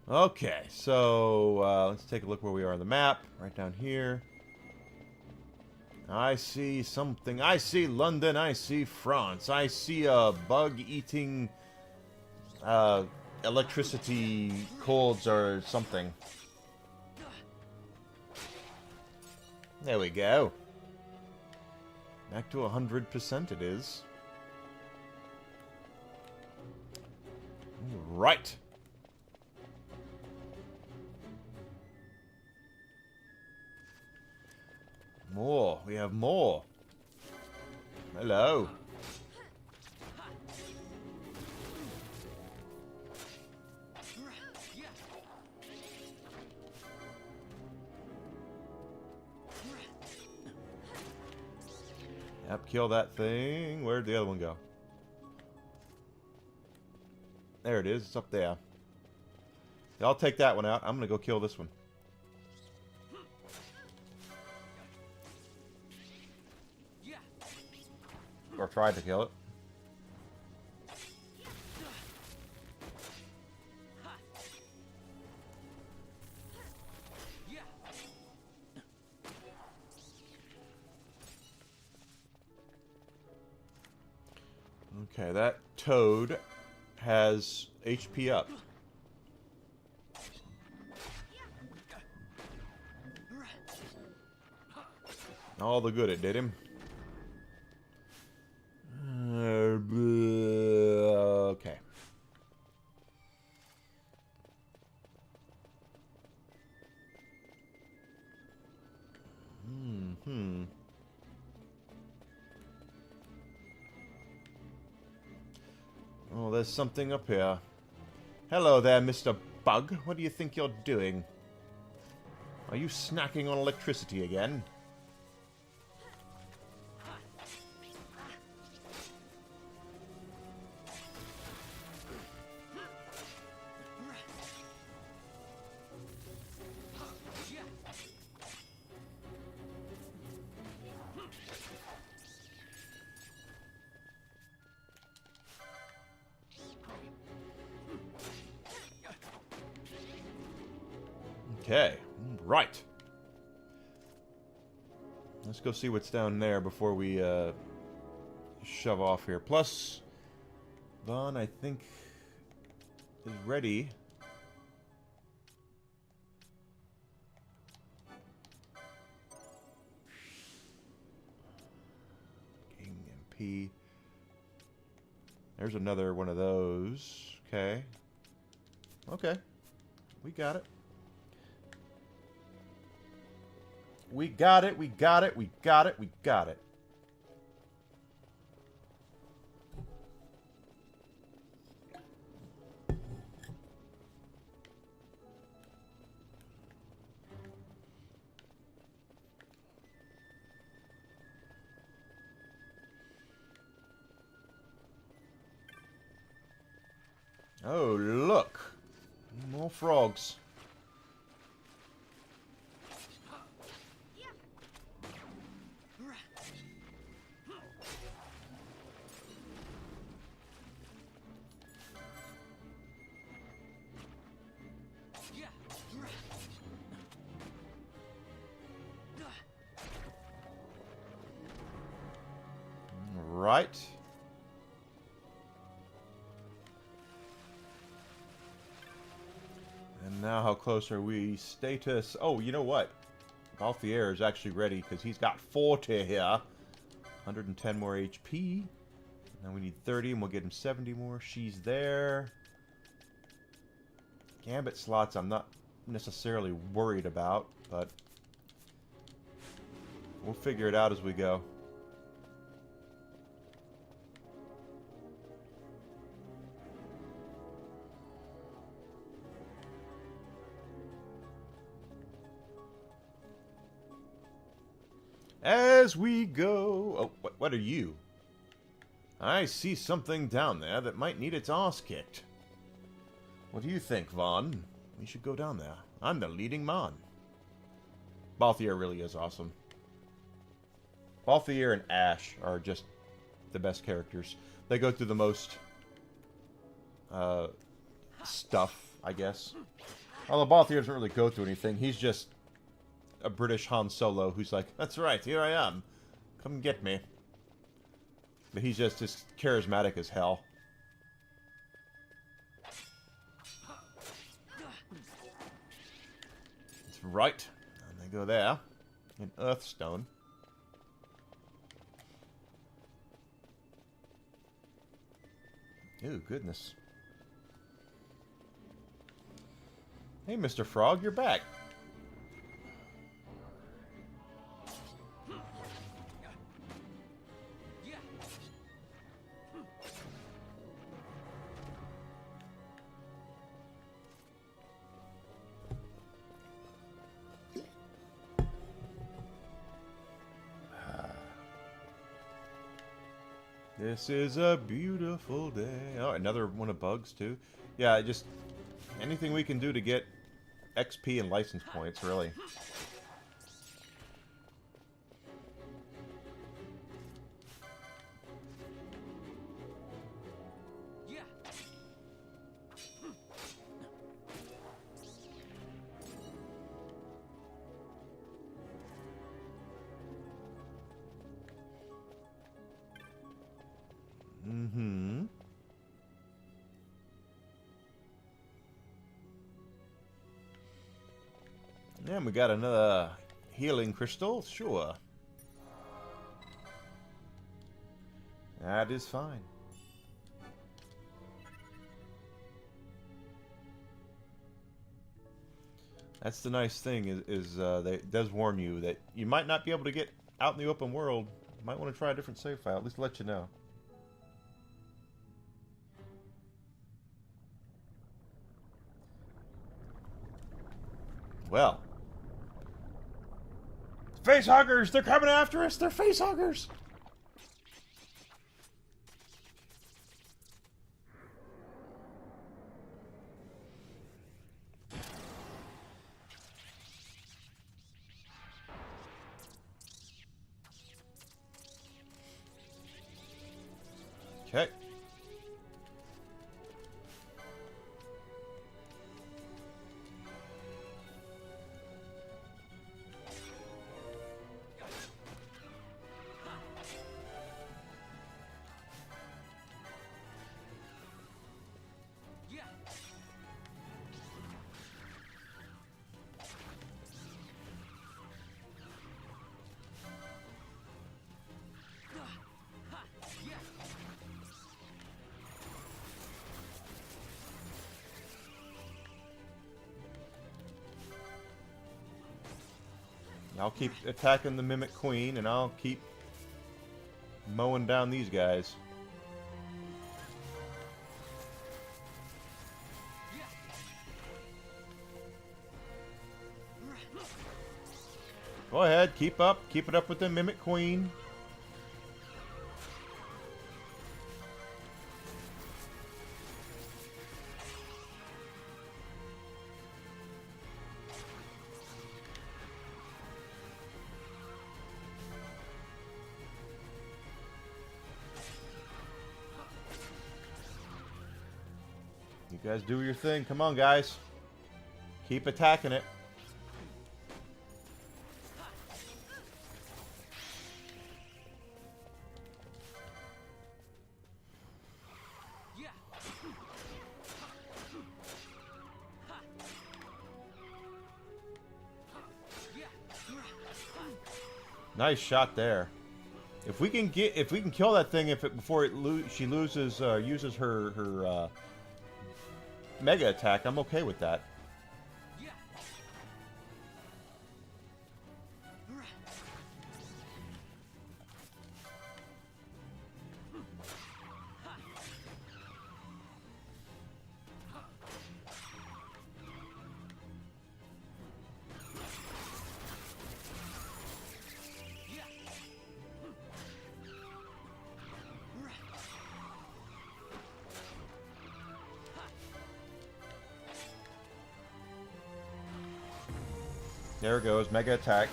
Okay, so let's take a look where we are on the map. Right down here. I see something. I see London. I see France. I see a bug-eating electricity cords or something. There we go. Back to 100% it is. Right. More. We have more. Hello. Yep, kill that thing. Where'd the other one go? There it is. It's up there. I'll take that one out. I'm gonna go kill this one. Or tried to kill it. Okay, that toad has HP up. All the good it did him. Okay. Oh, there's something up here. Hello there, Mr. Bug. What do you think you're doing? Are you snacking on electricity again? Okay, right. Let's go see what's down there before we shove off here. Plus, Vaughn, I think, is ready. King MP. There's another one of those. Okay. Okay. We got it. We got it, we got it, we got it, we got it. Oh, look. More frogs. Right. And now how close are we? Status. Oh, you know what? Balthier is actually ready because he's got 40 here. 110 more HP. Now we need 30 and we'll get him 70 more. She's there. Gambit slots I'm not necessarily worried about, but we'll figure it out as we go. As we go... Oh, what are you? I see something down there that might need its arse kicked. What do you think, Vaughn? We should go down there. I'm the leading Mon. Balthier really is awesome. Balthier and Ash are just the best characters. They go through the most stuff, I guess. Although Balthier doesn't really go through anything. He's just a British Han Solo who's like, that's right, here I am. Come get me. But he's just as charismatic as hell. That's right. And they go there. An Earthstone. Ooh, goodness. Hey, Mr. Frog, you're back. This is a beautiful day. Oh, another one of bugs, too. Yeah, just anything we can do to get XP and license points, really. Mm-hmm. And we got another healing crystal. Sure. That is fine. That's the nice thing is it does warn you that you might not be able to get out in the open world. You might want to try a different save file. At least let you know. Well. Face huggers! They're coming after us! They're face huggers! Okay. I'll keep attacking the Mimic Queen, and I'll keep mowing down these guys. Go ahead, keep up. Keep it up with the Mimic Queen. You guys do your thing. Come on, guys. Keep attacking it. Nice shot there. If we can kill that thing before she loses uses her mega attack, I'm okay with that. There it goes, mega attack.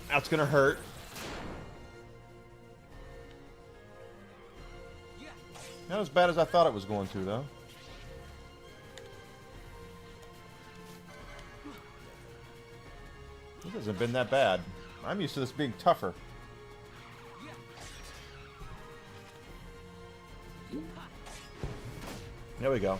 That's gonna hurt. Not as bad as I thought it was going to, though. This hasn't been that bad. I'm used to this being tougher. There we go.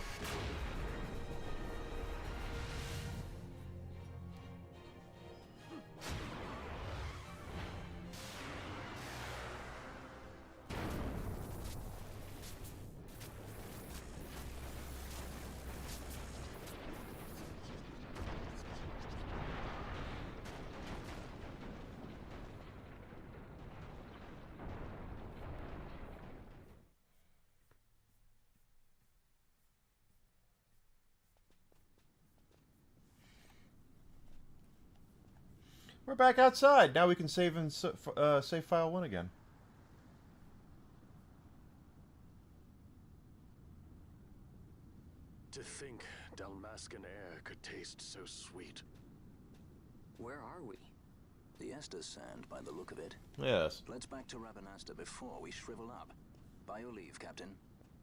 We're back outside. Now we can save and save file 1 again. To think Dalmascan air could taste so sweet. Where are we? The Estes Sand, by the look of it. Yes. Let's back to Rabanasta before we shrivel up. By your leave, Captain.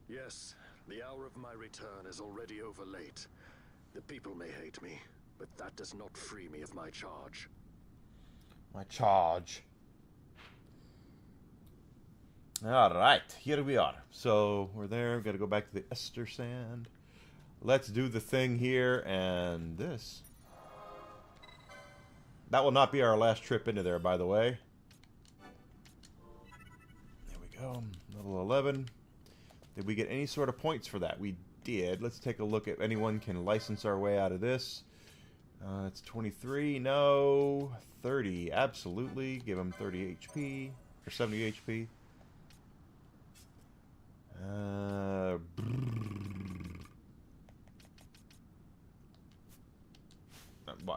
Yes, the hour of my return is already over late. The people may hate me, but that does not free me of my charge. My charge. Alright, here we are. So, we're there. We've got to go back to the Ester Sand. Let's do the thing here, and this. That will not be our last trip into there, by the way. There we go. Level 11. Did we get any sort of points for that? We did. Let's take a look at anyone can license our way out of this. It's 23. No. 30. Absolutely. Give them 30 HP. Or 70 HP.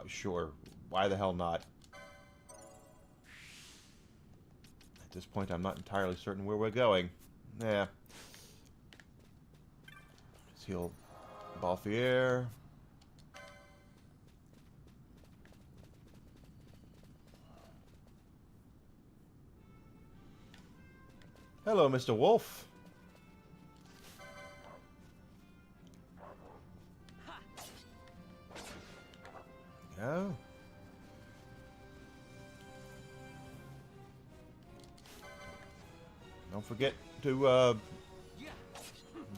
Sure. Why the hell not? At this point, I'm not entirely certain where we're going. Yeah. Let's heal Balthier. Hello, Mr. Wolf. Go. Don't forget to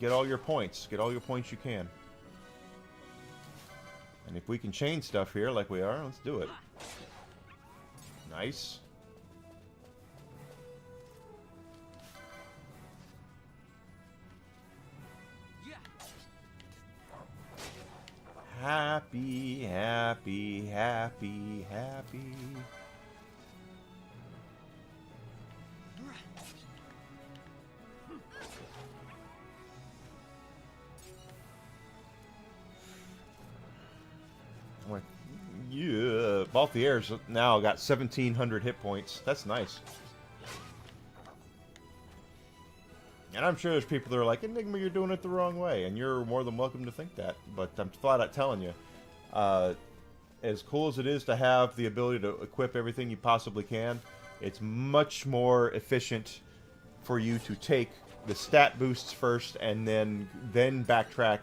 get all your points. Get all your points you can. And if we can chain stuff here like we are, let's do it. Nice. Happy, happy, happy, happy. Yeah, Balthier's now got 1,700 hit points. That's nice. And I'm sure there's people that are like, Enigma, you're doing it the wrong way. And you're more than welcome to think that. But I'm flat out telling you, as cool as it is to have the ability to equip everything you possibly can, it's much more efficient for you to take the stat boosts first and then backtrack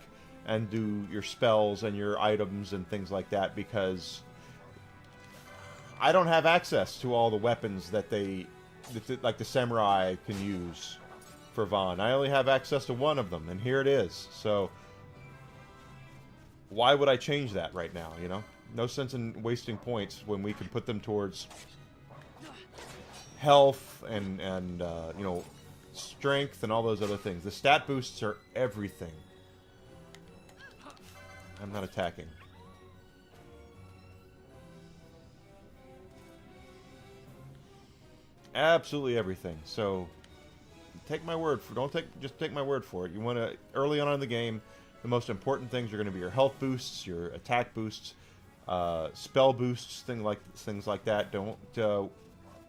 and do your spells and your items and things like that, because I don't have access to all the weapons that like the samurai can use for Vaughn. I only have access to one of them, and here it is. So why would I change that right now, you know? No sense in wasting points when we can put them towards health and you know, strength and all those other things. The stat boosts are everything. I'm not attacking. Absolutely everything. So take my word for just take my word for it. You want to early on in the game, the most important things are going to be your health boosts, your attack boosts, spell boosts, things like that. Don't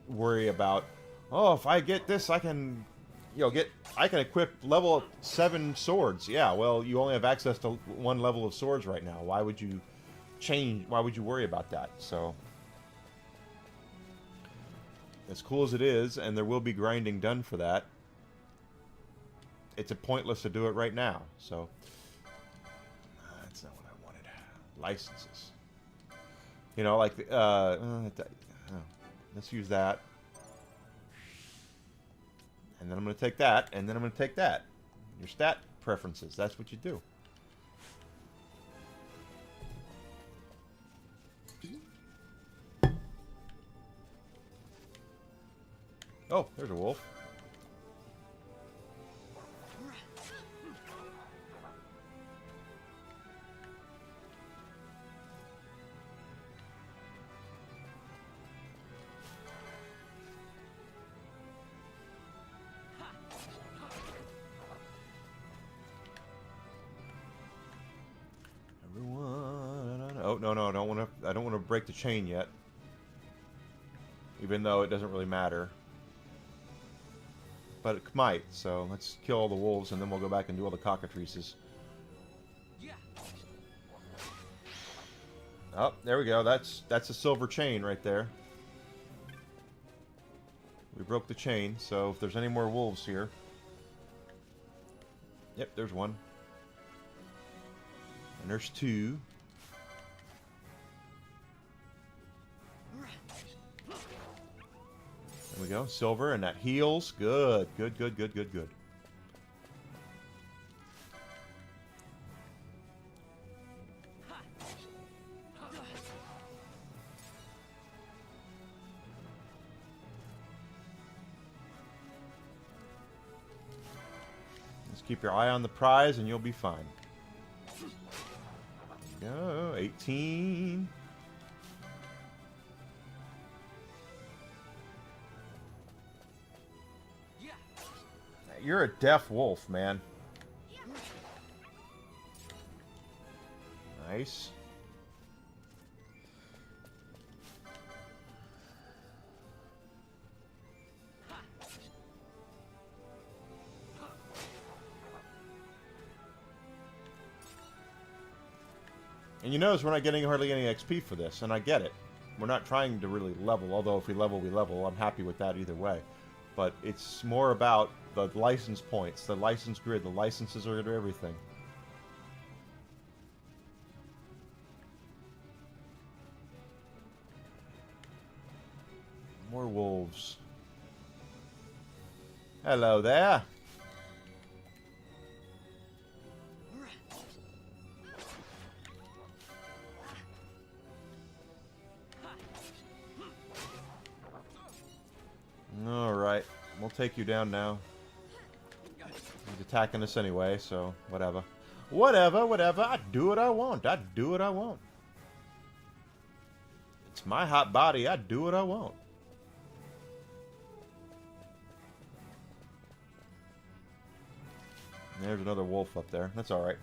worry about, oh, if I get this, I can, you know, I can equip level 7 swords. Yeah, well, you only have access to one level of swords right now. Why would you change? Why would you worry about that? So, as cool as it is, and there will be grinding done for that, it's pointless to do it right now. So, that's not what I wanted. Licenses. You know, like, let's use that. And then I'm going to take that, and then I'm going to take that. Your stat preferences, that's what you do. Oh, there's a wolf. Oh, no, I don't want to break the chain yet. Even though it doesn't really matter. But it might, so let's kill all the wolves and then we'll go back and do all the cockatrices. Oh, there we go. That's a silver chain right there. We broke the chain, so if there's any more wolves here... Yep, there's one. And there's two. we go. Silver, and that heals. Good, good, good, good, good, good. Just keep your eye on the prize, and you'll be fine. Go, 18. You're a deaf wolf, man. Nice. And you notice we're not getting hardly any XP for this, and I get it. We're not trying to really level, although if we level, we level. I'm happy with that either way. But it's more about the license points, the license grid. The licenses are to everything. More wolves. Hello there. Alright, we'll take you down now. He's attacking us anyway, so whatever. Whatever, whatever. I do what I want. I do what I want. It's my hot body. I do what I want. There's another wolf up there. That's alright.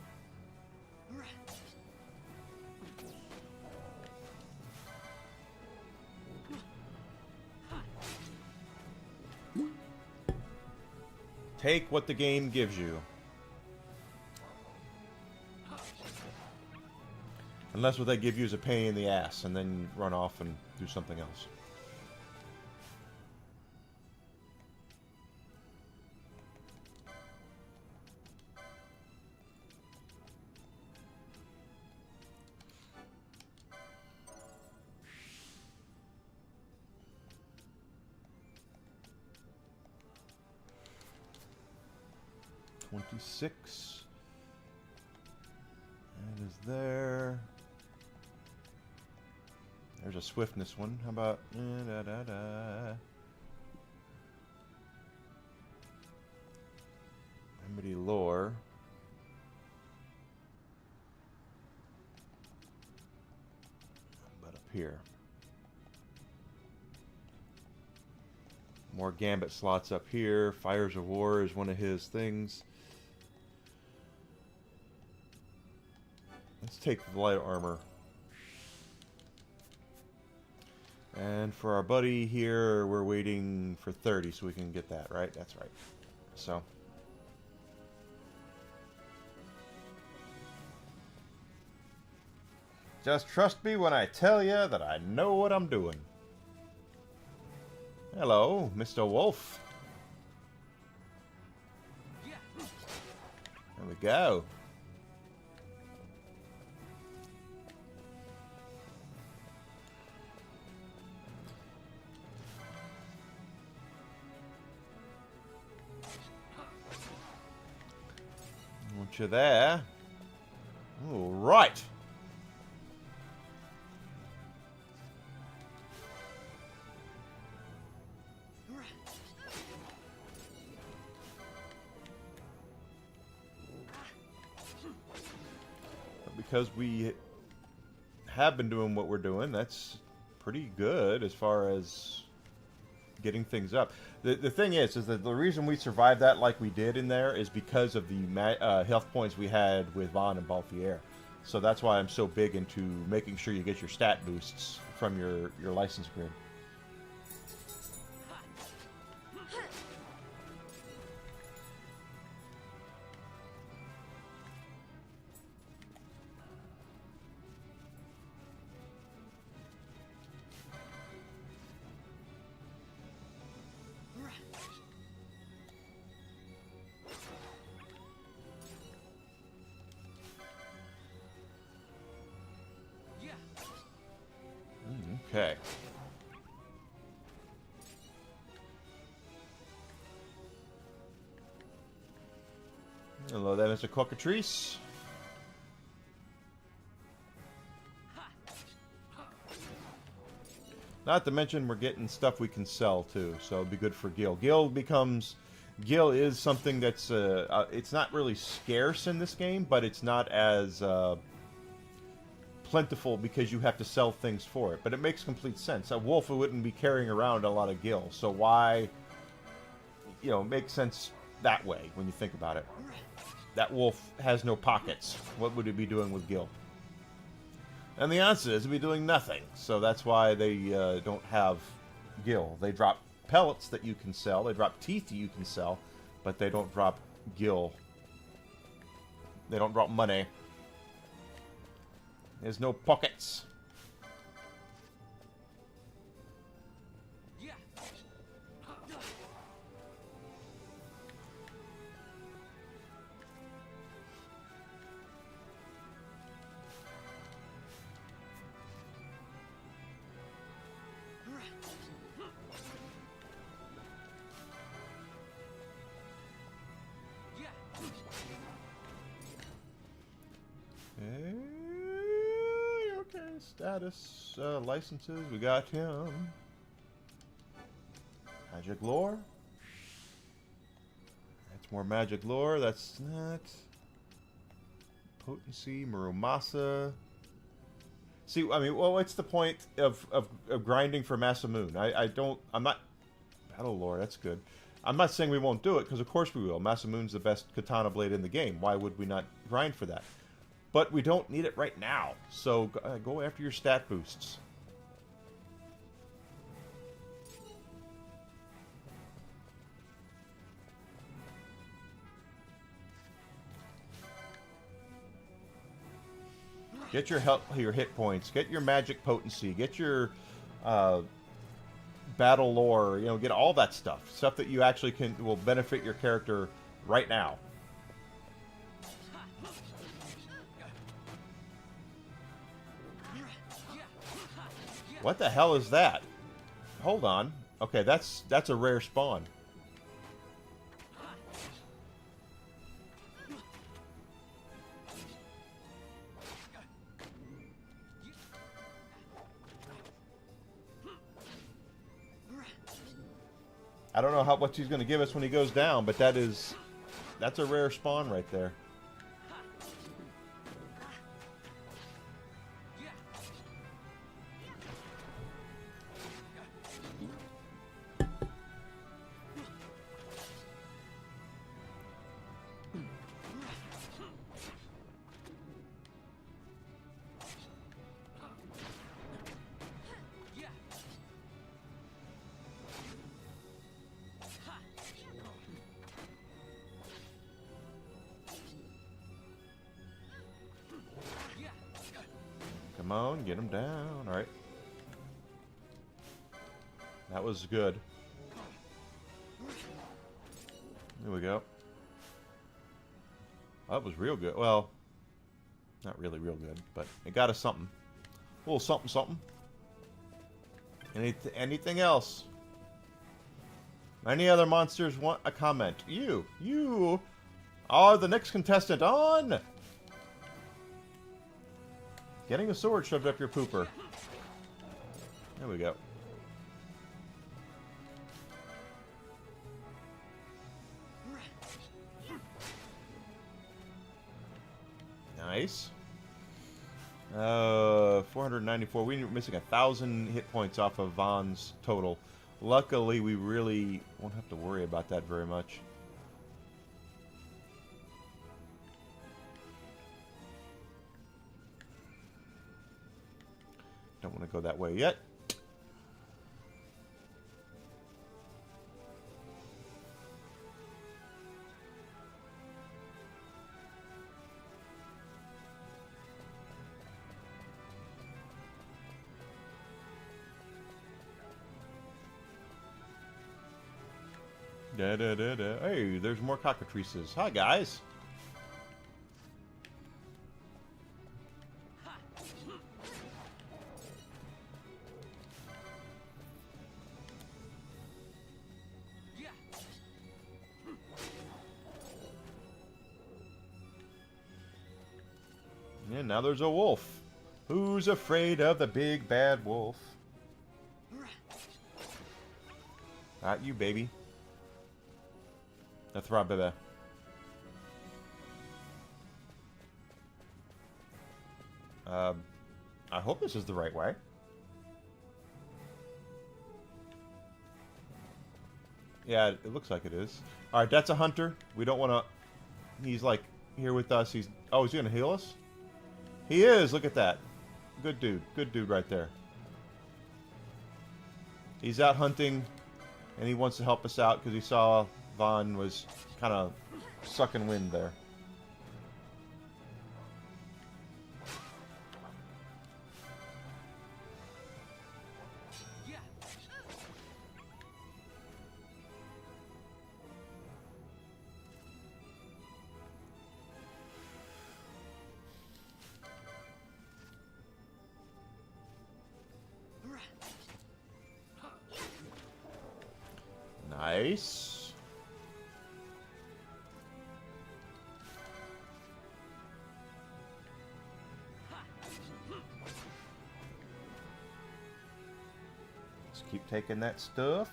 Take what the game gives you. Unless what they give you is a pain in the ass, and then run off and do something else. .26. That is there. There's a swiftness one. How about Remedy lore. How about up here? More gambit slots up here. Fires of War is one of his things. Let's take the light armor. And for our buddy here, we're waiting for 30 so we can get that, right? That's right. So. Just trust me when I tell you that I know what I'm doing. Hello, Mr. Wolf. There we go. Want you there. All right. Because we have been doing what we're doing, that's pretty good as far as getting things up. The thing is that the reason we survived that like we did in there is because of the health points we had with Vaughn and Balthier. So that's why I'm so big into making sure you get your stat boosts from your license grid. Okay. Hello there, Mr. Cockatrice. Not to mention we're getting stuff we can sell too, so it'd be good for Gil. Gil is something that's it's not really scarce in this game, but it's not as plentiful because you have to sell things for it. But it makes complete sense. A wolf wouldn't be carrying around a lot of Gil, so why? You know, it makes sense that way when you think about it. That wolf has no pockets. What would it be doing with Gil? And the answer is, it'd be doing nothing. So that's why they don't have Gil. They drop pellets that you can sell. They drop teeth that you can sell, but they don't drop Gil. They don't drop money. There's no pockets. Okay, status, licenses, we got him. Magic lore. That's more magic lore, that's not. Potency, Murumasa. See, I mean, well, what's the point of grinding for Masamune? I'm not. Battle lore, that's good. I'm not saying we won't do it, because of course we will. Masamune's the best katana blade in the game. Why would we not grind for that? But we don't need it right now, so go after your stat boosts. Get your hit points, get your magic potency, get your battle lore, you know, get all that stuff that you actually will benefit your character right now. What the hell is that? Hold on. Okay, that's a rare spawn. I don't know what he's going to give us when he goes down, but that's a rare spawn right there. Come on, get him down. All right. That was good. There we go. That was real good. Well, not really real good, but it got us something. A little something, something. Anything else? Any other monsters want a comment? You are the next contestant on. Getting a sword shoved up your pooper. There we go. Nice. 494. We're missing 1,000 hit points off of Vaughn's total. Luckily, we really won't have to worry about that very much. Don't want to go that way yet. Hey, there's more cockatrices. Hi, guys. And now there's a wolf. Who's afraid of the big bad wolf? Not you, baby. That's right, baby. I hope this is the right way. Yeah, it looks like it is. Alright, that's a hunter. We don't want to... He's like here with us. He's... Oh, is he going to heal us? He is! Look at that. Good dude. Good dude right there. He's out hunting, and he wants to help us out because he saw Vaughn was kind of sucking wind there. Nice. Let's keep taking that stuff.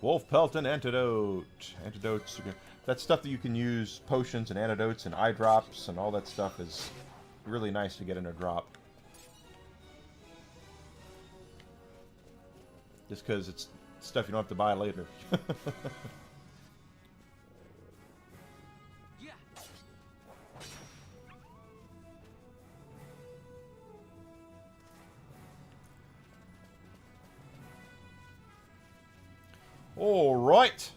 Wolf pelt and antidote. Antidotes. That's stuff that you can use. Potions and antidotes and eye drops and all that stuff is really nice to get in a drop. Just because it's stuff you don't have to buy later. All right.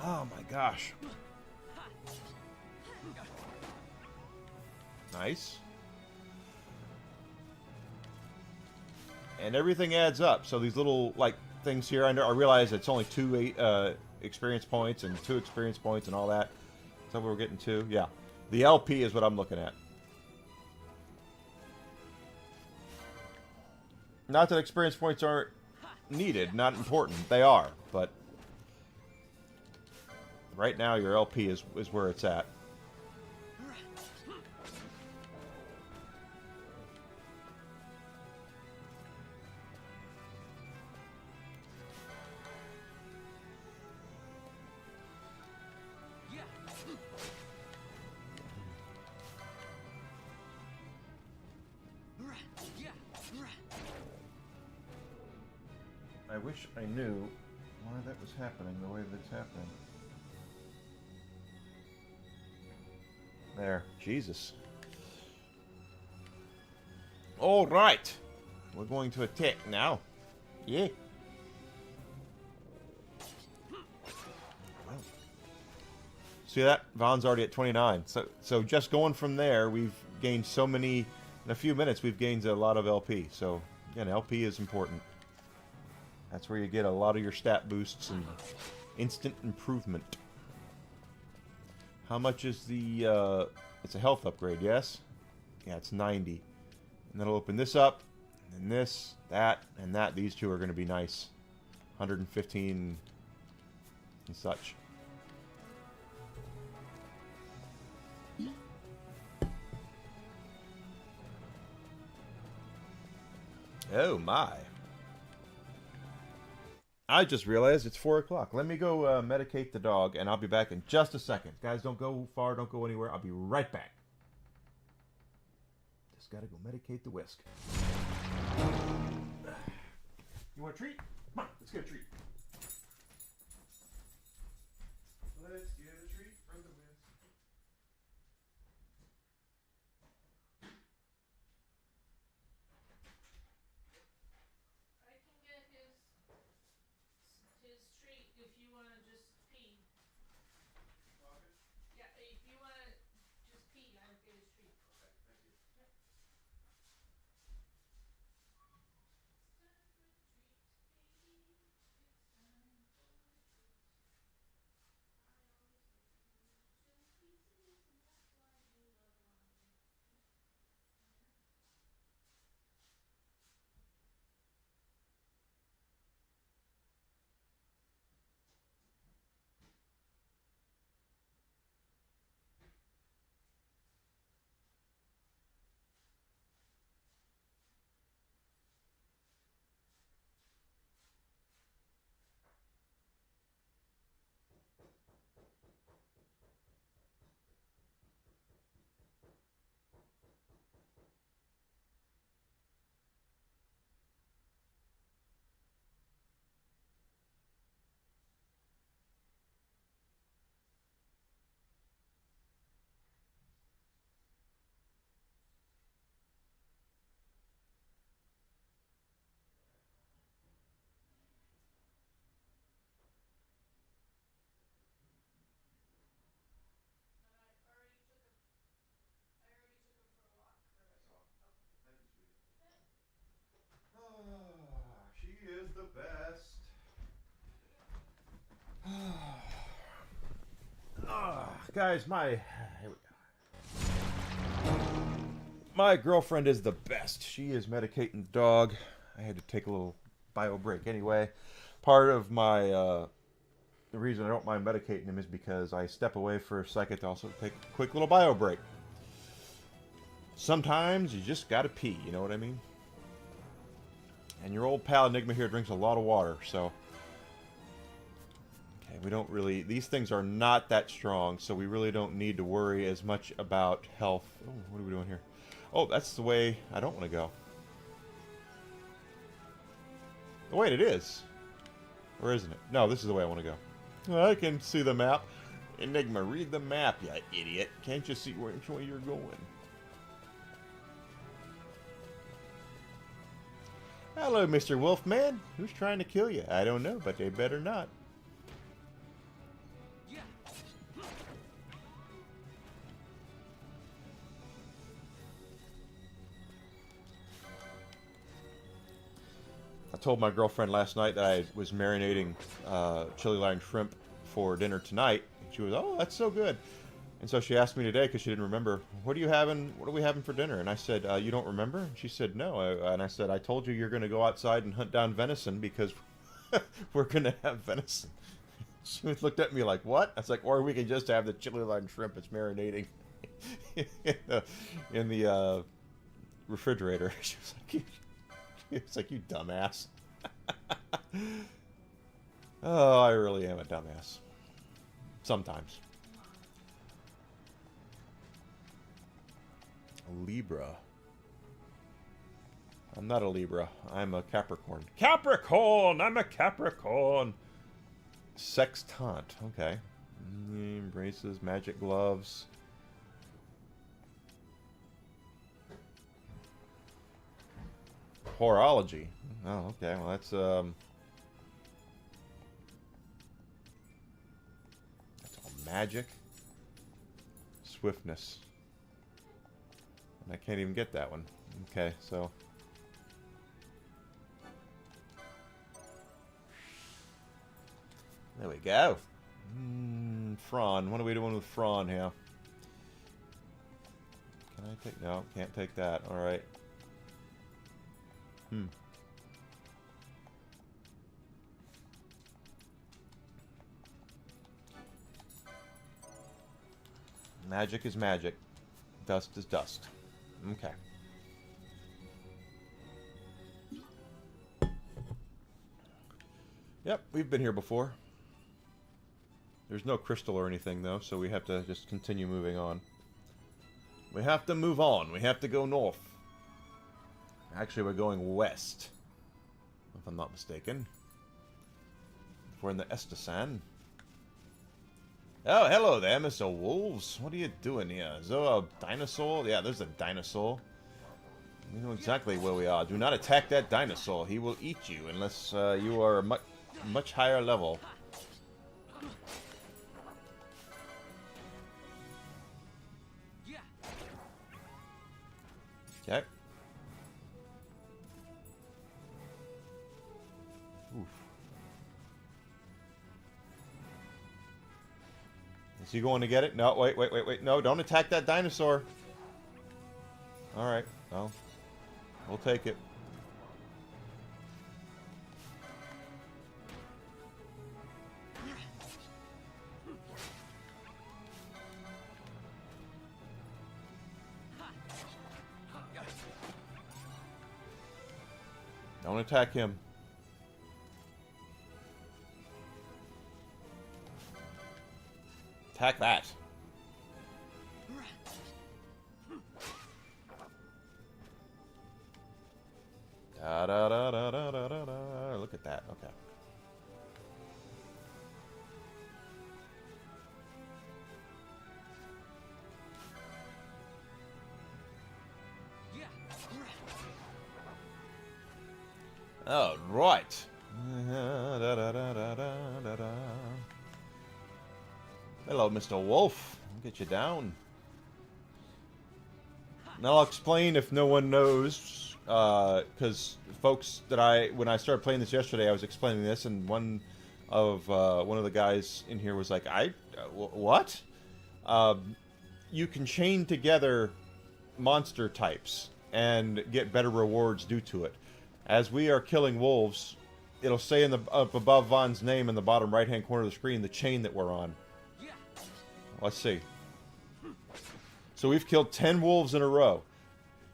Oh my gosh. Nice. And everything adds up. So these little like things here, I realize it's only 2 experience points and 2 experience points and all that. So we're getting 2. Yeah. The LP is what I'm looking at. Not that experience points aren't needed, not important. They are, but right now your LP is where it's at. I wish I knew why that was happening the way that it's happening. There. Jesus. Alright. We're going to attack now. Yeah. See that? Vaughn's already at 29. So just going from there, we've gained so many... In a few minutes, we've gained a lot of LP. So, again, LP is important. That's where you get a lot of your stat boosts and instant improvement. How much is the... it's a health upgrade, yes? Yeah, it's 90. And then I'll open this up, and then this, that, and that. These two are going to be nice. 115 and such. Oh my. I just realized it's 4 o'clock. Let me go medicate the dog, and I'll be back in just a second. Guys, don't go far. Don't go anywhere. I'll be right back. Just gotta go medicate the whisk. You want a treat? Come on, let's get a treat. Let's get a treat from the whisk. I can get his treat if you want to just pee. Yeah, if you want to just pee, I'll get his treat. Okay, thank you. Yep. Guys, here we go. My girlfriend is the best. She is medicating the dog. I had to take a little bio break anyway. Part of my the reason I don't mind medicating him is because I step away for a second to also take a quick little bio break. Sometimes you just gotta pee, you know what I mean? And your old pal Enigma here drinks a lot of water, so... Okay, we don't really... These things are not that strong, so we really don't need to worry as much about health. Oh, what are we doing here? Oh, that's the way I don't want to go. Oh, wait, it is. Or isn't it? No, this is the way I want to go. I can see the map. Enigma, read the map, you idiot. Can't you see which way you're going? Hello, Mr. Wolfman. Who's trying to kill you? I don't know, but they better not. I told my girlfriend last night that I was marinating chili lime shrimp for dinner tonight. She was, oh, that's so good. And so she asked me today, because she didn't remember, what are we having for dinner? And I said, you don't remember? And she said, no. And I said, I told you you're going to go outside and hunt down venison because we're going to have venison. She looked at me like, what? I was like, or we can just have the chili lime shrimp. It's marinating in the refrigerator. She was like, it's like, you dumbass. Oh, I really am a dumbass. Sometimes. Libra. I'm not a Libra. I'm a Capricorn. Capricorn! I'm a Capricorn! Sextant. Okay. Braces, magic gloves. Horology. Oh, okay. Well, that's all magic. Swiftness. And I can't even get that one. Okay, so... There we go. Frawn. What are we doing with Frawn here? Can I take... No, can't take that. Alright. Magic is magic. Dust is dust. Okay. Yep, we've been here before. There's no crystal or anything, though, so we have to just continue moving on. We have to move on. We have to go north. Actually, we're going west, if I'm not mistaken. We're in the XII. Oh, hello there, Mr. Wolves. What are you doing here? Is there a dinosaur? Yeah, there's a dinosaur. We know exactly where we are. Do not attack that dinosaur. He will eat you unless you are a much higher level. Okay. Oof. Is he going to get it? No, wait. No, don't attack that dinosaur. Alright, well, we'll take it. Don't attack him. Attack that. Da da da da da da da da. Look at that. Okay. Oh, right. Hello, Mr. Wolf. I'll get you down. Now I'll explain if no one knows, because folks that when I started playing this yesterday, I was explaining this, and one of the guys in here was like, what? you can chain together monster types and get better rewards due to it. As we are killing wolves, it'll say in the up above Von's name in the bottom right-hand corner of the screen the chain that we're on. Let's see. So we've killed 10 wolves in a row.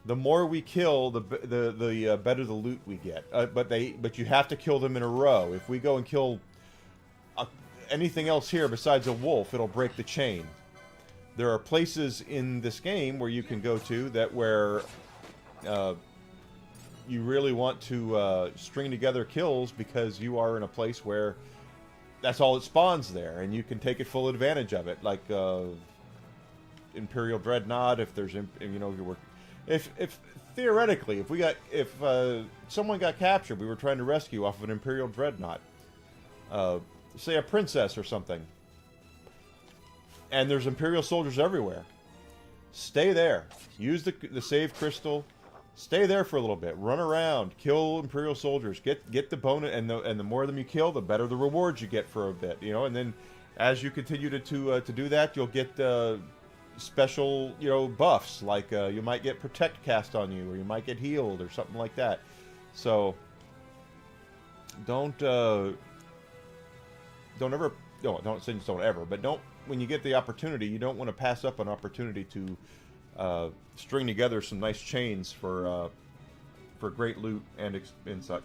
The more we kill, the better the loot we get. But you have to kill them in a row. If we go and kill anything else here besides a wolf, it'll break the chain. There are places in this game where you can go to that where you really want to string together kills because you are in a place where that's all it spawns there, and you can take it full advantage of it, like Imperial Dreadnought. If there's, if theoretically, if someone got captured, we were trying to rescue off of an Imperial Dreadnought, say a princess or something, and there's Imperial soldiers everywhere. Stay there. Use the save crystal. Stay there for a little bit. Run around. Kill Imperial soldiers. Get the bonus, and the more of them you kill, the better the rewards you get for a bit. And then as you continue to do that, you'll get special buffs, like you might get protect cast on you, or you might get healed, or something like that. So don't ever, but don't, when you get the opportunity, you don't want to pass up an opportunity to string together some nice chains for great loot and such.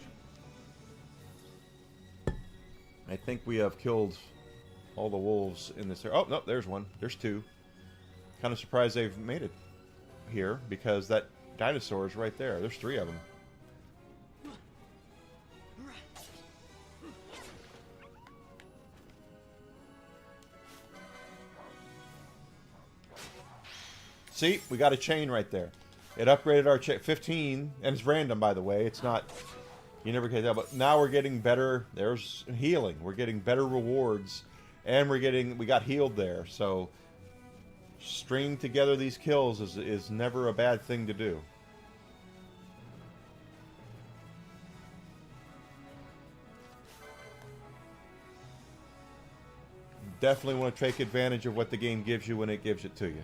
I think we have killed all the wolves in this area. Oh, no, there's one. There's two. Kind of surprised they've made it here, because that dinosaur is right there. There's 3 of them. See, we got a chain right there. It upgraded our 15, and it's random, by the way. It's not, you never can tell, but now we're getting better. There's healing. We're getting better rewards, and we got healed there. So stringing together these kills is never a bad thing to do. Definitely want to take advantage of what the game gives you when it gives it to you.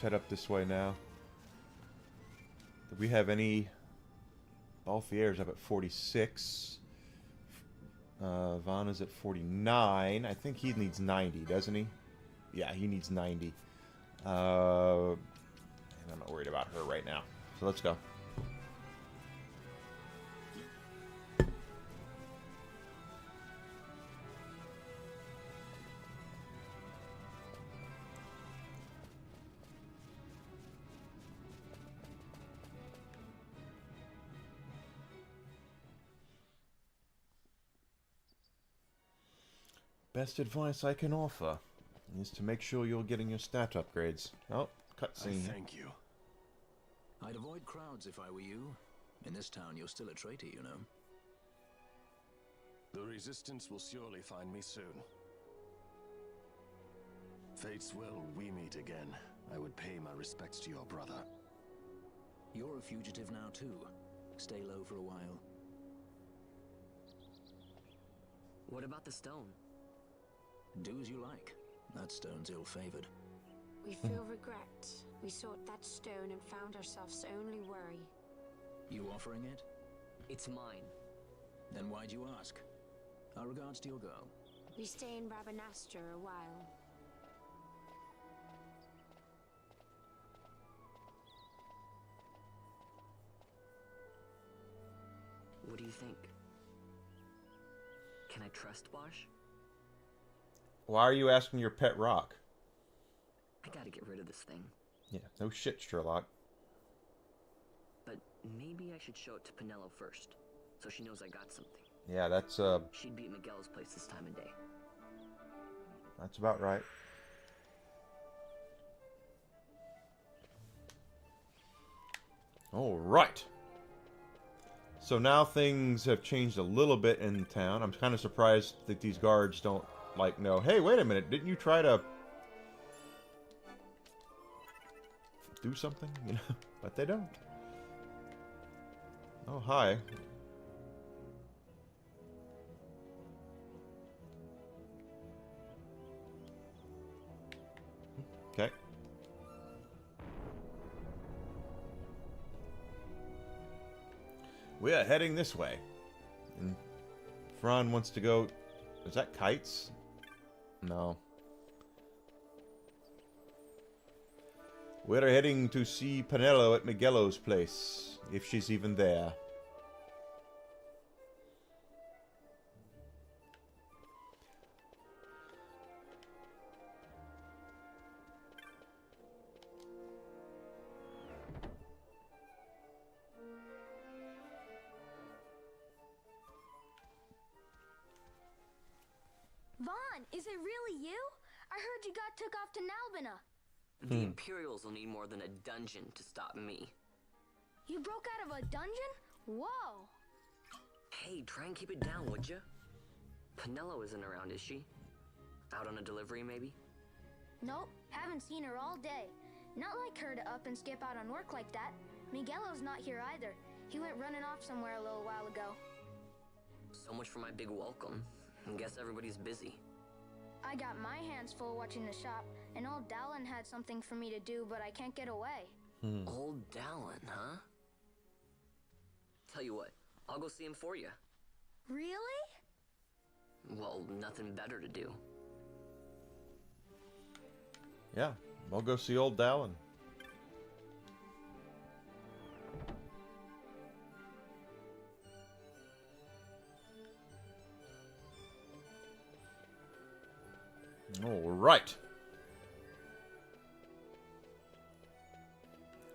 Head up this way now. Do we have any? Balthier's up at 46. Von is at 49. I think he needs 90, doesn't he? Yeah, he needs 90. And I'm not worried about her right now. So let's go. Best advice I can offer is to make sure you're getting your stat upgrades. Oh, cutscene. Thank you. I'd avoid crowds if I were you. In this town, you're still a traitor, you know. The Resistance will surely find me soon. Fate's will, we meet again. I would pay my respects to your brother. You're a fugitive now, too. Stay low for a while. What about the stone? Do as you like. That stone's ill-favored. We feel regret. We sought that stone and found ourselves only worry. You offering it? It's mine. Then why'd you ask? Our regards to your girl. We stay in Rabanastre a while. What do you think? Can I trust Bosch? Why are you asking your pet rock? I gotta get rid of this thing. Yeah, no shit, Sherlock. But maybe I should show it to Pinello first, so she knows I got something. Yeah, that's She'd be at Miguel's place this time of day. That's about right. All right. So now things have changed a little bit in town. I'm kind of surprised that these guards don't, like, know, hey, wait a minute, didn't you try to do something, you know, but they don't. Oh, hi. Okay. We are heading this way. And Fran wants to go... Is that kites? No. We're heading to see Pinello at Miguelo's place, if she's even there. Vaughn, is it really you? I heard you got took off to Nalbina. The Imperials will need more than a dungeon to stop me. You broke out of a dungeon? Whoa! Hey, try and keep it down, would you? Pinello isn't around, is she? Out on a delivery, maybe? Nope, haven't seen her all day. Not like her to up and skip out on work like that. Miguelo's not here either. He went running off somewhere a little while ago. So much for my big welcome. I guess everybody's busy. I got my hands full watching the shop, and old Dallin had something for me to do, but I can't get away. Old Dallin, huh? Tell you what, I'll go see him for you. Really? Well, nothing better to do. Yeah, we'll go see old Dallin. All right.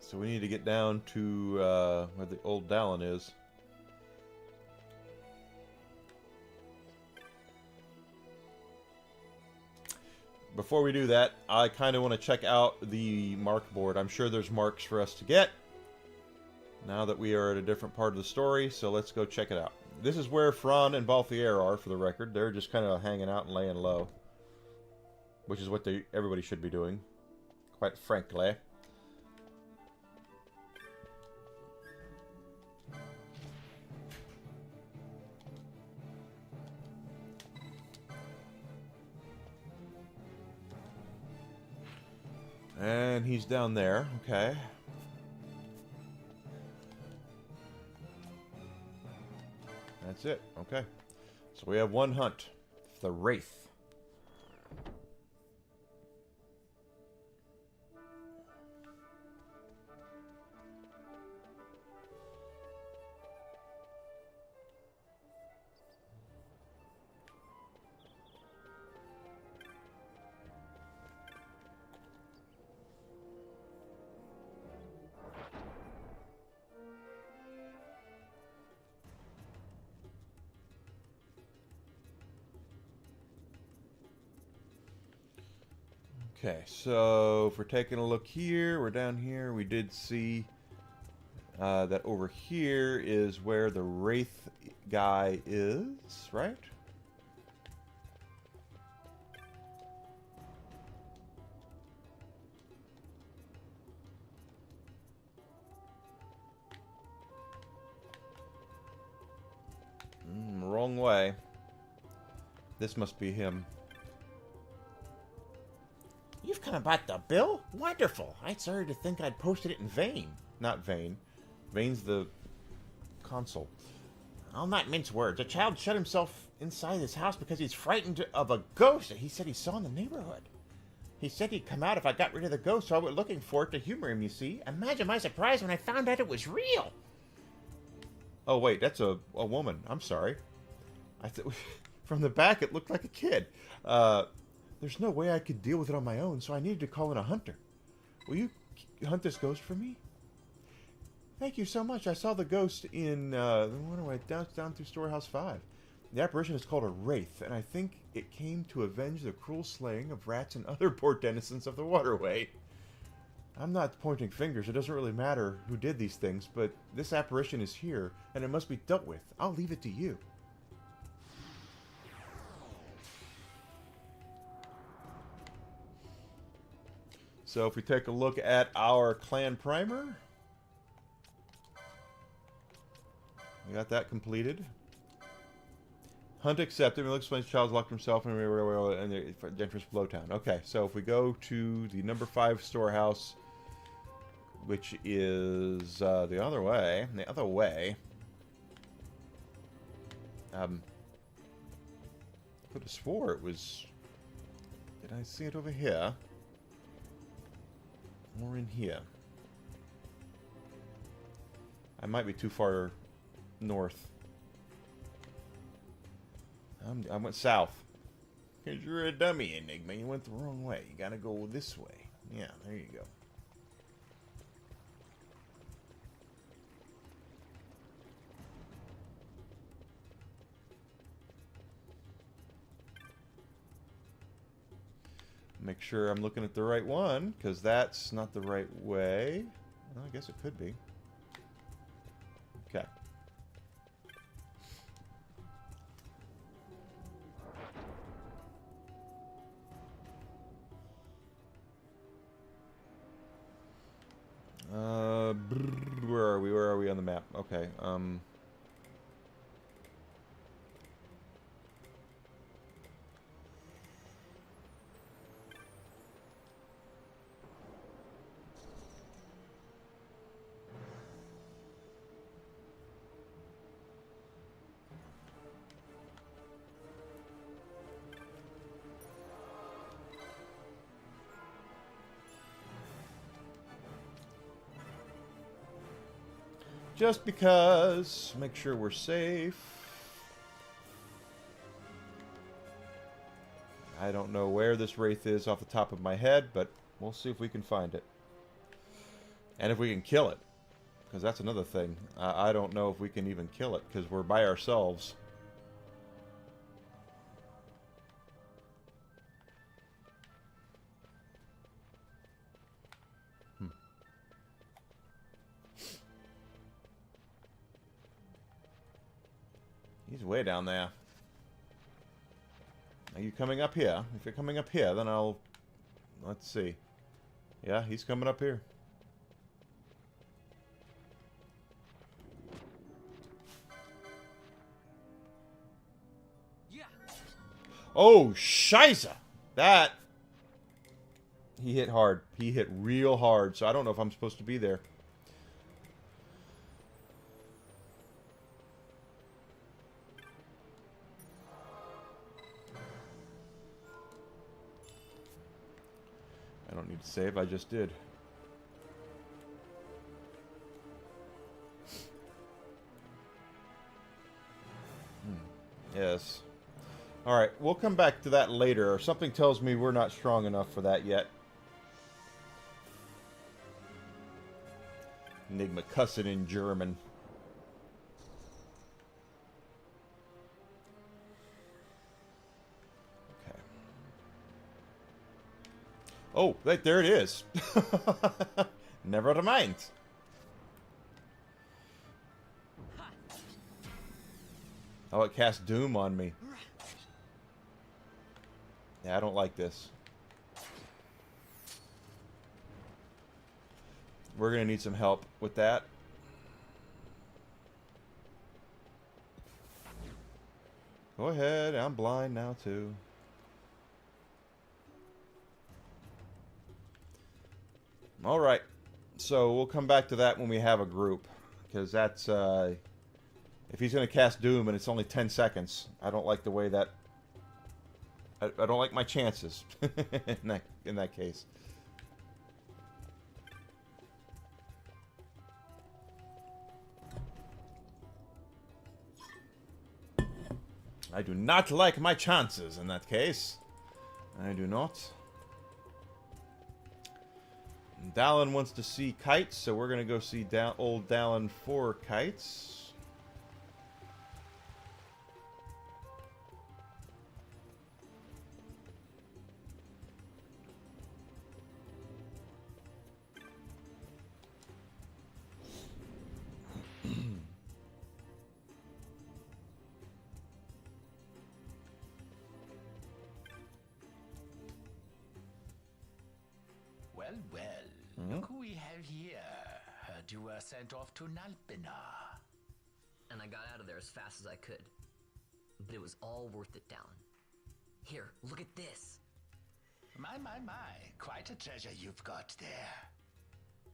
So we need to get down to where the old Dallin is. Before we do that, I kind of want to check out the mark board. I'm sure there's marks for us to get now that we are at a different part of the story, so let's go check it out. This is where Fran and Balthier are, for the record. They're just kind of hanging out and laying low, which is what everybody should be doing, quite frankly. And he's down there, okay. That's it, okay. So we have one hunt, the Wraith. Okay, so if we're taking a look here, we're down here, we did see that over here is where the Wraith guy is, right? Wrong way. This must be him. You've come about the bill? Wonderful. I started to think I'd posted it in vain. Not Vane. Vane's the consul. I'll not mince words. A child shut himself inside his house because he's frightened of a ghost that he said he saw in the neighborhood. He said he'd come out if I got rid of the ghost, so I went looking for it to humor him, you see. Imagine my surprise when I found out it was real. Oh, wait, that's a woman. I'm sorry. From the back, it looked like a kid. There's no way I could deal with it on my own, so I needed to call in a hunter. Will you hunt this ghost for me? Thank you so much. I saw the ghost in the one way down through Storehouse 5. The apparition is called a wraith, and I think it came to avenge the cruel slaying of rats and other poor denizens of the waterway. I'm not pointing fingers. It doesn't really matter who did these things, but this apparition is here, and it must be dealt with. I'll leave it to you. So if we take a look at our clan primer, we got that completed. Hunt accepted. It looks like the child's locked himself in the entrance below town. Okay, so if we go to the number 5 storehouse, which is the other way. I could have swore it was... Did I see it over here? Or in here? I might be too far north. I went south. Because you're a dummy, Enigma. You went the wrong way. You gotta go this way. Yeah, there you go. Make sure I'm looking at the right one, because that's not the right way. Well, I guess it could be. Okay. Where are we? Where are we on the map? Okay. Just because. Make sure we're safe. I don't know where this wraith is off the top of my head, but we'll see if we can find it. And if we can kill it. Because that's another thing. I don't know if we can even kill it, because we're by ourselves. He's way down there. Are you coming up here? If you're coming up here, then I'll... Let's see. Yeah, he's coming up here. Yeah. Oh, scheisse! That... He hit hard. He hit real hard, so I don't know if I'm supposed to be there. I don't need to save, I just did. Yes. Alright, we'll come back to that later. Or something tells me we're not strong enough for that yet. Enigma cussing in German. Oh, there it is. Never mind. Oh, it cast Doom on me. Yeah, I don't like this. We're going to need some help with that. Go ahead, I'm blind now too. Alright, so we'll come back to that when we have a group. Because that's, if he's going to cast Doom and it's only 10 seconds, I don't like the way that... I don't like my chances in that case. I do not like my chances in that case. I do not. Dallin wants to see kites, so we're going to go see old Dallin for kites. Well, well. Look who we have here. Heard you were sent off to Nalpina. And I got out of there as fast as I could. But it was all worth it, Dallin. Here, look at this. My. Quite a treasure you've got there.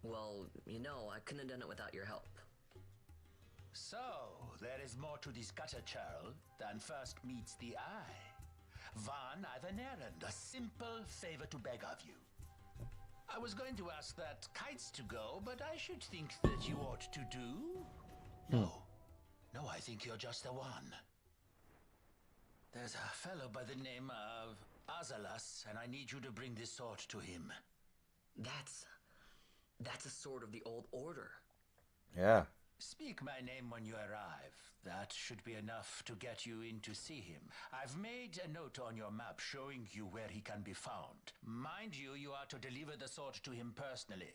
Well, you know, I couldn't have done it without your help. So, there is more to this gutter churl than first meets the eye. Van, I've an errand, a simple favor to beg of you. I was going to ask that Kites to go, but I should think that you ought to do. No, I think you're just the one. There's a fellow by the name of Azalas, and I need you to bring this sword to him. That's a sword of the old order. Yeah. Speak my name when you arrive. That should be enough to get you in to see him. I've made a note on your map showing you where he can be found. Mind you, you are to deliver the sword to him personally.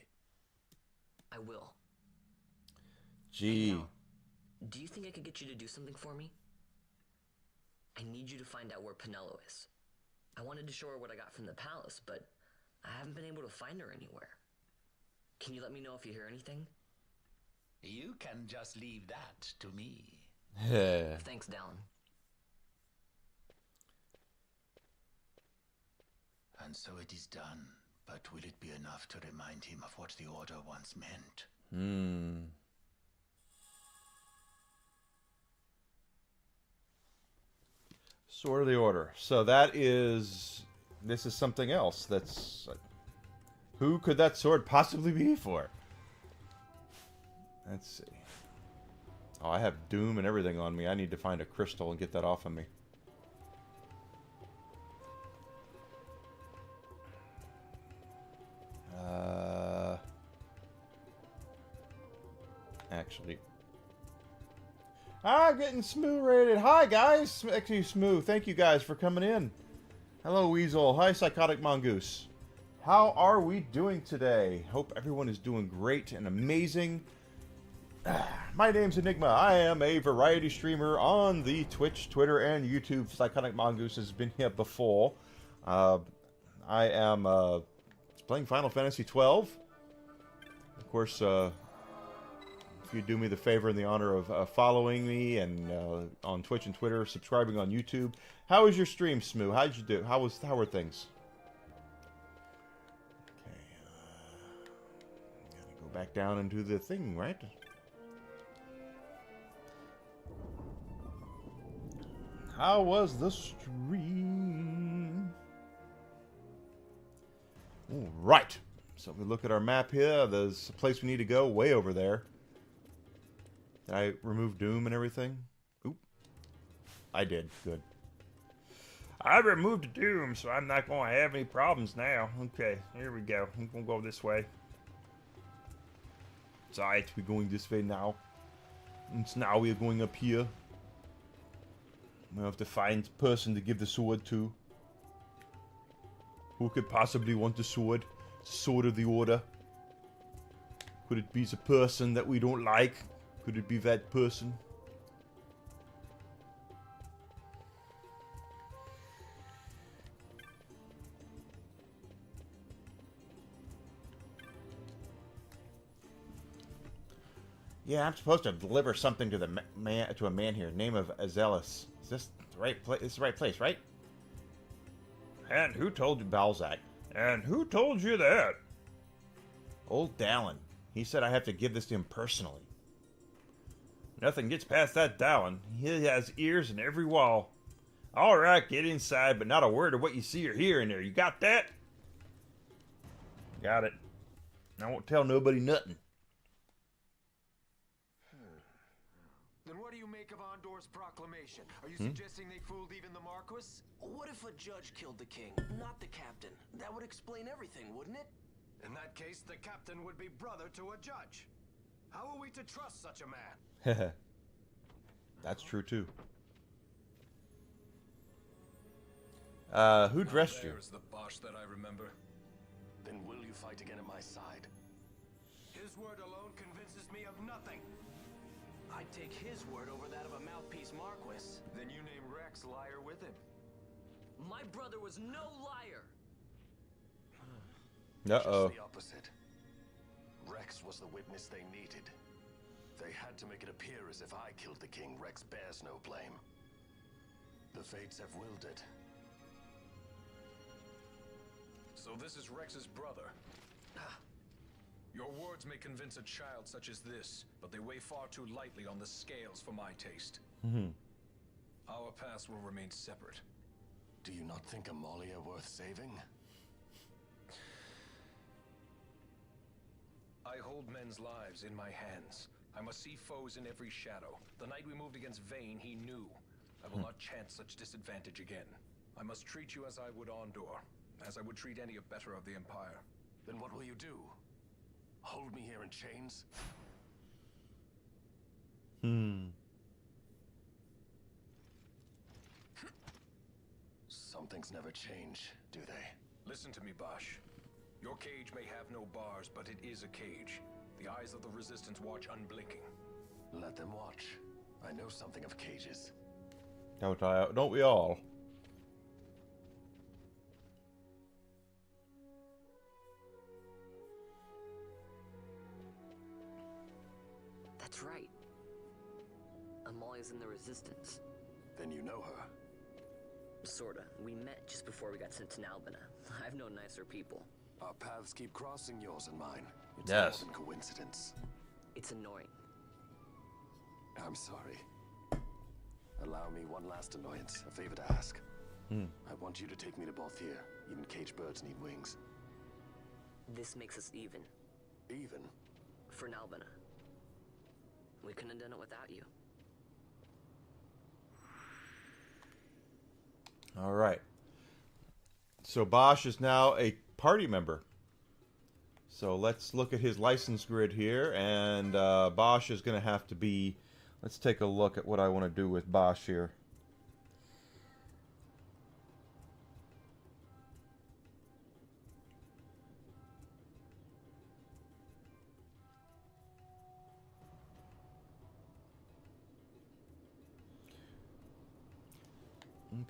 I will. Gee. Now, do you think I could get you to do something for me? I need you to find out where Penelo is. I wanted to show her what I got from the palace, but I haven't been able to find her anywhere. Can you let me know if you hear anything? You can just leave that to me. Thanks, Dallin. And so it is done. But will it be enough to remind him of what the Order once meant? Sword of the Order. So that is... This is something else. That's... Who could that sword possibly be for? Let's see. Oh, I have Doom and everything on me. I need to find a crystal and get that off of me. Actually... I'm getting Smooth rated. Hi, guys. Actually, Smooth. Thank you guys for coming in. Hello, Weasel. Hi, Psychotic Mongoose. How are we doing today? Hope everyone is doing great and amazing. My name's Enigma. I am a variety streamer on the Twitch, Twitter, and YouTube. Psychotic Mongoose has been here before. I am playing Final Fantasy XII. Of course, if you do me the favor and the honor of following me and on Twitch and Twitter, subscribing on YouTube. How was your stream, Smoo? How did you do? How were things? Okay, gotta go back down into the thing, right? How was the stream? All right. So if we look at our map here, there's a place we need to go way over there. Did I remove Doom and everything? Oop. I did. Good. I removed Doom, so I'm not going to have any problems now. Okay, here we go. I'm going to go this way. It's alright, we're going this way now. And now we're going up here. We have to find a person to give the sword to. Who could possibly want the sword? Sword of the Order. Could it be the person that we don't like? Could it be that person? Yeah, I'm supposed to deliver something to the man, to a man here. Name of Azelis. Is this the right place? This is the right place, right? And who told you, Balzac? And who told you that? Old Dallin. He said I have to give this to him personally. Nothing gets past that Dallin. He has ears in every wall. All right, get inside, but not a word of what you see or hear in there. You got that? Got it. I won't tell nobody nothing. Then what do you make of Andor's proclamation? Are you suggesting they fooled even the Marquis? What if a judge killed the king, not the captain? That would explain everything, wouldn't it? In that case, the captain would be brother to a judge. How are we to trust such a man? That's true too. Who dressed you? There's the Bosch that I remember. Then will you fight again at my side? His word alone convinces me of nothing. I'd take his word over that of a mouthpiece Marquis. Then you name Rex liar with him. My brother was no liar. Uh-oh. Just the opposite. Rex was the witness they needed. They had to make it appear as if I killed the king. Rex bears no blame. The fates have willed it. So this is Rex's brother. Your words may convince a child such as this, but they weigh far too lightly on the scales for my taste. Mm-hmm. Our paths will remain separate. Do you not think Amalia worth saving? I hold men's lives in my hands. I must see foes in every shadow. The night we moved against Vayne, he knew. I will not chance such disadvantage again. I must treat you as I would Ondor, as I would treat any abettor of the Empire. Then what will you do? Hold me here in chains? Some things never change, do they? Listen to me, Bosch. Your cage may have no bars, but it is a cage. The eyes of the Resistance watch unblinking. Let them watch. I know something of cages. Don't we all? That's right. Amalia's in the Resistance. Then you know her. Sorta. We met just before we got sent to Nalbina. I've known nicer people. Our paths keep crossing, yours and mine. It's Yes. more than coincidence. It's annoying. I'm sorry. Allow me one last annoyance, a favor to ask. I want you to take me to Balthier. Even caged birds need wings. This makes us even. Even? For Nalbina. We couldn't have done it without you. All right. So Bosch is now a party member. So let's look at his license grid here, and Bosch is going to have to be. Let's take a look at what I want to do with Bosch here.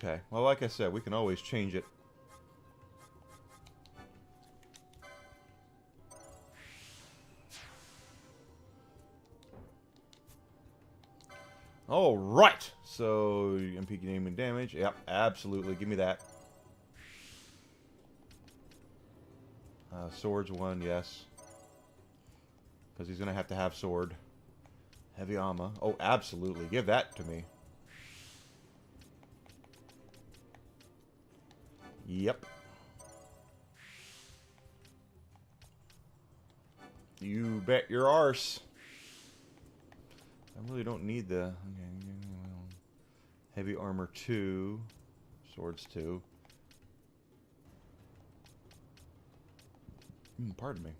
Okay. Well, like I said, we can always change it. All right. So MP naming damage. Yep, absolutely. Give me that. Swords 1, yes. Because he's going to have sword. Heavy armor. Oh, absolutely. Give that to me. Yep. You bet your arse. I really don't need the heavy armor 2, swords 2. Pardon me.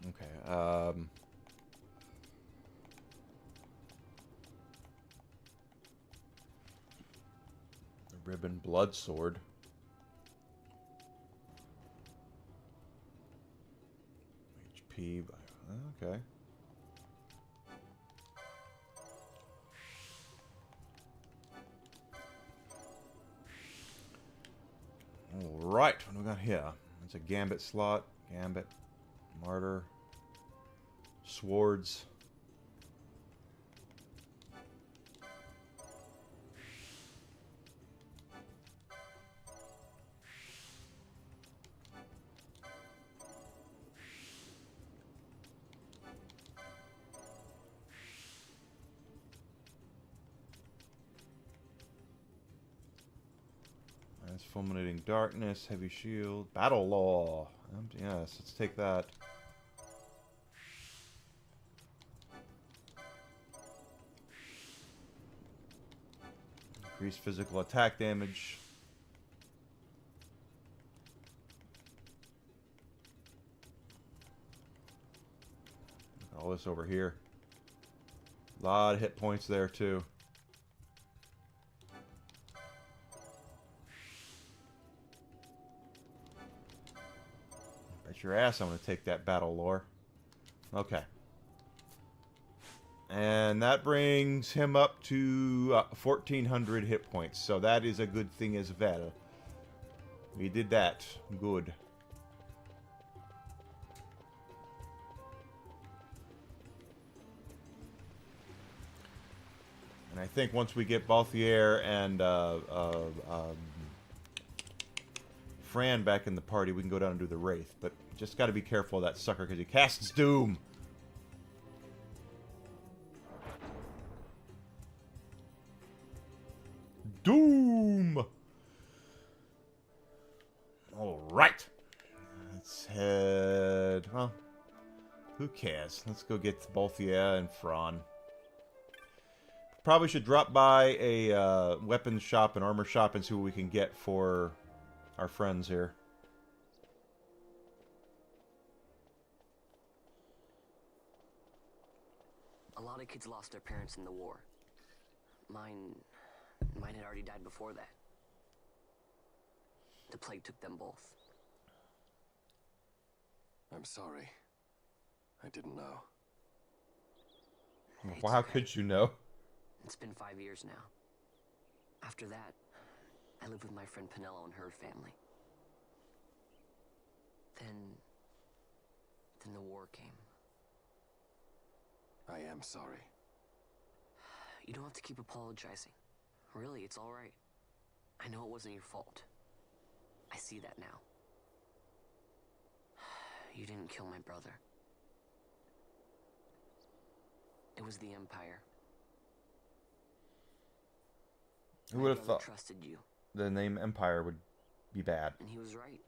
Okay. The ribbon blood sword. HP. Okay. All right. What do we got here? It's a gambit slot. Gambit. Martyr. Swords. Fulminating darkness, heavy shield, battle law. Yes, let's take that. Increase physical attack damage. Look at all this over here. A lot of hit points there too. Bet your ass I'm going to take that battle lore. Okay. And that brings him up to 1,400 hit points. So that is a good thing as well. We did that. Good. And I think once we get Balthier and Fran back in the party, we can go down and do the Wraith. But just got to be careful of that sucker because he casts Doom. Doom! Alright. Let's head... Well, who cares? Let's go get Balthier and Fran. Probably should drop by a weapons shop and armor shop and see what we can get for our friends here. A lot of kids lost their parents in the war. Mine had already died before that. The plague took them both. I'm sorry. I didn't know. Well, how could you know? It's been 5 years now. After that, I lived with my friend Pinello and her family. Then the war came. I am sorry. You don't have to keep apologizing. Really, it's all right. I know it wasn't your fault. I see that now. You didn't kill my brother. It was the Empire. Who would have thought trusted you. The name Empire would be bad? And he was right.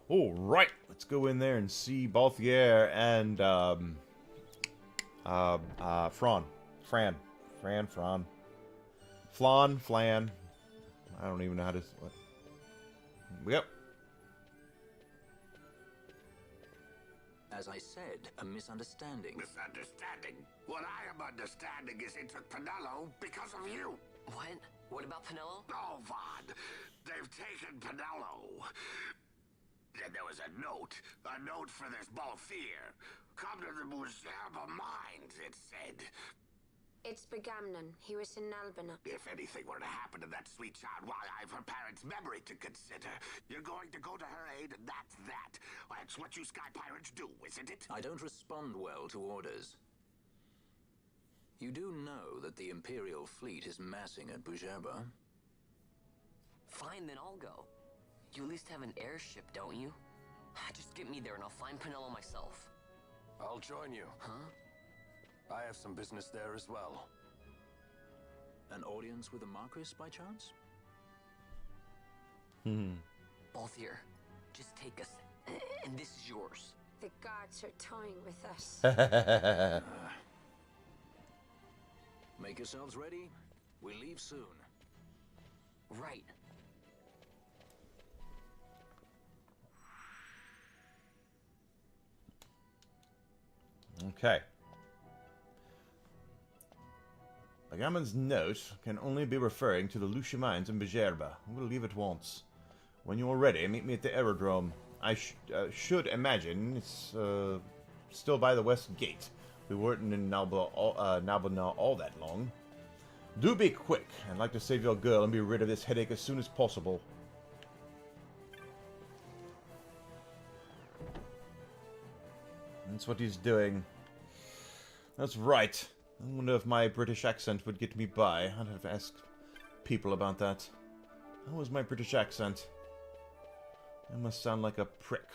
All right, let's go in there and see Balthier and Fran. Flan. I don't even know how to. What? Yep. As I said, a misunderstanding. Misunderstanding? What I am understanding is it took Pinello because of you. What? What about Pinello? Oh, Vaughn. They've taken Pinello. And there was a note for this Balthier. Come to the Museum of Mines, it said. It's Begamnon. He was in Albina. If anything were to happen to that sweet child, why, I've her parents' memory to consider. You're going to go to her aid, and that's that. That's what you Sky Pirates do, isn't it? I don't respond well to orders. You do know that the Imperial fleet is massing at Bujerba? Fine, then I'll go. You at least have an airship, don't you? Just get me there and I'll find Pinello myself. I'll join you. Huh? I have some business there as well. An audience with the Marquis, by chance? Balthier, just take us, and this is yours. The guards are toying with us. Make yourselves ready. We leave soon. Right. Okay. Begammon's note can only be referring to the Lucia mines in Bujerba. We'll leave at once. When you're ready, meet me at the aerodrome. I should imagine it's still by the west gate. We weren't in Nabuna all that long. Do be quick. I'd like to save your girl and be rid of this headache as soon as possible. That's what he's doing. That's right. I wonder if my British accent would get me by. I'd have to ask people about that. How was my British accent? I must sound like a prick.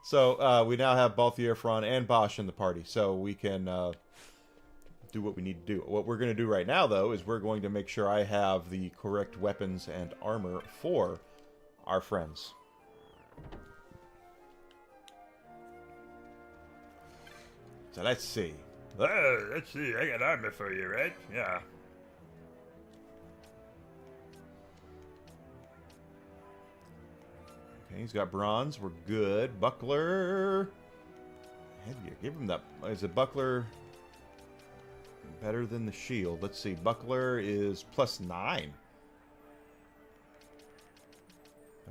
So, we now have Balthier, Fran, and Bosch in the party, so we can do what we need to do. What we're going to do right now, though, is we're going to make sure I have the correct weapons and armor for our friends. So let's see. Let's see. I got armor for you, right? Yeah. Okay, he's got bronze. We're good. Buckler. Headgear. Give him that. Is a buckler better than the shield? Let's see. Buckler is +9.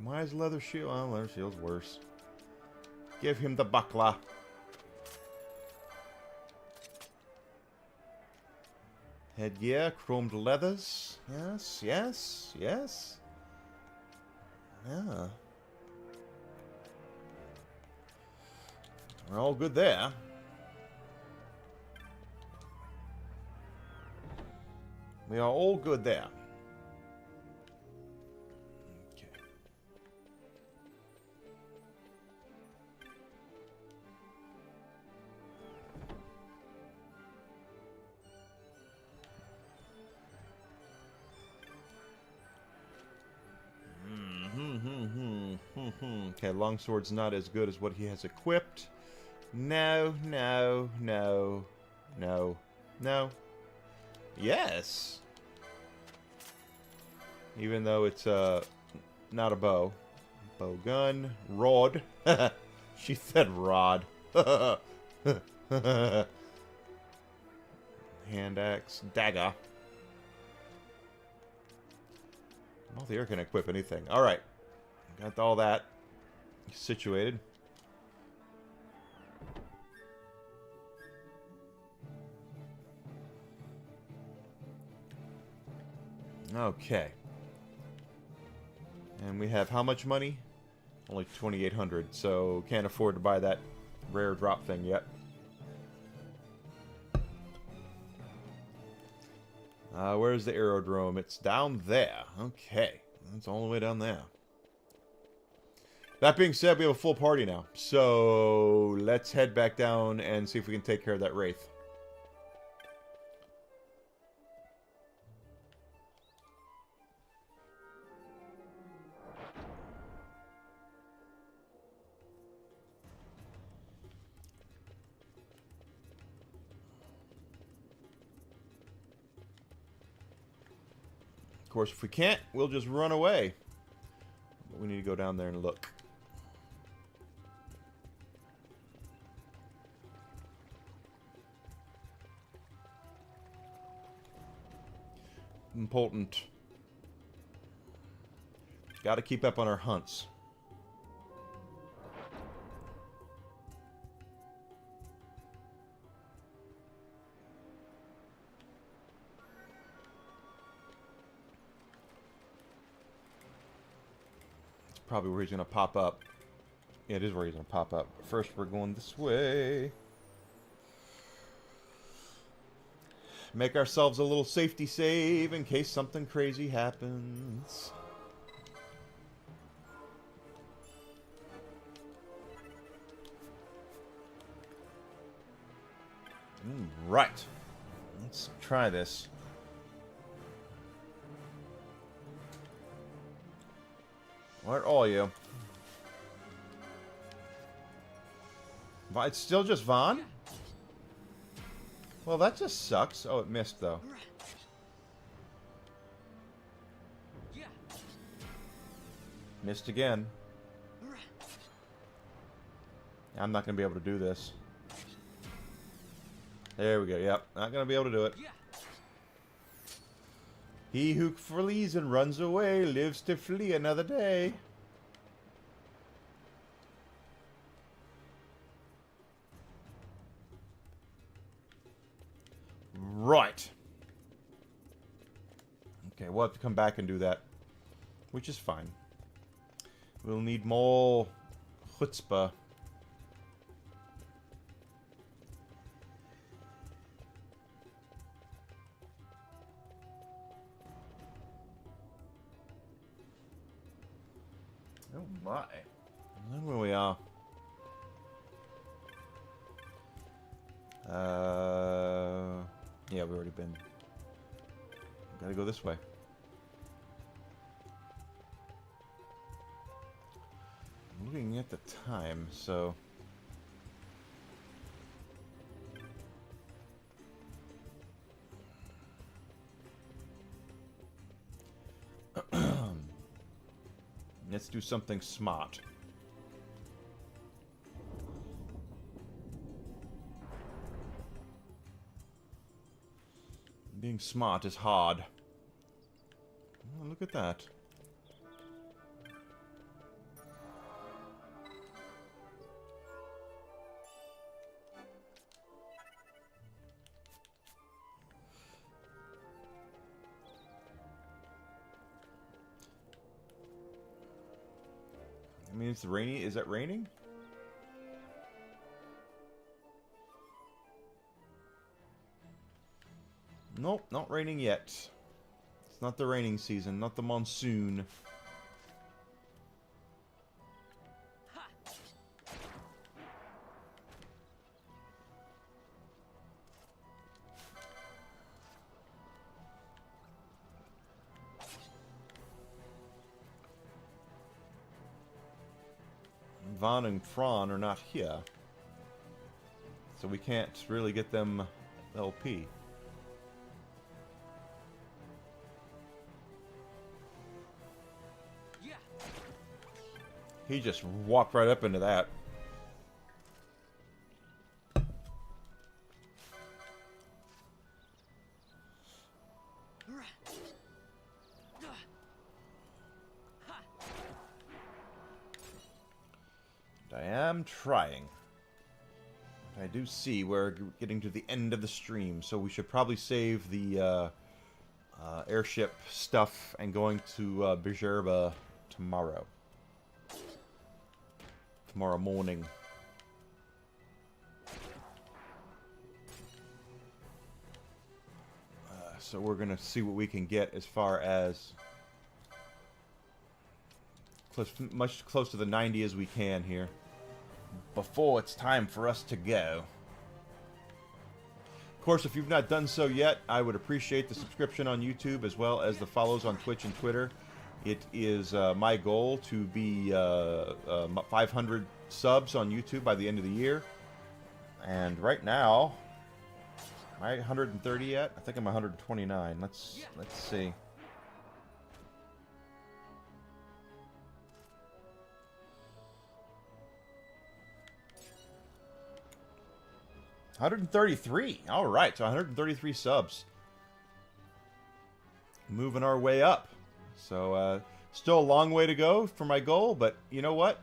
Why is leather shield? Oh, leather shield's worse. Give him the buckler. Headgear, chromed leathers. Yes, yes, yes. Yeah. We're all good there. We are all good there. Okay. Okay, longsword's not as good as what he has equipped. No, no, no, no, no. Yes. Even though it's not a bow. Bow gun, rod. She said rod. Hand axe, dagger. I don't think I can equip anything. All right, got all that situated. Okay. And we have how much money? Only 2,800, so can't afford to buy that rare drop thing yet. Where's the aerodrome? It's down there. Okay. It's all the way down there. That being said, we have a full party now. So let's head back down and see if we can take care of that wraith. Of course, if we can't, we'll just run away. But we need to go down there and look. Important. Got to keep up on our hunts. It's probably where he's going to pop up. Yeah, it is where he's going to pop up. First, we're going this way. Make ourselves a little safety save in case something crazy happens. Right. Let's try this. Where are you? It's still just Vaughn? Well, that just sucks. Oh, it missed, though. Missed again. I'm not going to be able to do this. There we go. Yep, not going to be able to do it. He who flees and runs away lives to flee another day. Right. Okay, we'll have to come back and do that, which is fine. We'll need more chutzpah. Oh my. Look where we are. Yeah, we've already been. Gotta go this way. I'm looking at the time, so. Let's do something smart. Being smart is hard. Oh, look at that. mean, it's rainy. Is it raining? Nope, not raining yet. It's not the raining season, not the monsoon. Von and Fran are not here, so we can't really get them LP. He just walked right up into that. I am trying. I do see we're getting to the end of the stream, so we should probably save the airship stuff and going to Bijerba tomorrow. Tomorrow morning. So we're going to see what we can get as far as much close to the 90 as we can here before it's time for us to go. Of course, if you've not done so yet, I would appreciate the subscription on YouTube as well as the follows on Twitch and Twitter. It is my goal to be 500 subs on YouTube by the end of the year. And right now, am I 130 yet? I think I'm 129. Let's see. $133. All right, so 133 subs. Moving our way up. So, still a long way to go for my goal, but you know what?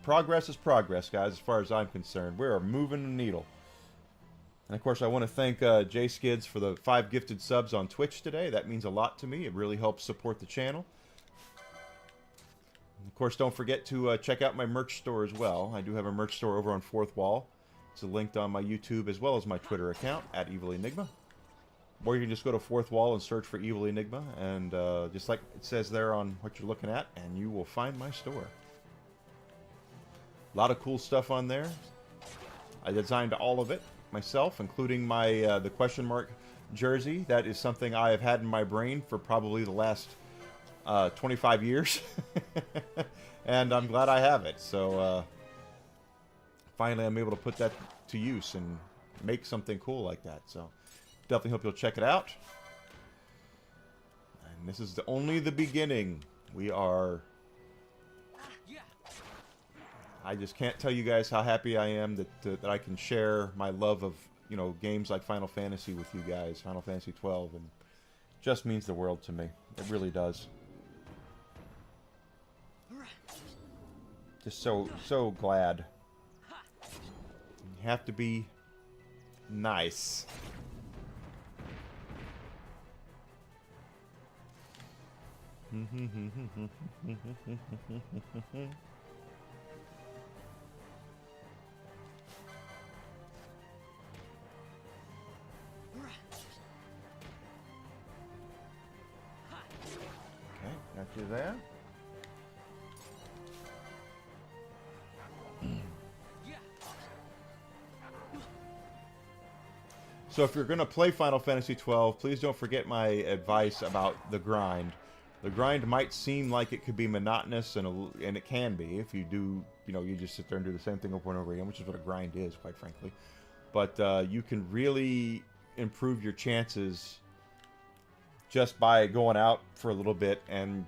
Progress is progress, guys, as far as I'm concerned. We are moving the needle. And, of course, I want to thank Jay Skids for the 5 gifted subs on Twitch today. That means a lot to me. It really helps support the channel. And of course, don't forget to check out my merch store as well. I do have a merch store over on Fourth Wall. It's linked on my YouTube as well as my Twitter account, @EvilEnigma. Or you can just go to Fourth Wall and search for Evil Enigma, and just like it says there on what you're looking at, and you will find my store. A lot of cool stuff on there. I designed all of it myself, including my the question mark jersey. That is something I have had in my brain for probably the last 25 years. And I'm glad I have it. So finally I'm able to put that to use and make something cool like that. So definitely hope you'll check it out. And this is only the beginning. We are... I just can't tell you guys how happy I am that I can share my love of, you know, games like Final Fantasy with you guys. Final Fantasy XII. And it just means the world to me. It really does. Just so glad. You have to be nice. Okay, got you there. So if you're going to play Final Fantasy XII, please don't forget my advice about the grind. The grind might seem like it could be monotonous, and it can be if you do, you know, you just sit there and do the same thing over and over again, which is what a grind is, quite frankly. But you can really improve your chances just by going out for a little bit and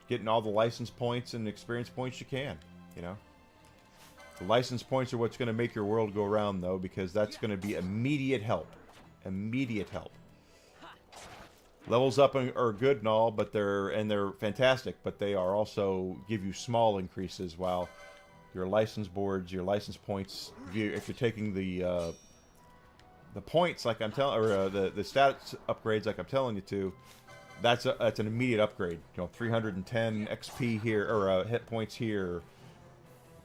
getting all the license points and experience points you can, you know. The license points are what's going to make your world go round, though, because that's going to be immediate help. Immediate help. Levels up are good and all, but they're fantastic, but they are also give you small increases, while your license boards, your license points, if you're taking the points like I'm telling, or the stats upgrades like I'm telling you to, that's an immediate upgrade. You know, 310 XP here, or hit points here,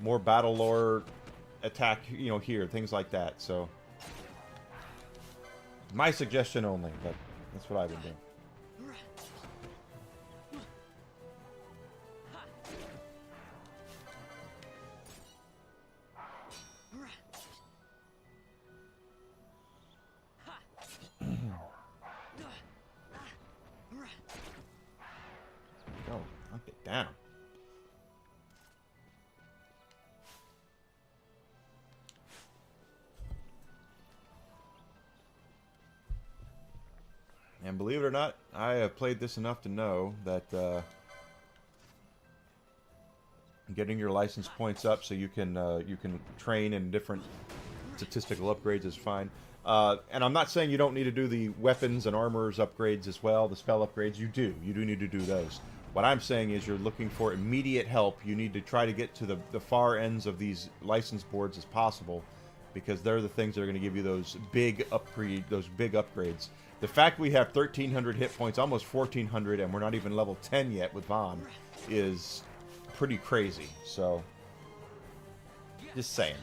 more battle lore attack, you know, here, things like that. So, my suggestion only, but that's what I've been doing. Go, knock it down. And believe it or not, I have played this enough to know that getting your license points up so you can train in different statistical upgrades is fine. And I'm not saying you don't need to do the weapons and armors upgrades as well, the spell upgrades. You do need to do those. What I'm saying is you're looking for immediate help. You need to try to get to the far ends of these license boards as possible, because they're the things that are going to give you those big upgrades. The fact we have 1,300 hit points, almost 1,400, and we're not even level 10 yet with Vaughn is pretty crazy. So, just saying.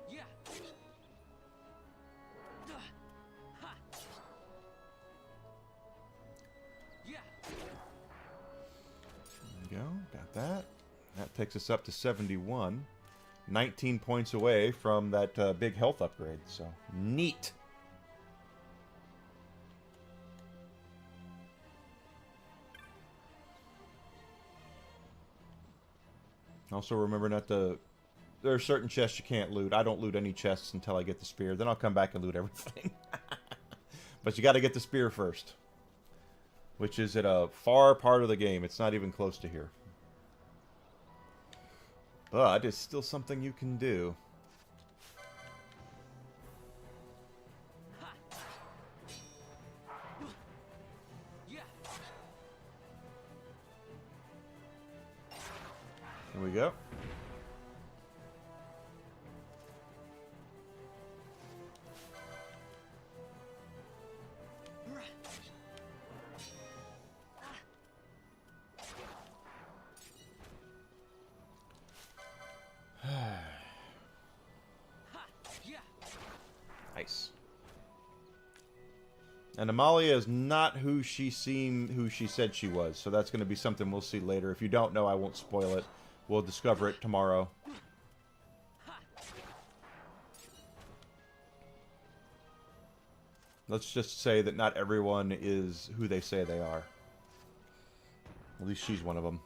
There we go, got that. That takes us up to 71. 19 points away from that big health upgrade, so neat. Also remember not to... There are certain chests you can't loot. I don't loot any chests until I get the spear. Then I'll come back and loot everything. But you got to get the spear first, which is at a far part of the game. It's not even close to here. But it's still something you can do. Here we go. Nice. And Amalia is not who she said she was, so that's going to be something we'll see later. If you don't know, I won't spoil it. We'll discover it tomorrow. Let's just say that not everyone is who they say they are. At least she's one of them.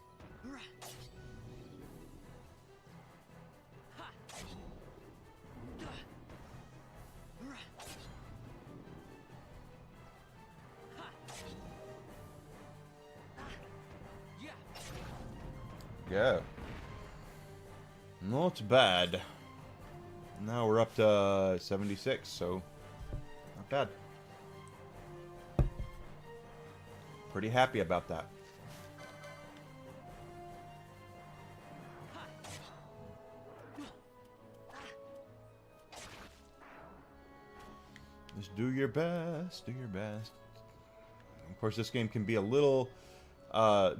Go. Not bad. Now we're up to 76, so not bad. Pretty happy about that. Just do your best, do your best. Of course, this game can be a little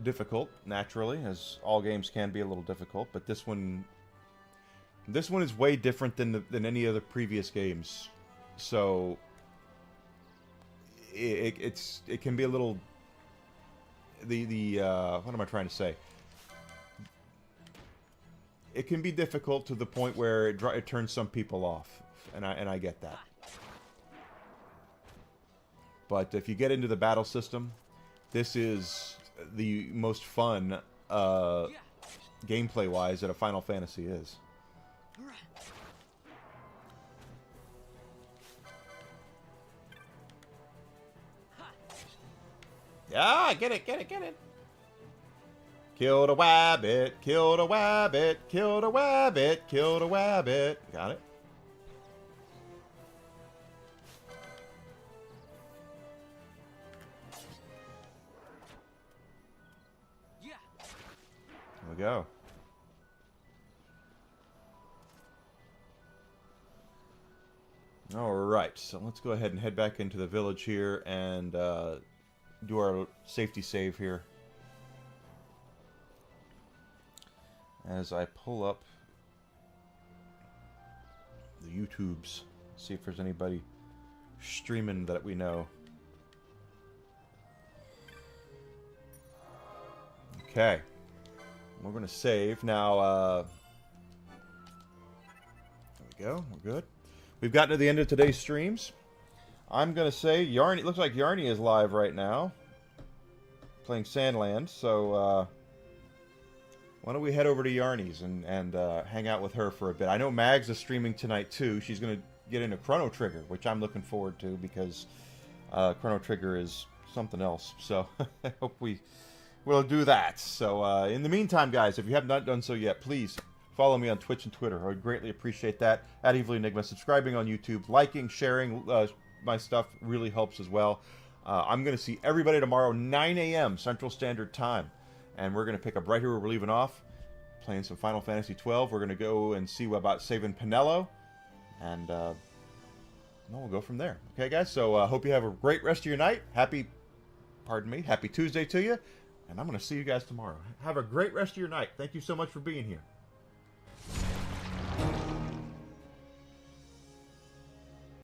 difficult, naturally, as all games can be a little difficult, but this one is way different than any of the previous games. So it can be a little what am I trying to say? It can be difficult to the point where it turns some people off, and I get that. But if you get into the battle system, this is the most fun gameplay-wise that a Final Fantasy is. Yeah, get it. Kill the wabbit, kill the wabbit, kill the wabbit, kill the wabbit. Got it? Here we go. All right, so let's go ahead and head back into the village here and do our safety save here. As I pull up the YouTubes, see if there's anybody streaming that we know. Okay, we're going to save. Now, there we go, we're good. We've gotten to the end of today's streams. I'm going to say, Yarny, it looks like Yarny is live right now, playing Sandland, so why don't we head over to Yarny's and hang out with her for a bit. I know Mags is streaming tonight too. She's going to get into Chrono Trigger, which I'm looking forward to because Chrono Trigger is something else. So I hope we'll do that. So in the meantime, guys, if you have not done so yet, please follow me on Twitch and Twitter. I would greatly appreciate that. At Evil Enigma, subscribing on YouTube, liking, sharing my stuff really helps as well. I'm going to see everybody tomorrow, 9 a.m. Central Standard Time. And we're going to pick up right here where we're leaving off, playing some Final Fantasy XII. We're going to go and see about saving Pinello. And we'll go from there. Okay, guys? So I hope you have a great rest of your night. Happy Tuesday to you. And I'm going to see you guys tomorrow. Have a great rest of your night. Thank you so much for being here.